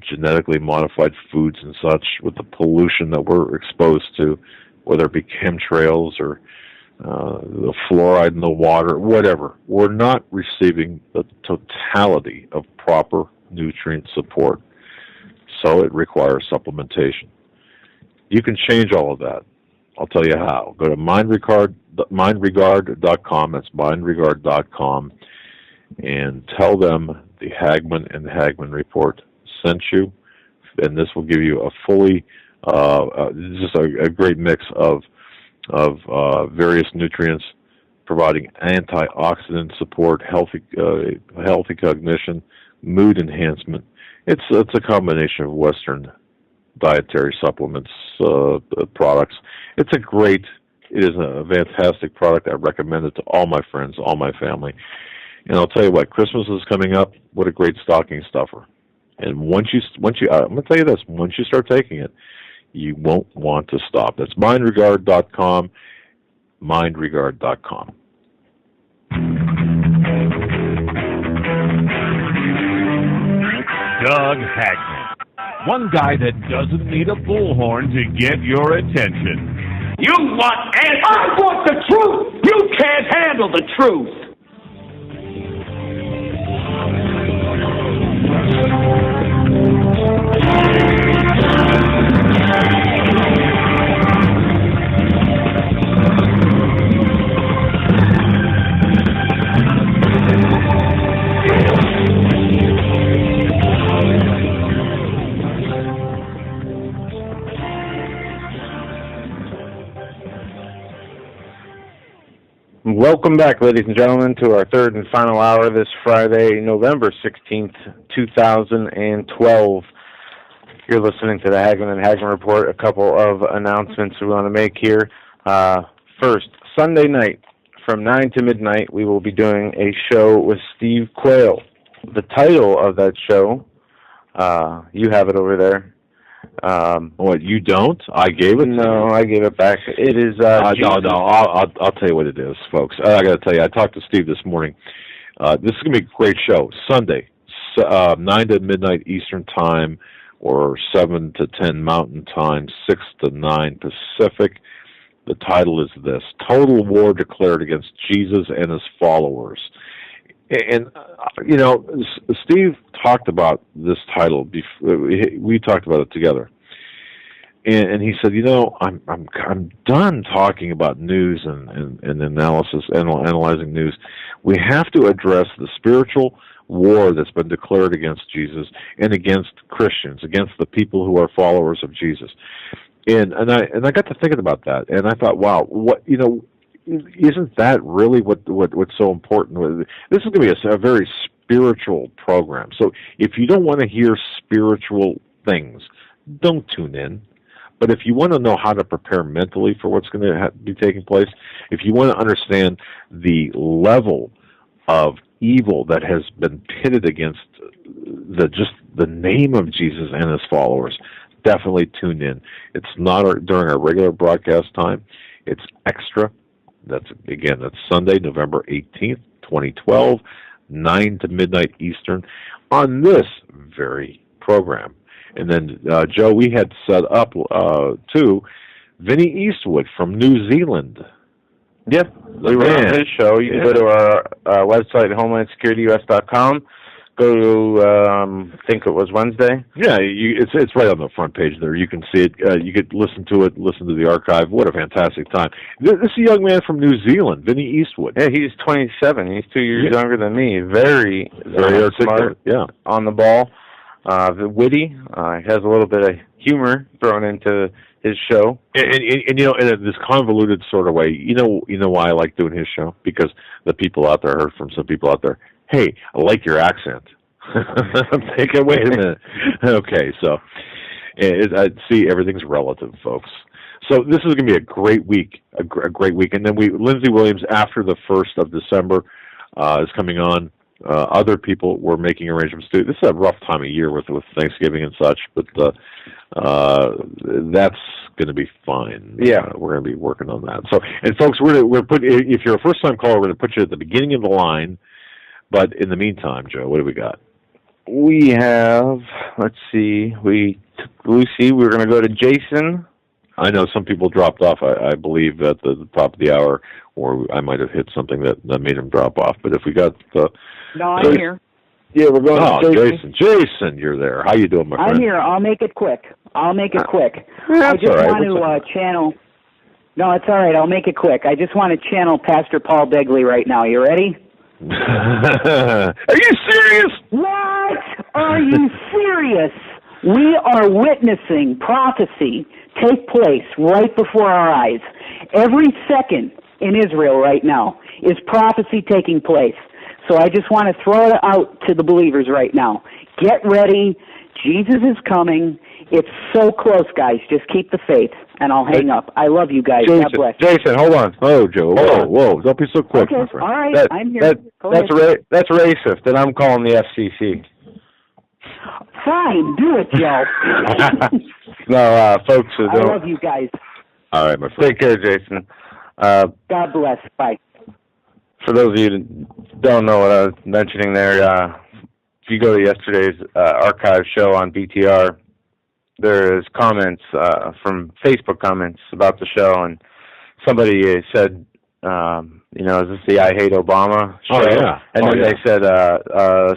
genetically modified foods and such, with the pollution that we're exposed to, whether it be chemtrails or the fluoride in the water, whatever, we're not receiving the totality of proper nutrient support. So it requires supplementation. You can change all of that. I'll tell you how. Go to mindregard.com. That's mindregard.com, and tell them the Hagmann and Hagmann Report sent you, and this will give you a fully Just a great mix of various nutrients, providing antioxidant support, healthy cognition, mood enhancement. It's a combination of Western dietary supplements products. It is a fantastic product. I recommend it to all my friends, all my family. And I'll tell you what, Christmas is coming up. What a great stocking stuffer! And once you, I'm going to tell you this: once you start taking it, you won't want to stop. That's mindregard.com. Mindregard.com. Doug Hagmann, one guy that doesn't need a bullhorn to get your attention. You want answers? I want the truth! You can't handle the truth! Welcome back, ladies and gentlemen, to our third and final hour this Friday, November 16th, 2012. You're listening to the Hagmann and Hagmann Report. A couple of announcements we want to make here. First, Sunday night from 9 to midnight, we will be doing a show with Steve Quayle. The title of that show, you have it over there. What, you don't? I gave it? No, I gave it back. It is... no, I'll tell you what it is, folks. I got to tell you, I talked to Steve this morning. This is going to be a great show. Sunday, 9 to midnight Eastern Time, or 7 to 10 Mountain Time, 6 to 9 Pacific. The title is this: Total War Declared Against Jesus and His Followers. And, you know, Steve talked about this title before. We talked about it together. And he said, you know, I'm done talking about news and analysis, analyzing news. We have to address the spiritual war that's been declared against Jesus and against Christians, against the people who are followers of Jesus. And I got to thinking about that, and I thought, wow, what, you know, isn't that really what's so important? This is going to be a very spiritual program. So if you don't want to hear spiritual things, don't tune in. But if you want to know how to prepare mentally for what's going to be taking place, if you want to understand the level of evil that has been pitted against the name of Jesus and His followers, definitely tune in. It's not during our regular broadcast time. It's extra. That's Sunday, November 18th, 2012, 9 to midnight Eastern, on this very program. And then, Joe, we had set up, too, Vinny Eastwood from New Zealand. Yep, we were on his show. You can go to our website, HomelandSecurityUS.com. Go to, I think it was Wednesday. Yeah, it's right on the front page there. You can see it. You could listen to it, listen to the archive. What a fantastic time. This is a young man from New Zealand, Vinny Eastwood. Yeah, he's 27. He's 2 years younger than me. Very articulate. Smart, on the ball. Witty. Has a little bit of humor thrown into his show. And you know, in this convoluted sort of way, you know why I like doing his show? Because the people out there, I heard from some people out there, hey, I like your accent. I'm thinking, wait a minute. Okay, so I see everything's relative, folks. So this is going to be a great week, a great week. And then Lindsey Williams, after the 1st of December, is coming on. Other people were making arrangements too. This is a rough time of year with Thanksgiving and such, but that's going to be fine. Yeah, we're going to be working on that. So, and folks, we're put. If you're a first-time caller, we're going to put you at the beginning of the line. But in the meantime, Joe, what do we got? We have. Let's see. We took Lucy. We're going to go to Jason. I know some people dropped off, I believe, at the top of the hour, or I might have hit something that made them drop off. But if we got... no, I'm here. Yeah, we're going to Jason. Jason, you're there. How you doing, my friend? I'm here. I'll make it quick. I That's just all right. want to channel... No, it's all right. I'll make it quick. I just want to channel Pastor Paul Begley right now. You ready? Are you serious? What? Are you serious? We are witnessing prophecy take place right before our eyes. Every second in Israel right now is prophecy taking place. So I just want to throw it out to the believers right now. Get ready. Jesus is coming. It's so close, guys. Just keep the faith, and I'll hang up. I love you guys. Jason, God bless. Jason, hold on. Oh, Joe. Whoa. Don't be so quick, Okay, my friend. all right. I'm here. That's racist, and I'm calling the FCC. Fine. Do it, Joe. No, folks. I love you guys. All right, my friend. Take care, Jason. God bless. Bye. For those of you that don't know what I was mentioning there, if you go to yesterday's archive show on BTR, there is comments from Facebook comments about the show, and somebody said, is this the I Hate Obama show? Oh, yeah. And then they said,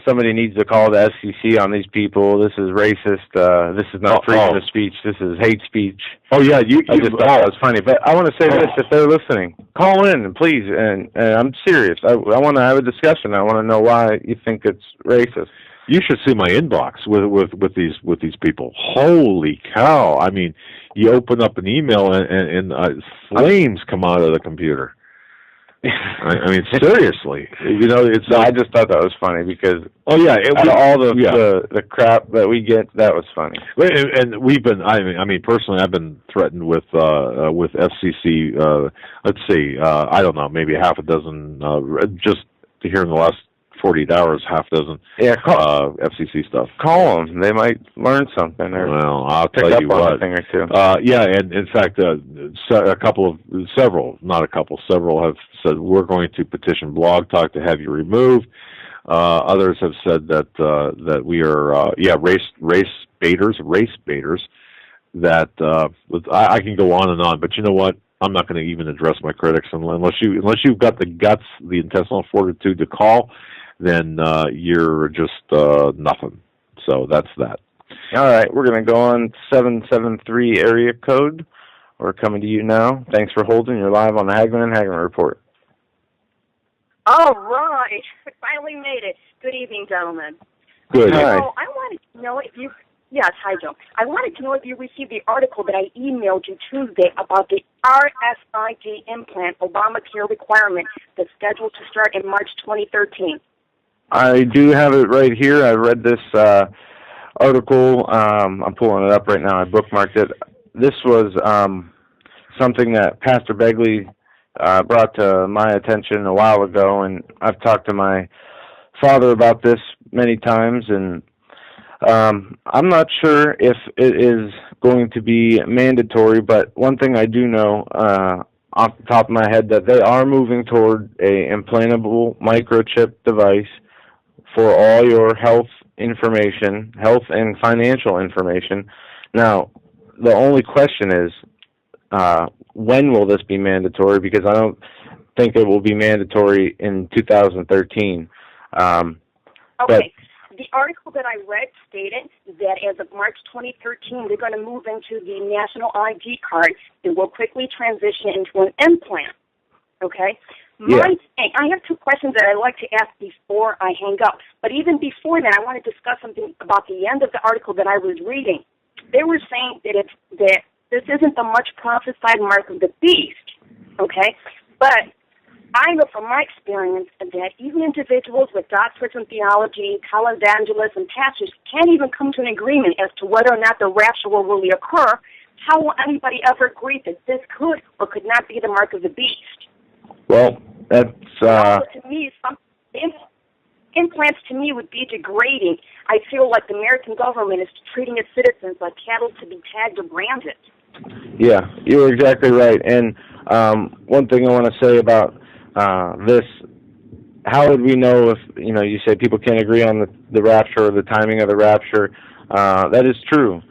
somebody needs to call the FCC on these people. This is racist. This is not freedom of speech. This is hate speech. Oh, yeah. I just thought that was funny. But I want to say this, if they're listening, call in, please. And I'm serious. I want to have a discussion. I want to know why you think it's racist. You should see my inbox with these people. Holy cow! I mean, you open up an email and flames come out of the computer. I mean, seriously. It's. No, I just thought that was funny because. Oh yeah, out of all the crap that we get, that was funny. And we've been. I mean, personally, I've been threatened with FCC. Let's see. I don't know, maybe half a dozen. Just to hear in the last 48 hours, half dozen FCC stuff. Call them. They might learn something. Or well, I'll pick tell up you on what. A thing or two. Yeah, and in fact, several have said we're going to petition Blog Talk to have you removed. Others have said that we are race baiters. That I can go on and on, but you know what? I'm not going to even address my critics unless you've got the guts, the intestinal fortitude to call. Then you're just nothing. So that's that. All right, we're going to go on 773 area code. We're coming to you now. Thanks for holding. You're live on the Hagmann and Hagmann Report. All right. We finally made it. Good evening, gentlemen. Good. Hi. So I wanted to know if you... Yes, hi, Joe. I wanted to know if you received the article that I emailed you Tuesday about the RFID implant Obamacare requirement that's scheduled to start in March 2013. I do have it right here. I read this article. I'm pulling it up right now. I bookmarked it. This was something that Pastor Begley brought to my attention a while ago, and I've talked to my father about this many times, and I'm not sure if it is going to be mandatory, but one thing I do know off the top of my head that they are moving toward a implantable microchip device for all your health information, health and financial information. Now, the only question is, when will this be mandatory? Because I don't think it will be mandatory in 2013. Okay. But the article that I read stated that as of March 2013, they're going to move into the national ID card and will quickly transition into an implant. Okay? Yeah. I have two questions that I'd like to ask before I hang up. But even before that, I want to discuss something about the end of the article that I was reading. They were saying that this isn't the much prophesied mark of the beast. Okay? But I know from my experience that even individuals with doctorates in theology, televangelists, and pastors can't even come to an agreement as to whether or not the rapture will really occur. How will anybody ever agree that this could or could not be the mark of the beast? Well, that's... To me, implants to me would be degrading. I feel like the American government is treating its citizens like cattle to be tagged or branded. Yeah, you're exactly right. And one thing I want to say about this, how would we know if, you say people can't agree on the rapture or the timing of the rapture? That is true.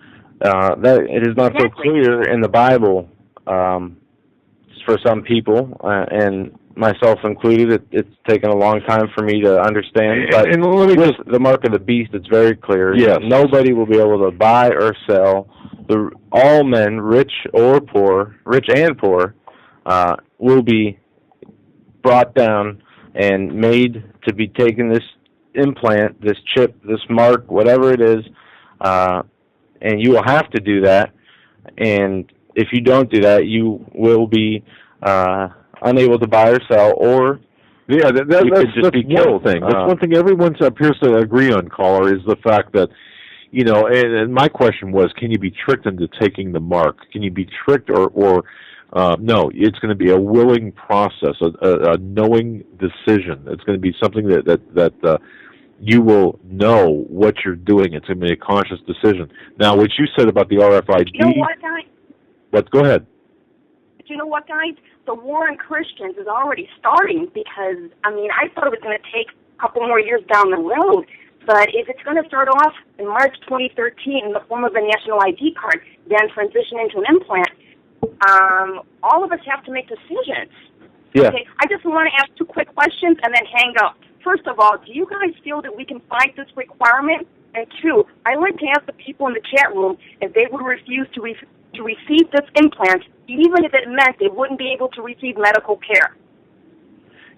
That it is not so clear in the Bible for some people, and myself included. It's taken a long time for me to understand. But and let me with the mark of the beast, it's very clear. Yes. Nobody will be able to buy or sell. All men, rich and poor, will be brought down and made to be taken this implant, this chip, this mark, whatever it is, and you will have to do that. And if you don't do that, you will be unable to buy or sell, or that's be killed. One thing. That's one thing everyone appears to agree on, caller, is the fact that, you know, and my question was, can you be tricked into taking the mark? Can you be tricked, or no, it's going to be a willing process, a knowing decision. It's going to be something that you will know what you're doing. It's going to be a conscious decision. Now, what you said about the RFID... You know what, guys? But go ahead. But you know what, guys? The war on Christians is already starting because, I mean, I thought it was going to take a couple more years down the road. But if it's going to start off in March 2013 in the form of a national ID card, then transition into an implant, all of us have to make decisions. Yeah. Okay, I just want to ask 2 quick questions and then hang up. First of all, do you guys feel that we can fight this requirement? And 2, I'd like to ask the people in the chat room if they would refuse to receive this implant, even if it meant they wouldn't be able to receive medical care.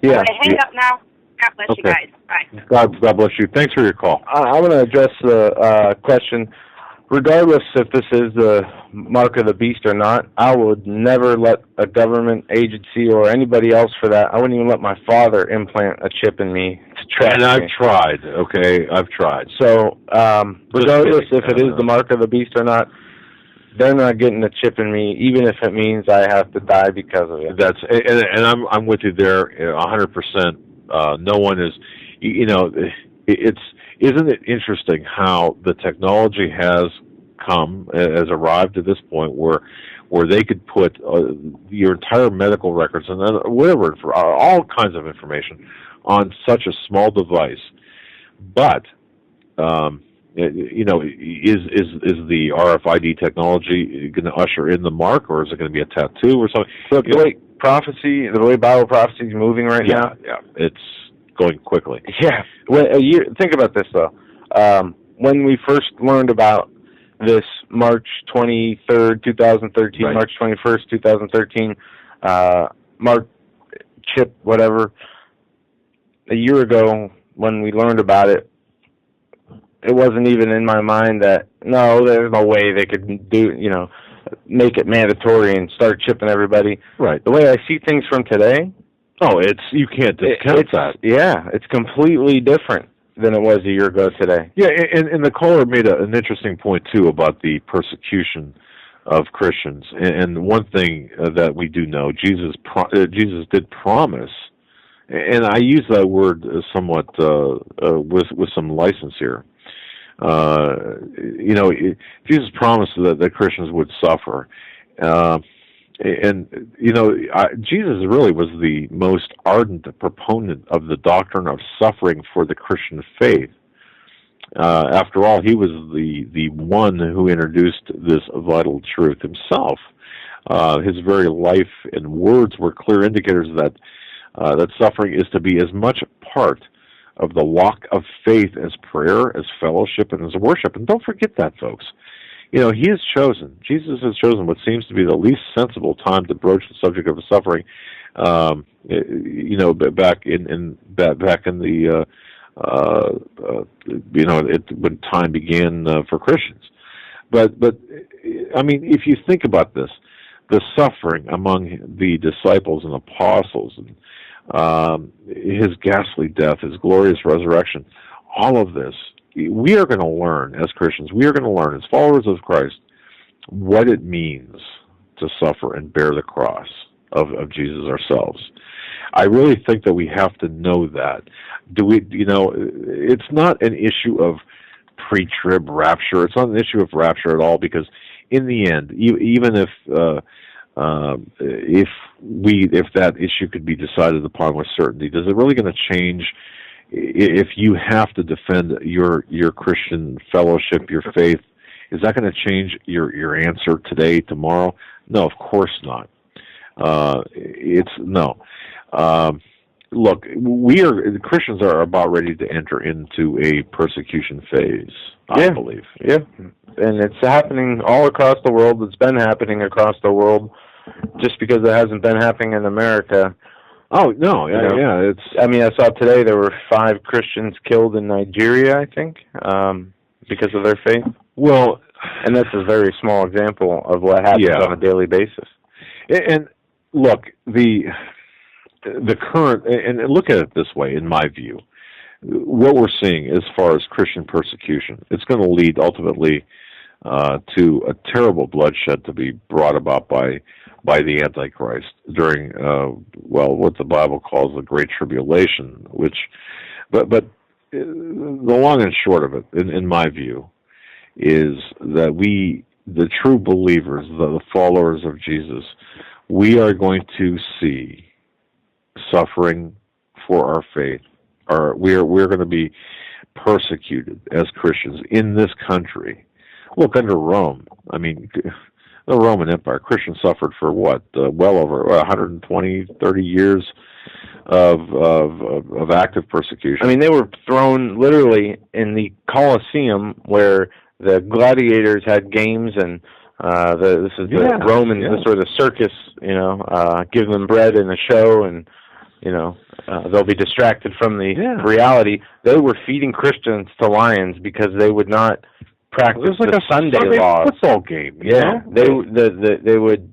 Yeah. I'm going to hang up now. God bless you guys. Bye. God bless you. Thanks for your call. I'm going to address the question. Regardless if this is the mark of the beast or not, I would never let a government agency or anybody else for that. I wouldn't even let my father implant a chip in me to track me. I've tried, okay? I've tried. So, regardless if it is the mark of the beast or not, they're not getting a chip in me, even if it means I have to die because of it. And I'm with you there 100%. No one is, you know, isn't it interesting how the technology has arrived at this point where they could put your entire medical records and whatever, for all kinds of information on such a small device. But you know, is the RFID technology going to usher in the mark, or is it going to be a tattoo or something? Look, the way Bible prophecy is moving right now. Yeah, it's going quickly. Yeah. Think about this, though. When we first learned about this March 23rd, 2013, right. March 21st, 2013, mark, chip, whatever, a year ago when we learned about it, it wasn't even in my mind that, no, there's no way they could make it mandatory and start chipping everybody. Right. The way I see things from today, you can't discount that. Yeah, it's completely different than it was a year ago today. Yeah, and the caller made an interesting point, too, about the persecution of Christians. And one thing that we do know, Jesus did promise, and I use that word somewhat with some license here. Jesus promised that Christians would suffer. Jesus really was the most ardent proponent of the doctrine of suffering for the Christian faith. After all, he was the one who introduced this vital truth himself. His very life and words were clear indicators that suffering is to be as much part of the walk of faith as prayer, as fellowship, and as worship. And don't forget that, folks. Jesus has chosen what seems to be the least sensible time to broach the subject of suffering. Back in the when time began for Christians. But I mean, if you think about this, the suffering among the disciples and apostles, and his ghastly death, his glorious resurrection, all of this, we are going to learn as Christians, we are going to learn as followers of Christ what it means to suffer and bear the cross of Jesus ourselves. I really think that we have to know that. It's not an issue of pre-trib rapture. It's not an issue of rapture at all, because in the end, even if that issue could be decided upon with certainty, is it really going to change if you have to defend your Christian fellowship, your faith? Is that going to change your answer today, tomorrow? No, of course not. Look, Christians are about ready to enter into a persecution phase, I believe. Yeah, and it's happening all across the world. It's been happening across the world. Just because it hasn't been happening in America. Oh, no, yeah. I saw today there were 5 Christians killed in Nigeria, I think, because of their faith. Well, And that's a very small example of what happens on a daily basis. And look, the current, and look at it this way, in my view, what we're seeing as far as Christian persecution, it's going to lead ultimately to a terrible bloodshed to be brought about by the Antichrist during, what the Bible calls the Great Tribulation, but the long and short of it, in my view, is that we, the true believers, the followers of Jesus, we are going to see suffering for our faith. We're going to be persecuted as Christians in this country. Look, under Rome, I mean, the Roman Empire, Christians suffered for what? Well over 120, 30 years of active persecution. I mean, they were thrown literally in the Colosseum where the gladiators had games, and this is the Romans, this sort of circus, give them bread and a show, and they'll be distracted from the reality. They were feeding Christians to lions because they would not practice the Sunday laws. Football game. Yeah, they would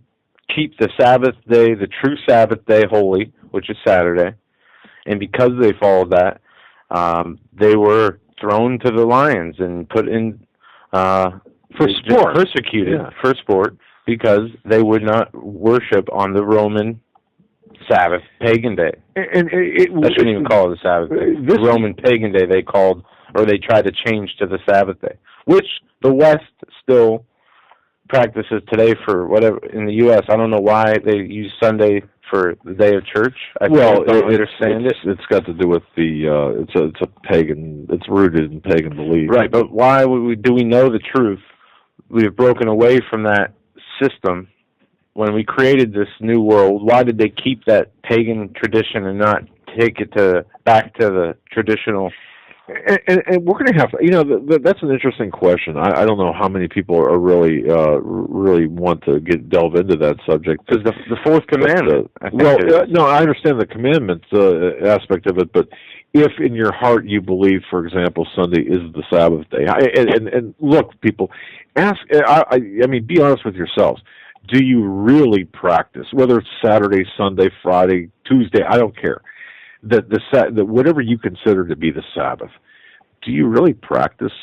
keep the Sabbath day, the true Sabbath day, holy, which is Saturday, and because they followed that, they were thrown to the lions and put in for sport, persecuted for sport because they would not worship on the Roman Sabbath, pagan day. And I shouldn't even call it a Sabbath day. The Roman pagan day they called, or they tried to change to the Sabbath day, which the West still practices today for whatever. In the U.S., I don't know why they use Sunday for the day of church. I don't understand it. It's got to do with the it's a pagan. It's rooted in pagan belief. Right, but why do we know the truth? We have broken away from that system. When we created this new world, why did they keep that pagan tradition and not take it back to the traditional? And we're going to have, that's an interesting question. I don't know how many people are really want to delve into that subject. Because the fourth commandment. No, I understand the commandment aspect of it, but if in your heart you believe, for example, Sunday is the Sabbath day, and look, people, ask. I mean, be honest with yourselves. Do you really practice, whether it's Saturday, Sunday, Friday, Tuesday, I don't care, that whatever you consider to be the Sabbath, do you really practice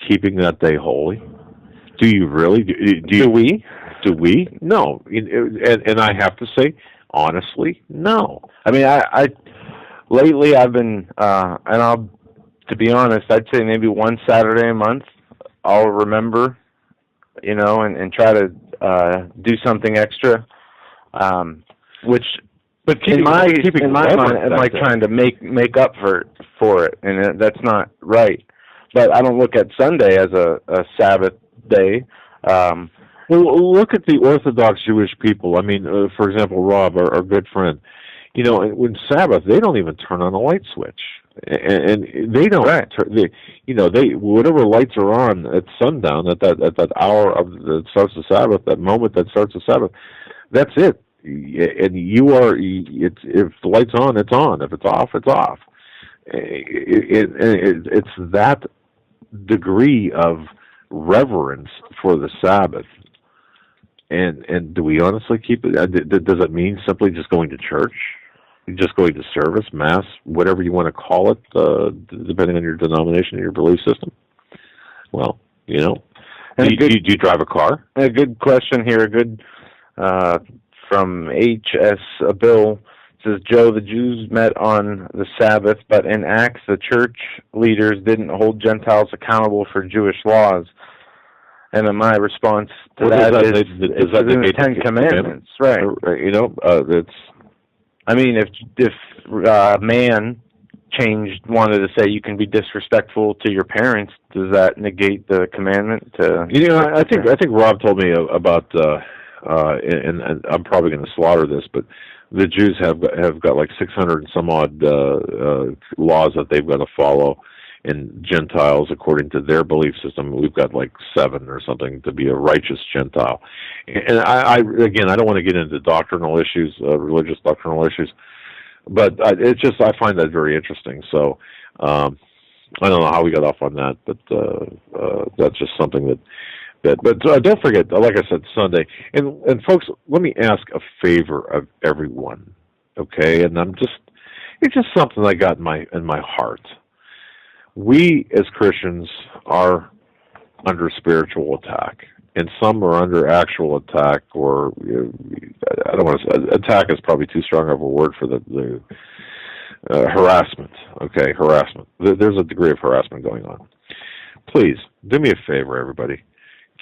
keeping that day holy? Do you really? Do we? No. And I have to say, honestly, no. I mean, I lately I've been, to be honest, I'd say maybe one Saturday a month I'll remember, and try to do something extra, which, but in my mind, it's like trying to make up for it, and that's not right. But I don't look at Sunday as a Sabbath day. Well, look at the Orthodox Jewish people. I mean, for example, Rob, our good friend. When Sabbath, they don't even turn on a light switch, and they don't. Right. They whatever lights are on at sundown, at that hour that starts the Sabbath, that moment that starts the Sabbath, that's it. And if the light's on, it's on. If it's off, it's off. It's that degree of reverence for the Sabbath. And do we honestly keep it? Does it mean simply just going to church? Just going to service, mass, whatever you want to call it, depending on your denomination and your belief system? Well, do you drive a car? A good question here. From H.S. Bill says, Joe, the Jews met on the Sabbath, but in Acts, the church leaders didn't hold Gentiles accountable for Jewish laws. And then my response to that is it's in the Ten Commandments, right? It's. I mean, if man wanted to say you can be disrespectful to your parents, does that negate the commandment? I think Rob told me about, and I'm probably going to slaughter this, but the Jews have got like 600 and some odd laws that they've got to follow. And Gentiles, according to their belief system, we've got like 7 or something to be a righteous Gentile. And I don't want to get into doctrinal issues, religious doctrinal issues, but I find that very interesting. So I don't know how we got off on that, but that's just something that bit. But don't forget, like I said, Sunday. And folks, let me ask a favor of everyone, okay? And it's just something I got in my heart. We as Christians are under spiritual attack, and some are under actual attack, or I don't want to say attack is probably too strong of a word for the harassment. Okay, harassment. There's a degree of harassment going on. Please do me a favor, everybody.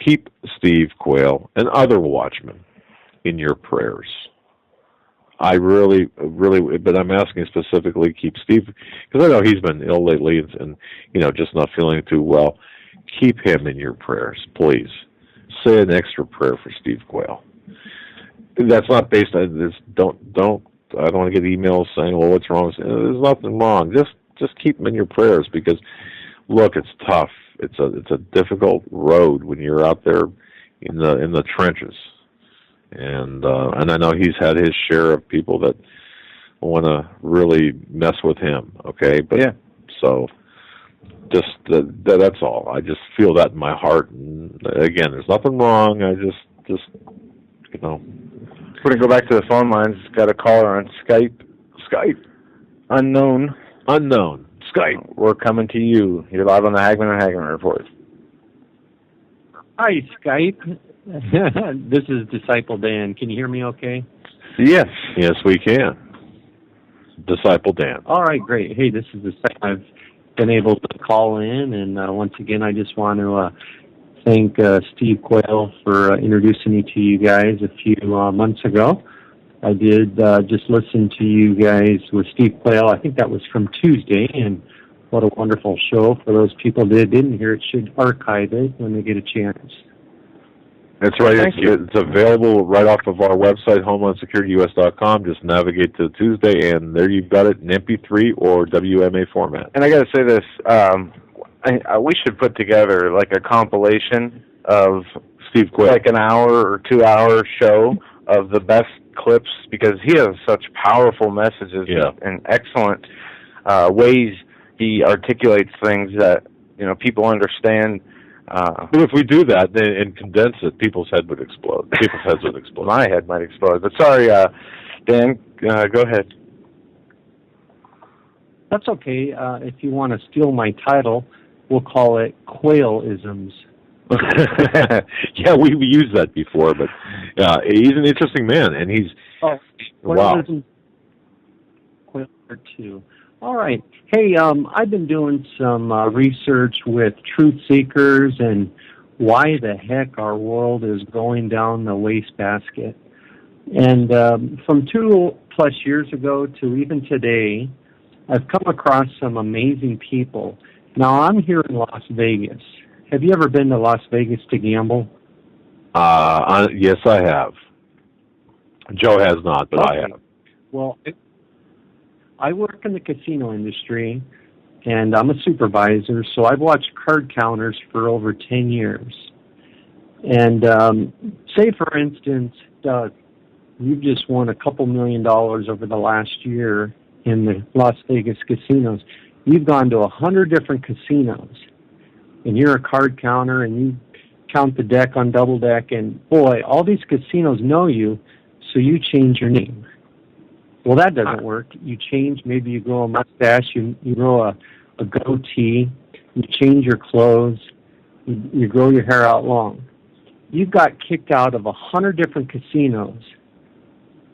Keep Steve Quayle and other watchmen in your prayers. I really, but I'm asking specifically, keep Steve, because I know he's been ill lately and just not feeling too well. Keep him in your prayers, please. Say an extra prayer for Steve Quayle. That's not based on this. Don't. I don't want to get emails saying, "Well, what's wrong?" There's nothing wrong. Just keep him in your prayers, because look, it's tough. It's a difficult road when you're out there in the trenches. And I know he's had his share of people that want to really mess with him. Okay, but yeah, so just that's all. I just feel that in my heart. And again, there's nothing wrong. I just We're gonna go back to the phone lines. Got a caller on Skype. Unknown. Skype. We're coming to you. You're live on the Hagmann and Hagmann Report. Hi, Skype. This is Disciple Dan. Can you hear me okay? Yes, we can. Disciple Dan. All right, great. Hey, this is the second I've been able to call in, and once again, I just want to thank Steve Quayle for introducing me to you guys a few months ago. I did just listen to you guys with Steve Quayle. I think that was from Tuesday, and what a wonderful show. For those people that didn't hear it, should archive it when they get a chance. That's right. It's available right off of our website, HomelandSecurityUS.com. Just navigate to Tuesday, and there you've got it in MP3 or WMA format. And I got to say this: we should put together like a compilation of Steve Quayle, like an hour or 2 hour show of the best clips, because he has such powerful messages and excellent ways he articulates things that people understand. Well, if we do that and condense it, people's heads would explode. My head might explode. But sorry, Dan, go ahead. That's okay. If you want to steal my title, we'll call it Quayle-isms. Yeah, we've used that before, but he's an interesting man, and he's wow. Quayle too. All right. Hey, I've been doing some research with truth seekers and why the heck our world is going down the wastebasket. And from 2+ years ago to even today, I've come across some amazing people. Now, I'm here in Las Vegas. Have you ever been to Las Vegas to gamble? Yes, I have. Joe has not, but I have. Well, I work in the casino industry, and I'm a supervisor, so I've watched card counters for over 10 years. And say, for instance, Doug, you've just won a couple $1 million over the last year in the Las Vegas casinos. You've gone to 100 different casinos, and you're a card counter, and you count the deck on Double Deck, and boy, all these casinos know you, so you change your name. Well, that doesn't work. You change, maybe you grow a mustache, you grow a goatee, you change your clothes, you grow your hair out long. You've got kicked out of 100 different casinos.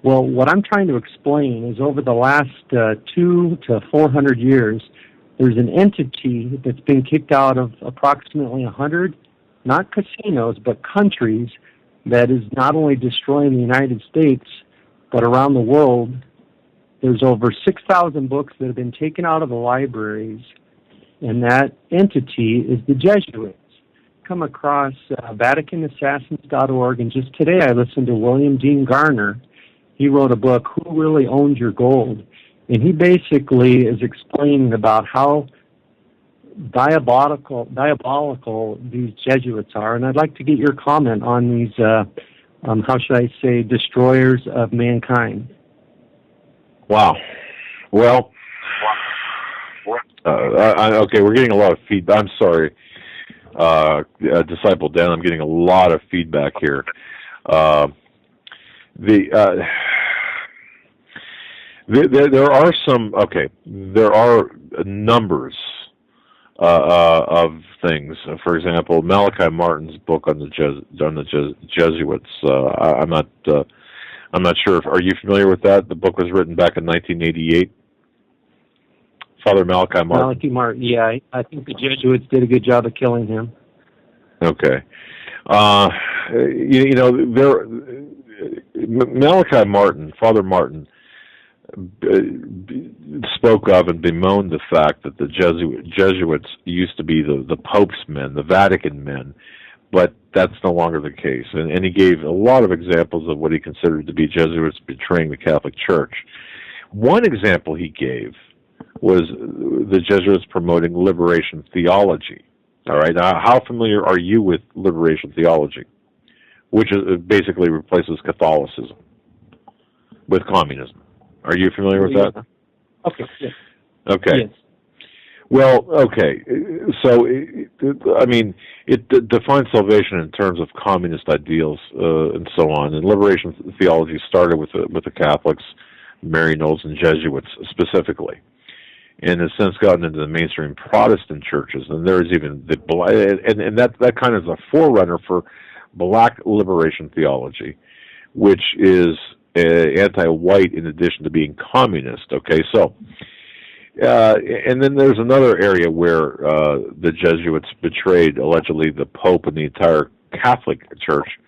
Well, what I'm trying to explain is over the last 200 to 400 years, there's an entity that's been kicked out of approximately 100, not casinos, but countries, that is not only destroying the United States, but around the world. There's over 6,000 books that have been taken out of the libraries, and that entity is the Jesuits. Come across VaticanAssassins.org, and just today I listened to William Dean Garner. He wrote a book, Who Really Owns Your Gold? And he basically is explaining about how diabolical these Jesuits are. And I'd like to get your comment on these, how should I say, destroyers of mankind. Wow. Well, okay, we're getting a lot of feedback. I'm sorry. Disciple Dan. I'm getting a lot of feedback here. There are some, there are numbers of things. For example, Malachi Martin's book on the Jesuits. I'm not sure. Are you familiar with that? The book was written back in 1988. Father Malachi Martin. Malachi Martin. Yeah, I think the Jesuits did a good job of killing him. Okay. Malachi Martin, Father Martin, spoke of and bemoaned the fact that the Jesuits used to be the Pope's men, the Vatican men, but that's no longer the case. And he gave a lot of examples of what he considered to be Jesuits betraying the Catholic Church. One example he gave was the Jesuits promoting liberation theology. All right, now, how familiar are you with liberation theology, which basically replaces Catholicism with communism? Are you familiar with that? Okay. Yes. Okay. Yes. Well, okay. So, it defines salvation in terms of communist ideals and so on. And liberation theology started with the Catholics, Mary Knowles, and Jesuits specifically, and has since gotten into the mainstream Protestant churches. And there is even that kind of is a forerunner for Black liberation theology, which is anti-white in addition to being communist. Okay, so and then there's another area where the Jesuits betrayed allegedly the Pope and the entire Catholic Church,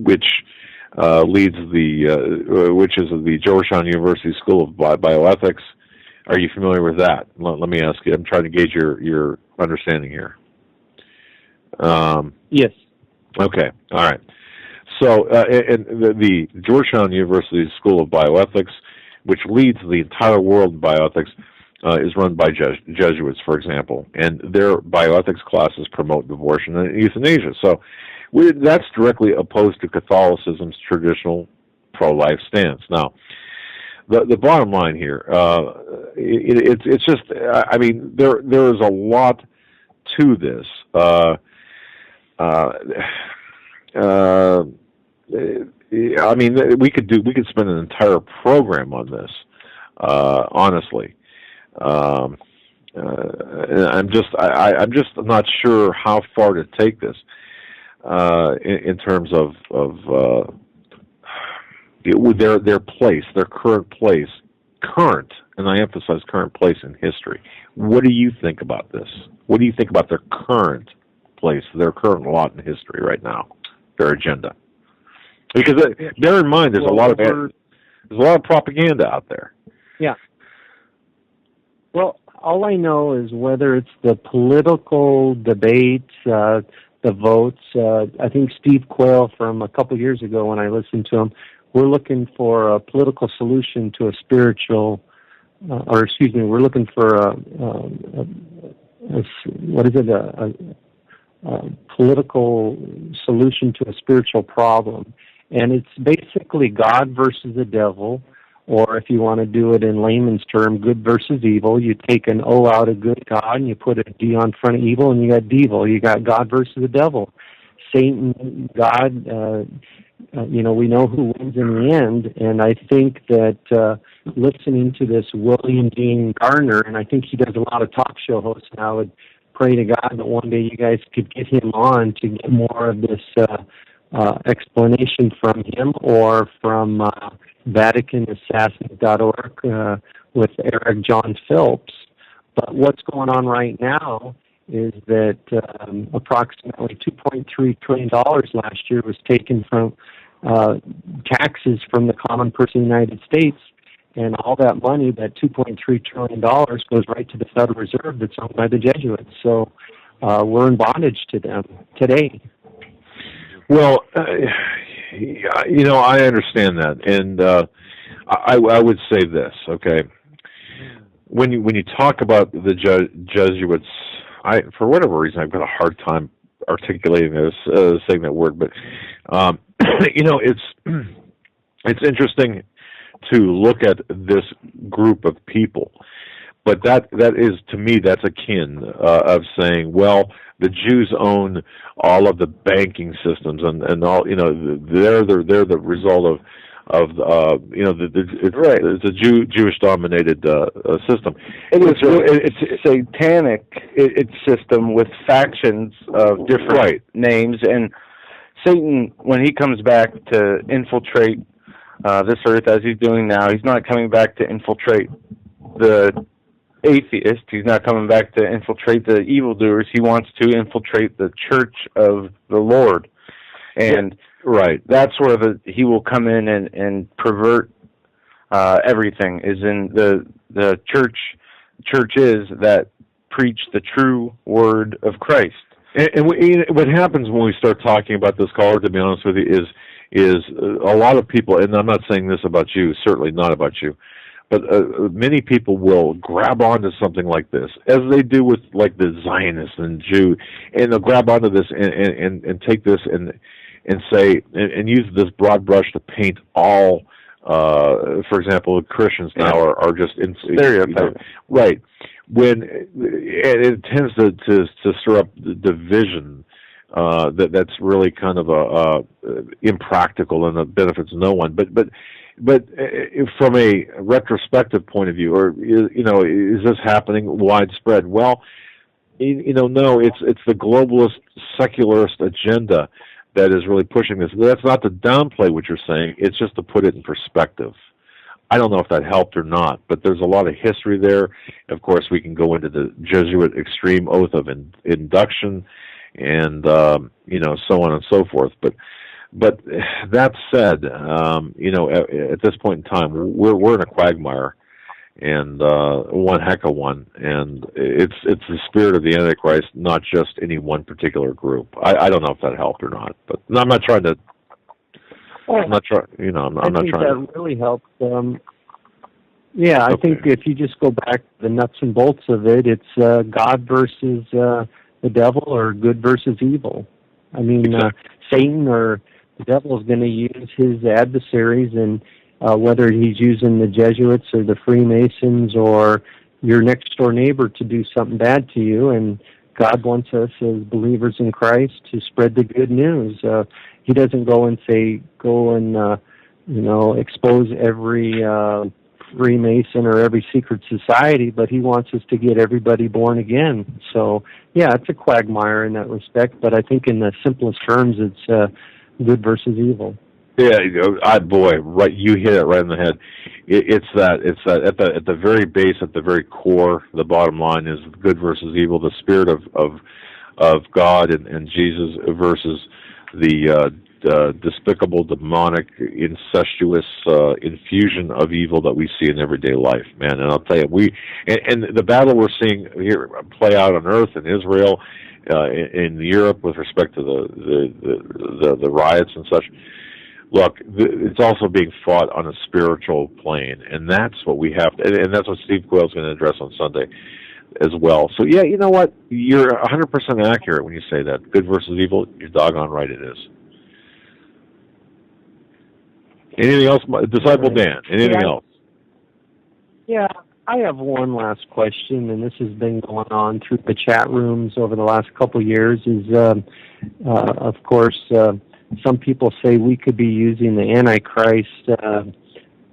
which leads which is the Georgetown University School of Bioethics. Are you familiar with that? Let me ask you. I'm trying to gauge your understanding here. Yes. Okay. All right. So, and the Georgetown University School of Bioethics, which leads the entire world in bioethics, is run by Jesuits, for example, and their bioethics classes promote abortion and euthanasia. So, that's directly opposed to Catholicism's traditional pro-life stance. Now, the bottom line here, it's just, I mean, there is a lot to this. I mean, we could spend an entire program on this, honestly. I'm just not sure how far to take this in terms of their place, their current place, and I emphasize current place in history. What do you think about this? What do you think about their current place, their current lot in history right now, their agenda? Because bear in mind, there's a lot of propaganda out there. Yeah. Well, all I know is whether it's the political debates, the votes. I think Steve Quayle from a couple years ago, when I listened to him, we're looking for a political solution to a spiritual, we're looking for a political solution to a spiritual problem. And it's basically God versus the devil, or if you want to do it in layman's term, good versus evil. You take an O out of good God and you put a D on front of evil, and you got devil. You got God versus the devil. Satan, God, we know who wins in the end. And I think that listening to this William Dean Garner, and I think he does a lot of talk show hosts, and I would pray to God that one day you guys could get him on to get more of this explanation from him, or from VaticanAssassin.org with Eric John Phillips. But what's going on right now is that approximately $2.3 trillion last year was taken from taxes from the common person in the United States, and all that money, that $2.3 trillion, goes right to the Federal Reserve that's owned by the Jesuits. So we're in bondage to them today. Well, I understand that, and I would say this, okay? When you talk about the Jesuits, for whatever reason, I've got a hard time articulating this, saying that word, but it's interesting to look at this group of people, But that is, to me, that's akin of saying, well, the Jews own all of the banking systems and all, they're the result it's a Jewish dominated system. It's a satanic system with factions of different names, and Satan, when he comes back to infiltrate this earth as he's doing now, he's not coming back to infiltrate the atheist. He's not coming back to infiltrate the evildoers. He wants to infiltrate the church of the Lord. And that's where he will come in and pervert everything, is in the churches that preach the true word of Christ. And what happens when we start talking about this, caller, to be honest with you, is a lot of people, and I'm not saying this about you, certainly not about you, but many people will grab onto something like this, as they do with like the Zionists and Jew, and they'll grab onto this and take this and say and use this broad brush to paint all, for example, Christians now are just stereotypes, right? When it tends to stir up the division that's really kind of impractical and that benefits no one. But from a retrospective point of view, or is this happening widespread? Well, no, it's the globalist secularist agenda that is really pushing this. That's not to downplay what you're saying. It's just to put it in perspective. I don't know if that helped or not, but there's a lot of history there. Of course, we can go into the Jesuit extreme oath of induction, and so on and so forth. But that said, at this point in time, we're in a quagmire, and one heck of one. And it's the spirit of the Antichrist, not just any one particular group. I don't know if that helped or not, but I'm not trying to. I'm not trying. I think that really helped. I think if you just go back to the nuts and bolts of it, it's God versus the devil, or good versus evil. I mean, Satan or the devil is going to use his adversaries, and whether he's using the Jesuits or the Freemasons or your next door neighbor to do something bad to you, and God wants us as believers in Christ to spread the good news. He doesn't go and say, expose every Freemason or every secret society, but he wants us to get everybody born again. So, it's a quagmire in that respect, but I think in the simplest terms, it's good versus evil. Yeah, right. You hit it right in the head. It's that at the very base, at the very core, the bottom line is good versus evil. The spirit of God and Jesus versus the despicable, demonic, incestuous infusion of evil that we see in everyday life, man. And I'll tell you, and the battle we're seeing here play out on Earth in Israel, in Europe with respect to the riots and such. Look, it's also being fought on a spiritual plane, and that's what we have to, and that's what Steve Quayle's going to address on Sunday as well. So, you know what? You're 100% accurate when you say that. Good versus evil, you're doggone right it is. Anything else? Disciple Dan, anything else? Yeah, I have one last question, and this has been going on through the chat rooms over the last couple of years, is, of course, some people say we could be using the Antichrist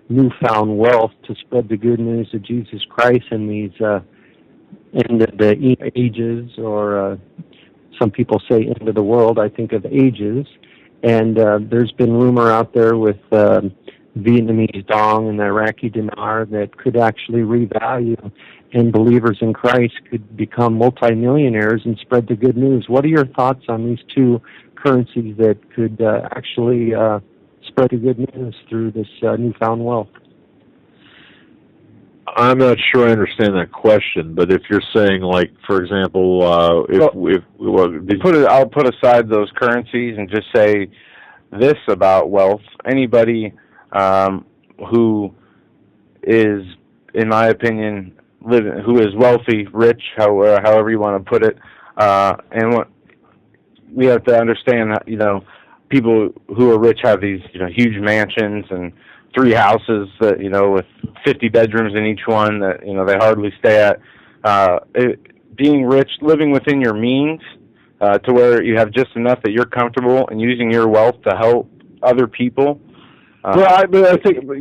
newfound wealth to spread the good news of Jesus Christ in these end of the ages, or some people say end of the world. I think of ages. And there's been rumor out there with Vietnamese dong and the Iraqi dinar that could actually revalue, and believers in Christ could become multimillionaires and spread the good news. What are your thoughts on these two currencies that could actually spread the good news through this newfound wealth? I'm not sure I understand that question, but if you're saying, like, for example, I'll put aside those currencies and just say this about wealth. Anybody who is, in my opinion, who is wealthy, rich, however you want to put it, and what we have to understand, people who are rich have these, huge mansions and 3 houses that, with 50 bedrooms in each one that they hardly stay at. Being rich, living within your means, to where you have just enough that you're comfortable and using your wealth to help other people. But I think what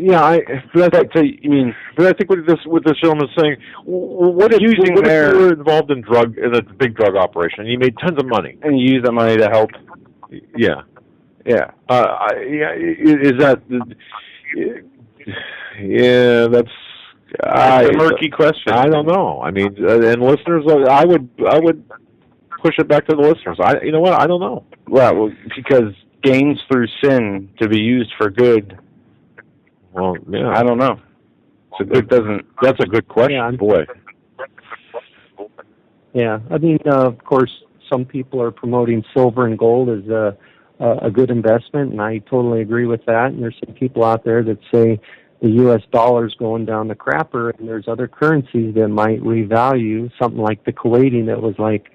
this gentleman's saying, what if you were involved in a big drug operation and you made tons of money and you use that money to help? Yeah. Is that? Yeah, that's a murky question. I don't know. I mean, and listeners, I would push it back to the listeners. You know what? I don't know. Well, because gains through sin to be used for good. Well, yeah. I don't know. So That's a good question, boy. Yeah, I mean, of course, some people are promoting silver and gold as a good investment, and I totally agree with that. And there's some people out there that say the U.S. dollar's going down the crapper, and there's other currencies that might revalue, something like the Kuwaiti that was like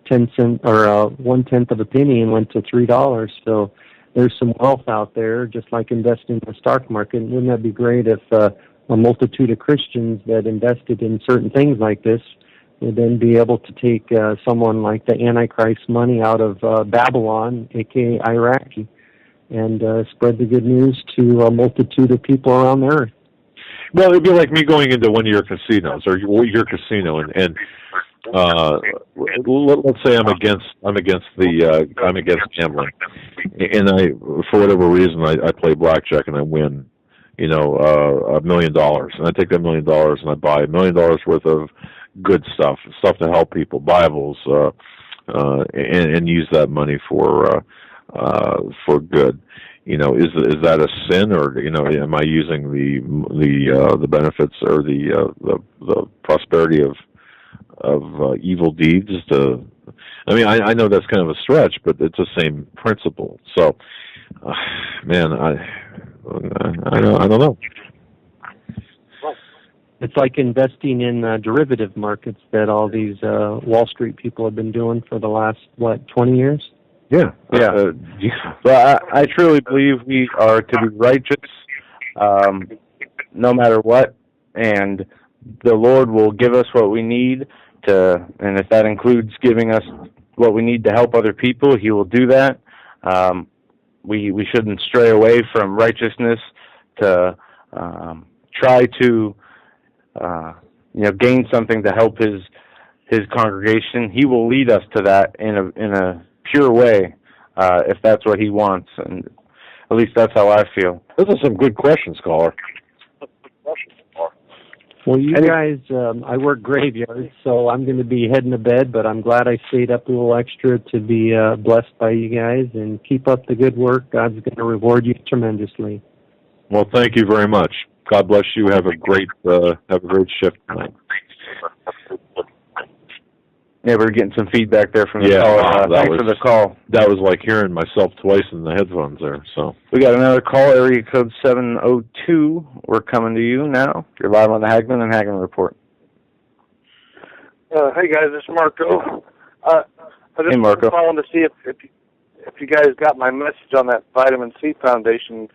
10 cents or 1/10 of a penny and went to $3. So there's some wealth out there, just like investing in the stock market. Wouldn't that be great if a multitude of Christians that invested in certain things like this would then be able to take someone like the Antichrist money out of Babylon, a.k.a. Iraqi, and spread the good news to a multitude of people around the earth? Well, it'd be like me going into one of your casinos or your casino, and let's say I'm against gambling, and for whatever reason I play blackjack and I win, $1 million, and I take that $1 million and I buy $1 million worth of good stuff to help people, Bibles, and use that money for good. Is that a sin, or am I using the benefits or the prosperity of evil deeds to? I mean, I know that's kind of a stretch, but it's the same principle. So, man, I don't know. It's like investing in derivative markets that all these Wall Street people have been doing for the last 20 years. Yeah. Well, I truly believe we are to be righteous, no matter what, and the Lord will give us what we need and if that includes giving us what we need to help other people, He will do that. We shouldn't stray away from righteousness to try to gain something to help His congregation. He will lead us to that in a pure way, if that's what He wants, and at least that's how I feel. Those are some good questions, caller. Well, you guys, I work graveyards, so I'm going to be heading to bed, but I'm glad I stayed up a little extra to be blessed by you guys, and keep up the good work. God's going to reward you tremendously. Well, thank you very much. God bless you. Have a great shift tonight. Yeah, we're getting some feedback there from the caller. Thanks for the call. That was like hearing myself twice in the headphones there. So we got another call, area code 702. We're coming to you now. You're live on the Hagmann and Hagmann Report. Hey guys, it's Marco. I just was calling to see if you guys got my message on that Vitamin C Foundation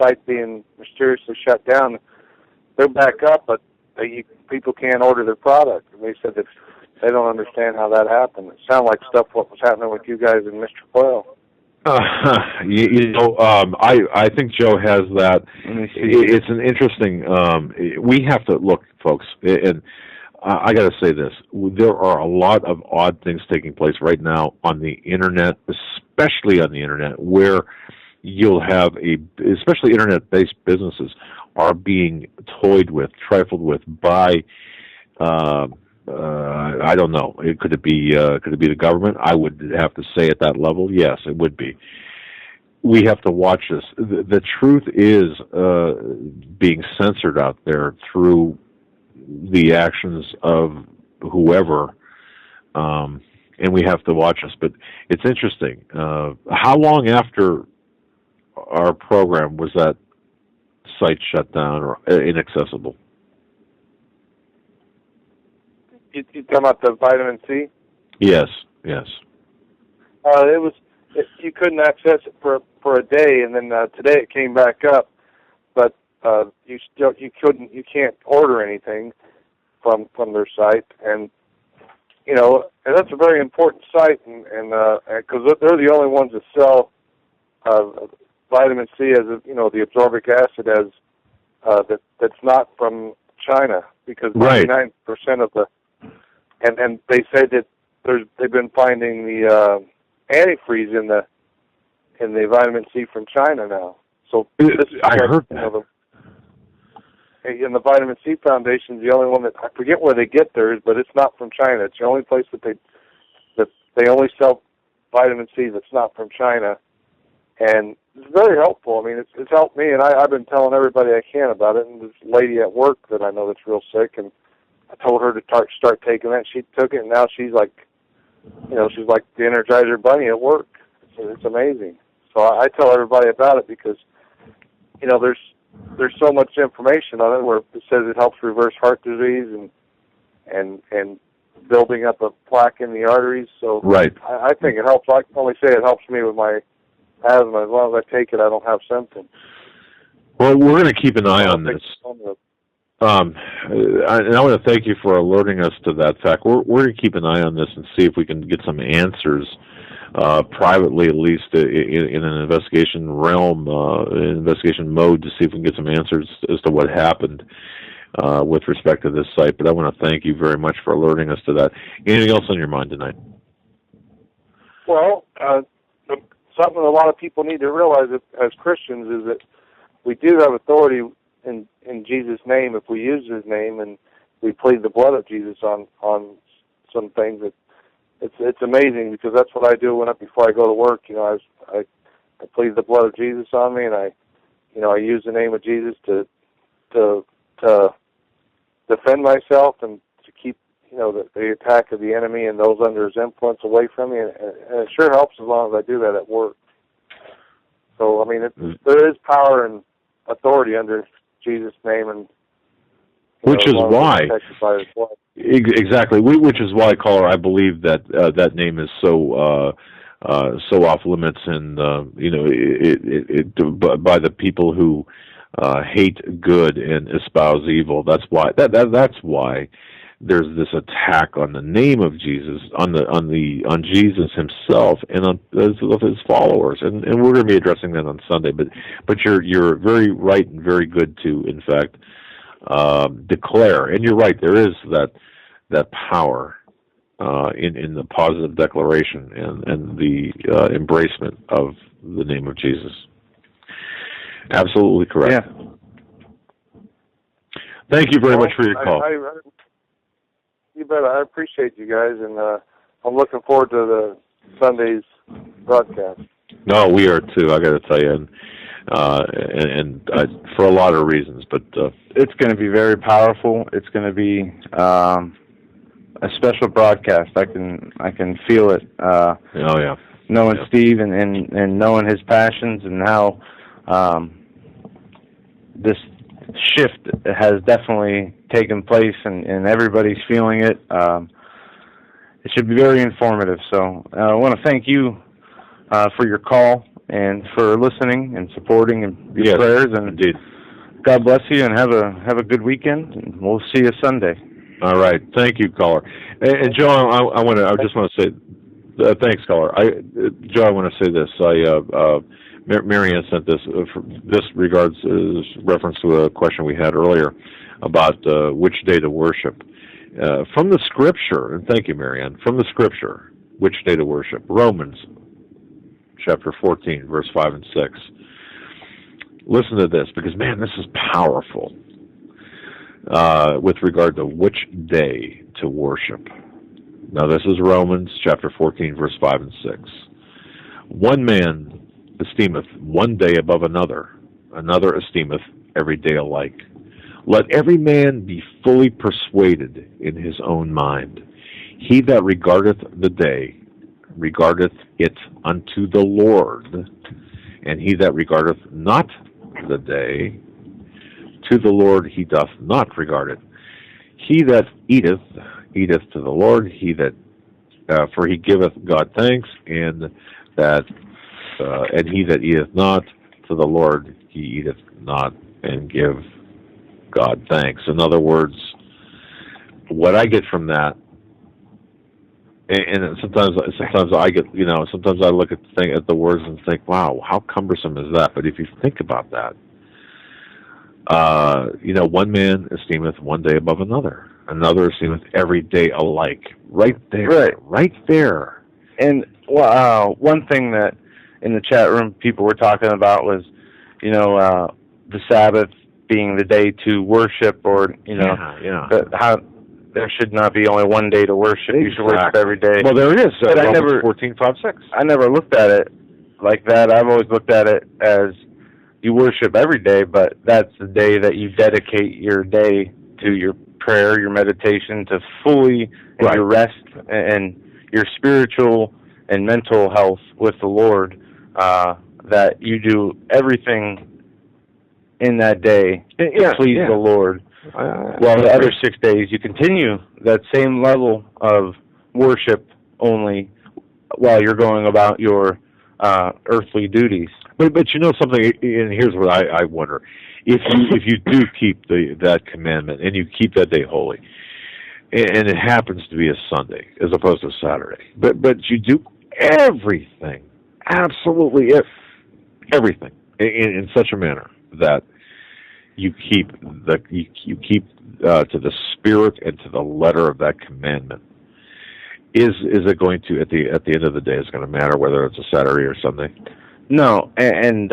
site being mysteriously shut down. They're back up, but people can't order their product. And they said that they don't understand how that happened. It sounded like stuff what was happening with you guys and Mr. Quayle. I think Joe has that. It's an interesting. We have to look, folks, and I got to say this: there are a lot of odd things taking place right now on the internet, especially on the internet, where you'll have especially internet-based businesses are being toyed with, trifled with by. I don't know. Could it be the government? I would have to say at that level, yes, it would be. We have to watch this. The truth is being censored out there through the actions of whoever, and we have to watch this. But it's interesting. How long after our program was that site shut down or inaccessible? You talking about the vitamin C? Yes. You couldn't access it for a day, and then today it came back up. But you can't order anything from their site, and and that's a very important site, and because they're the only ones that sell vitamin C as the ascorbic acid as that's not from China, because 99% of the and they say that they've been finding the antifreeze in the vitamin C from China now. So I heard that. And the Vitamin C Foundation is the only one that, I forget where they get theirs, but it's not from China. It's the only place that they only sell vitamin C that's not from China, and it's very helpful. I mean, it's helped me, and I've been telling everybody I can about it. And this lady at work that I know that's real sick, and I told her to start taking that. She took it, and now she's like the Energizer Bunny at work. It's amazing. So I tell everybody about it because there's so much information on it where it says it helps reverse heart disease and building up a plaque in the arteries. So I think it helps. I can only say it helps me with my asthma. As long as I take it, I don't have symptoms. Well, we're going to keep an eye on this. And I want to thank you for alerting us to that fact. We're going to keep an eye on this and see if we can get some answers privately, at least in an investigation realm, investigation mode, to see if we can get some answers as to what happened with respect to this site. But I want to thank you very much for alerting us to that. Anything else on your mind tonight? Well, something a lot of people need to realize as Christians is that we do have authority in Jesus' name if we use His name, and we plead the blood of Jesus on some things. It's amazing because that's what I do before I go to work. I plead the blood of Jesus on me, and I use the name of Jesus to defend myself and to keep the attack of the enemy and those under his influence away from me, and it sure helps as long as I do that at work. So I mean, there is power and authority under Jesus' name, and which is why exactly, which is why, caller, I believe that that name is so off limits, and by the people who hate good and espouse evil. That's why that's why there's this attack on the name of Jesus, on Jesus himself, and on his followers, and we're going to be addressing that on Sunday. But you're very right and very good to, in fact, declare. And you're right, there is that power in the positive declaration and the embracement of the name of Jesus. Absolutely correct. Yeah. Thank you very much for your call. You bet. I appreciate you guys, and I'm looking forward to the Sunday's broadcast. No, we are too. I got to tell you, and for a lot of reasons. But it's going to be very powerful. It's going to be a special broadcast. I can feel it. Oh yeah. Knowing Steve and knowing his passions and how this shift has definitely taken place, and everybody's feeling it. It should be very informative. So I want to thank you for your call and for listening and supporting and your prayers. And indeed, God bless you, and have a good weekend. And we'll see you Sunday. All right, thank you, caller. And Joe, I just want to say thanks, caller. Joe, I want to say this. Marianne sent this. This regards reference to a question we had earlier about which day to worship. From the Scripture, and thank you, Marianne. From the Scripture, which day to worship? Romans, chapter 14, verse 5 and 6. Listen to this, because man, this is powerful. With regard to which day to worship. Now, this is Romans, chapter 14, verse 5 and 6. One man esteemeth one day above another, another esteemeth every day alike. Let every man be fully persuaded in his own mind. He that regardeth the day regardeth it unto the Lord, and he that regardeth not the day, to the Lord he doth not regard it. He that eateth, eateth to the Lord, for he giveth God thanks, and he that eateth not to the Lord, he eateth not and give God thanks. In other words, what I get from that, and sometimes I get, sometimes I look at the words and think, wow, how cumbersome is that? But if you think about that, one man esteemeth one day above another, another esteemeth every day alike. Right there. And one thing that in the chat room people were talking about was, the Sabbath being the day to worship, or how there should not be only one day to worship. You should worship every day. Well, there it is. But I never 14:5-6. I never looked at it like that. I've always looked at it as you worship every day, but that's the day that you dedicate your day to your prayer, your meditation, to fully and your rest and your spiritual and mental health with the Lord. That you do everything in that day to please the Lord. While the other 6 days, you continue that same level of worship only while you're going about your earthly duties. But you know something, and here's what I wonder: if you do keep that commandment and you keep that day holy, and it happens to be a Sunday as opposed to Saturday, but you do everything, absolutely everything, in such a manner that you keep to the spirit and to the letter of that commandment. Is it going to at the end of the day? Is it going to matter whether it's a Saturday or Sunday? No, and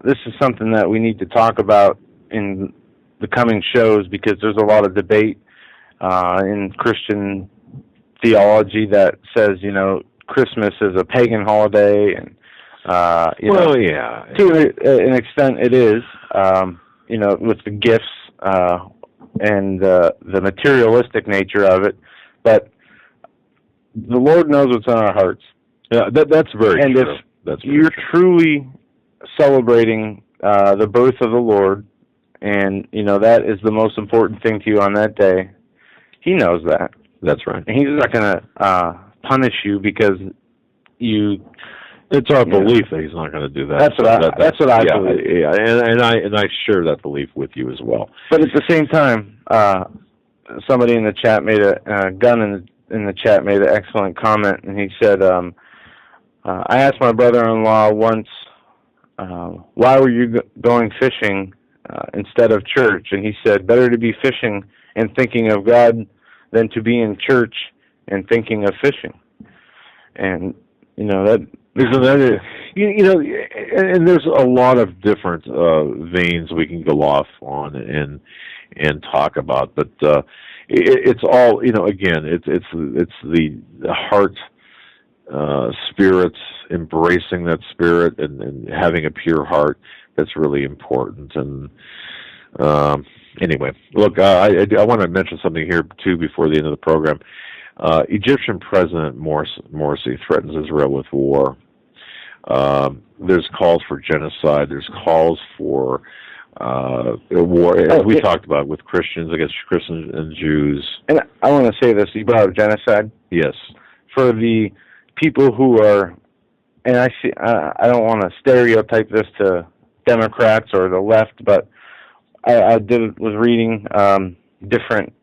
this is something that we need to talk about in the coming shows, because there's a lot of debate in Christian theology that says Christmas is a pagan holiday, and to an extent it is. With the gifts and the materialistic nature of it, but the Lord knows what's in our hearts. Yeah, that's very and true. If you're truly celebrating the birth of the Lord, and that is the most important thing to you on that day, He knows that. That's right. And He's not going to punish you because you. It's our belief that He's not going to do that. That's what I believe. Yeah, and I share that belief with you as well. But at the same time, somebody in the chat made Gunn in the chat made an excellent comment, and he said, I asked my brother-in-law once, why were you going fishing instead of church? And he said, better to be fishing and thinking of God than to be in church and thinking of fishing. And that. And there's a lot of different veins we can go off on and talk about, but it's all again, it's the heart, spirit, embracing that spirit and having a pure heart that's really important. And anyway, look, I want to mention something here too before the end of the program. Egyptian President Morsi threatens Israel with war. There's calls for genocide. There's calls for war, as we talked about, with Christians, against Christians and Jews. And I want to say this. You brought up genocide. Yes. For the people who are, and I don't want to stereotype this to Democrats or the left, but I was reading different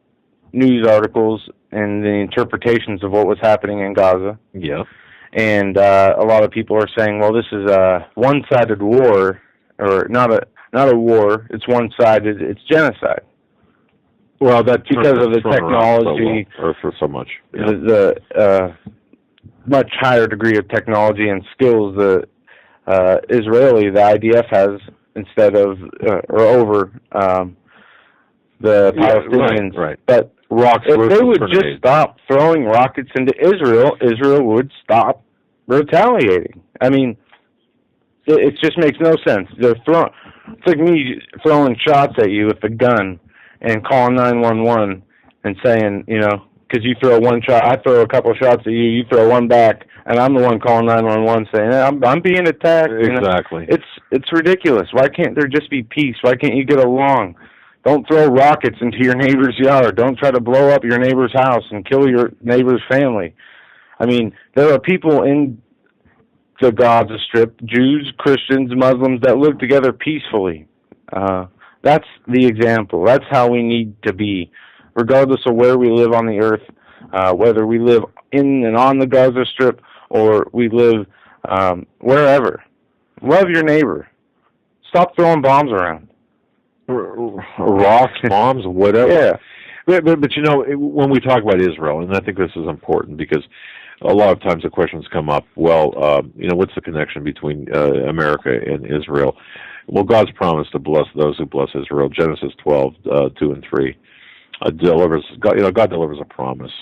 news articles and the interpretations of what was happening in Gaza. Yeah. And a lot of people are saying, well, this is a one-sided war, or not a war. It's one-sided. It's genocide. Well, that's because of the technology, or for so much. Yeah. The much higher degree of technology and skills the IDF has instead of or over the Palestinians. Right. But rocks. If they would just stop throwing rockets into Israel, Israel would stop retaliating. I mean, it just makes no sense. It's like me throwing shots at you with a gun and calling 911 and saying, because you throw one shot, I throw a couple shots at you, you throw one back, and I'm the one calling 911 saying, I'm being attacked. Exactly. It's ridiculous. Why can't there just be peace? Why can't you get along? Don't throw rockets into your neighbor's yard. Don't try to blow up your neighbor's house and kill your neighbor's family. I mean, there are people in the Gaza Strip, Jews, Christians, Muslims, that live together peacefully. That's the example. That's how we need to be, regardless of where we live on the earth, whether we live in and on the Gaza Strip or we live wherever. Love your neighbor. Stop throwing bombs around. Rocks, bombs, whatever. Yeah. But you know, when we talk about Israel, and I think this is important because a lot of times the questions come up, well, you know, what's the connection between America and Israel? Well, God's promised to bless those who bless Israel. Genesis 12, 2 and 3. God delivers a promise.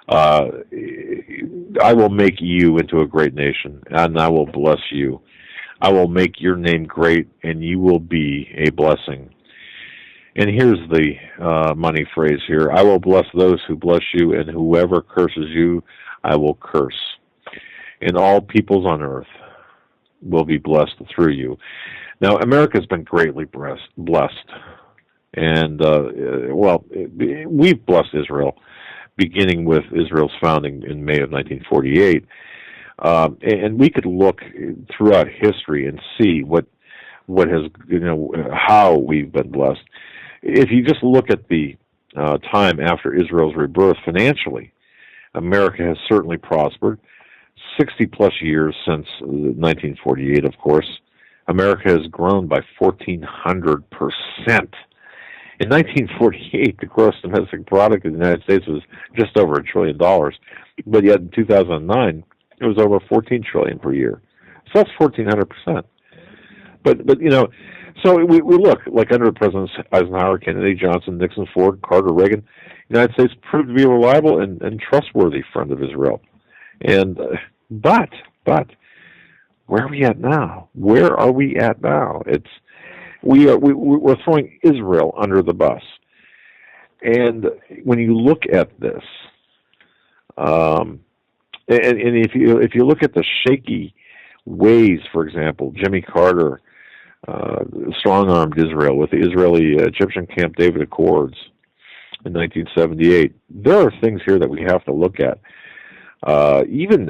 I will make you into a great nation, and I will bless you. I will make your name great, and you will be a blessing. And here's the money phrase here. I will bless those who bless you, and whoever curses you, I will curse. And all peoples on earth will be blessed through you. Now, America's been greatly blessed. And, we've blessed Israel, beginning with Israel's founding in May of 1948. And we could look throughout history and see what has, how we've been blessed. If you just look at the time after Israel's rebirth financially, America has certainly prospered. 60-plus years since 1948, of course, America has grown by 1,400%. In 1948, the gross domestic product of the United States was just over $1 trillion, but yet in 2009, it was over $14 trillion per year. So that's 1,400%. But so we look, like under Presidents Eisenhower, Kennedy, Johnson, Nixon, Ford, Carter, Reagan, the United States proved to be a reliable and trustworthy friend of Israel. And but where are we at now? Where are we at now? We're throwing Israel under the bus. And when you look at this, and if you look at the shaky ways, for example, Jimmy Carter strong-armed Israel with the Israeli-Egyptian Camp David Accords in 1978. There are things here that we have to look at. Even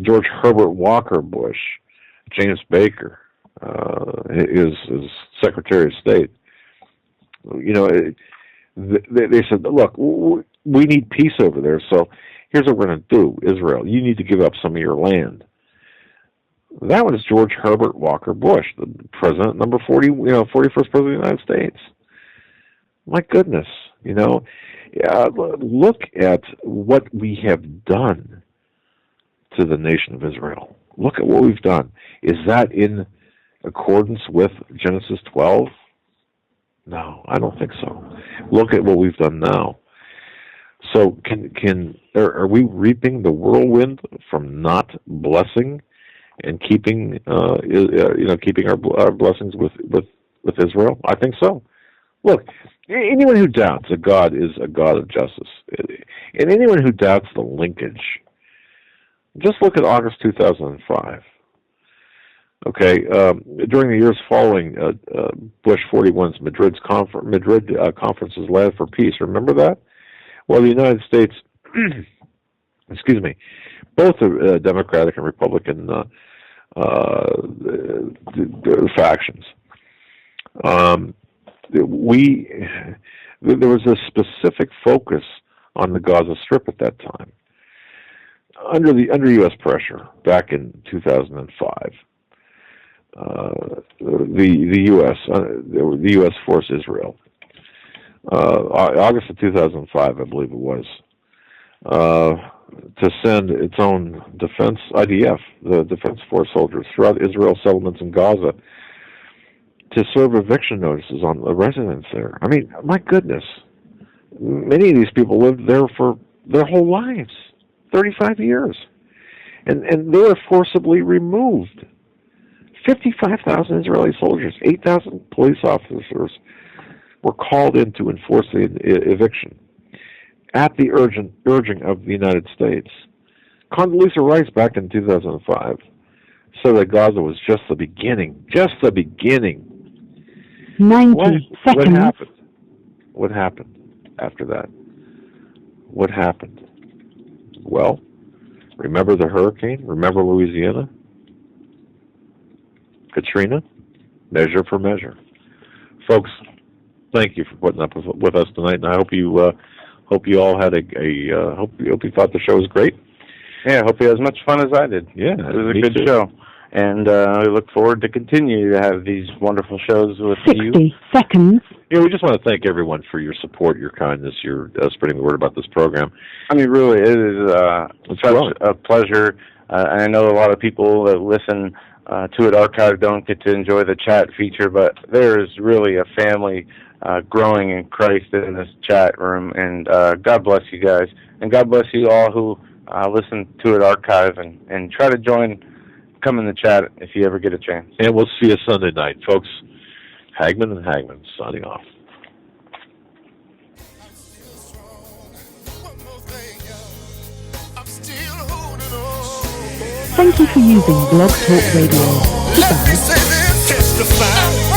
George Herbert Walker Bush, James Baker, his Secretary of State, they said, look, we need peace over there, so here's what we're going to do, Israel. You need to give up some of your land. That was George Herbert Walker Bush, the president, number 40, 41st president of the United States. My goodness, look at what we have done to the nation of Israel. Look at what we've done. Is that in accordance with Genesis 12? No, I don't think so. Look at what we've done now. So are we reaping the whirlwind from not blessing and keeping our blessings with Israel? I think so. Look, anyone who doubts that God is a God of justice, and anyone who doubts the linkage, just look at August 2005. Okay, during the years following Bush 41's Madrid conferences led for peace. Remember that? Well, the United States, excuse me, both the Democratic and Republican factions. There was a specific focus on the Gaza Strip at that time. Under U.S. pressure back in 2005, the U.S. forced Israel. August of 2005, I believe it was, to send its own defense, IDF, the Defense Force soldiers, throughout Israel's settlements in Gaza to serve eviction notices on the residents there. I mean, my goodness. Many of these people lived there for their whole lives, 35 years. And they were forcibly removed. 55,000 Israeli soldiers, 8,000 police officers were called in to enforce the eviction at the urging of the United States. Condoleezza Rice, back in 2005, said that Gaza was just the beginning. Just the beginning. 90 seconds. What happened after that? What happened? Well, remember the hurricane? Remember Louisiana? Katrina? Measure for measure. folks, thank you for putting up with us tonight, and I hope you all had hope you thought the show was great. Yeah, I hope you had as much fun as I did. Yeah, it was a good show. And we look forward to continue to have these wonderful shows with 60 you. 60 seconds. Yeah, we just want to thank everyone for your support, your kindness, your spreading the word about this program. I mean, really, it is such a pleasure. And I know a lot of people that listen to it archived don't get to enjoy the chat feature, but there is really a family growing in Christ in this chat room. And God bless you guys. And God bless you all who listen to it archive and try to come in the chat if you ever get a chance. And we'll see you Sunday night, folks. Hagmann and Hagmann signing off. Thank you for using Blog Talk Radio. Goodbye. Testify.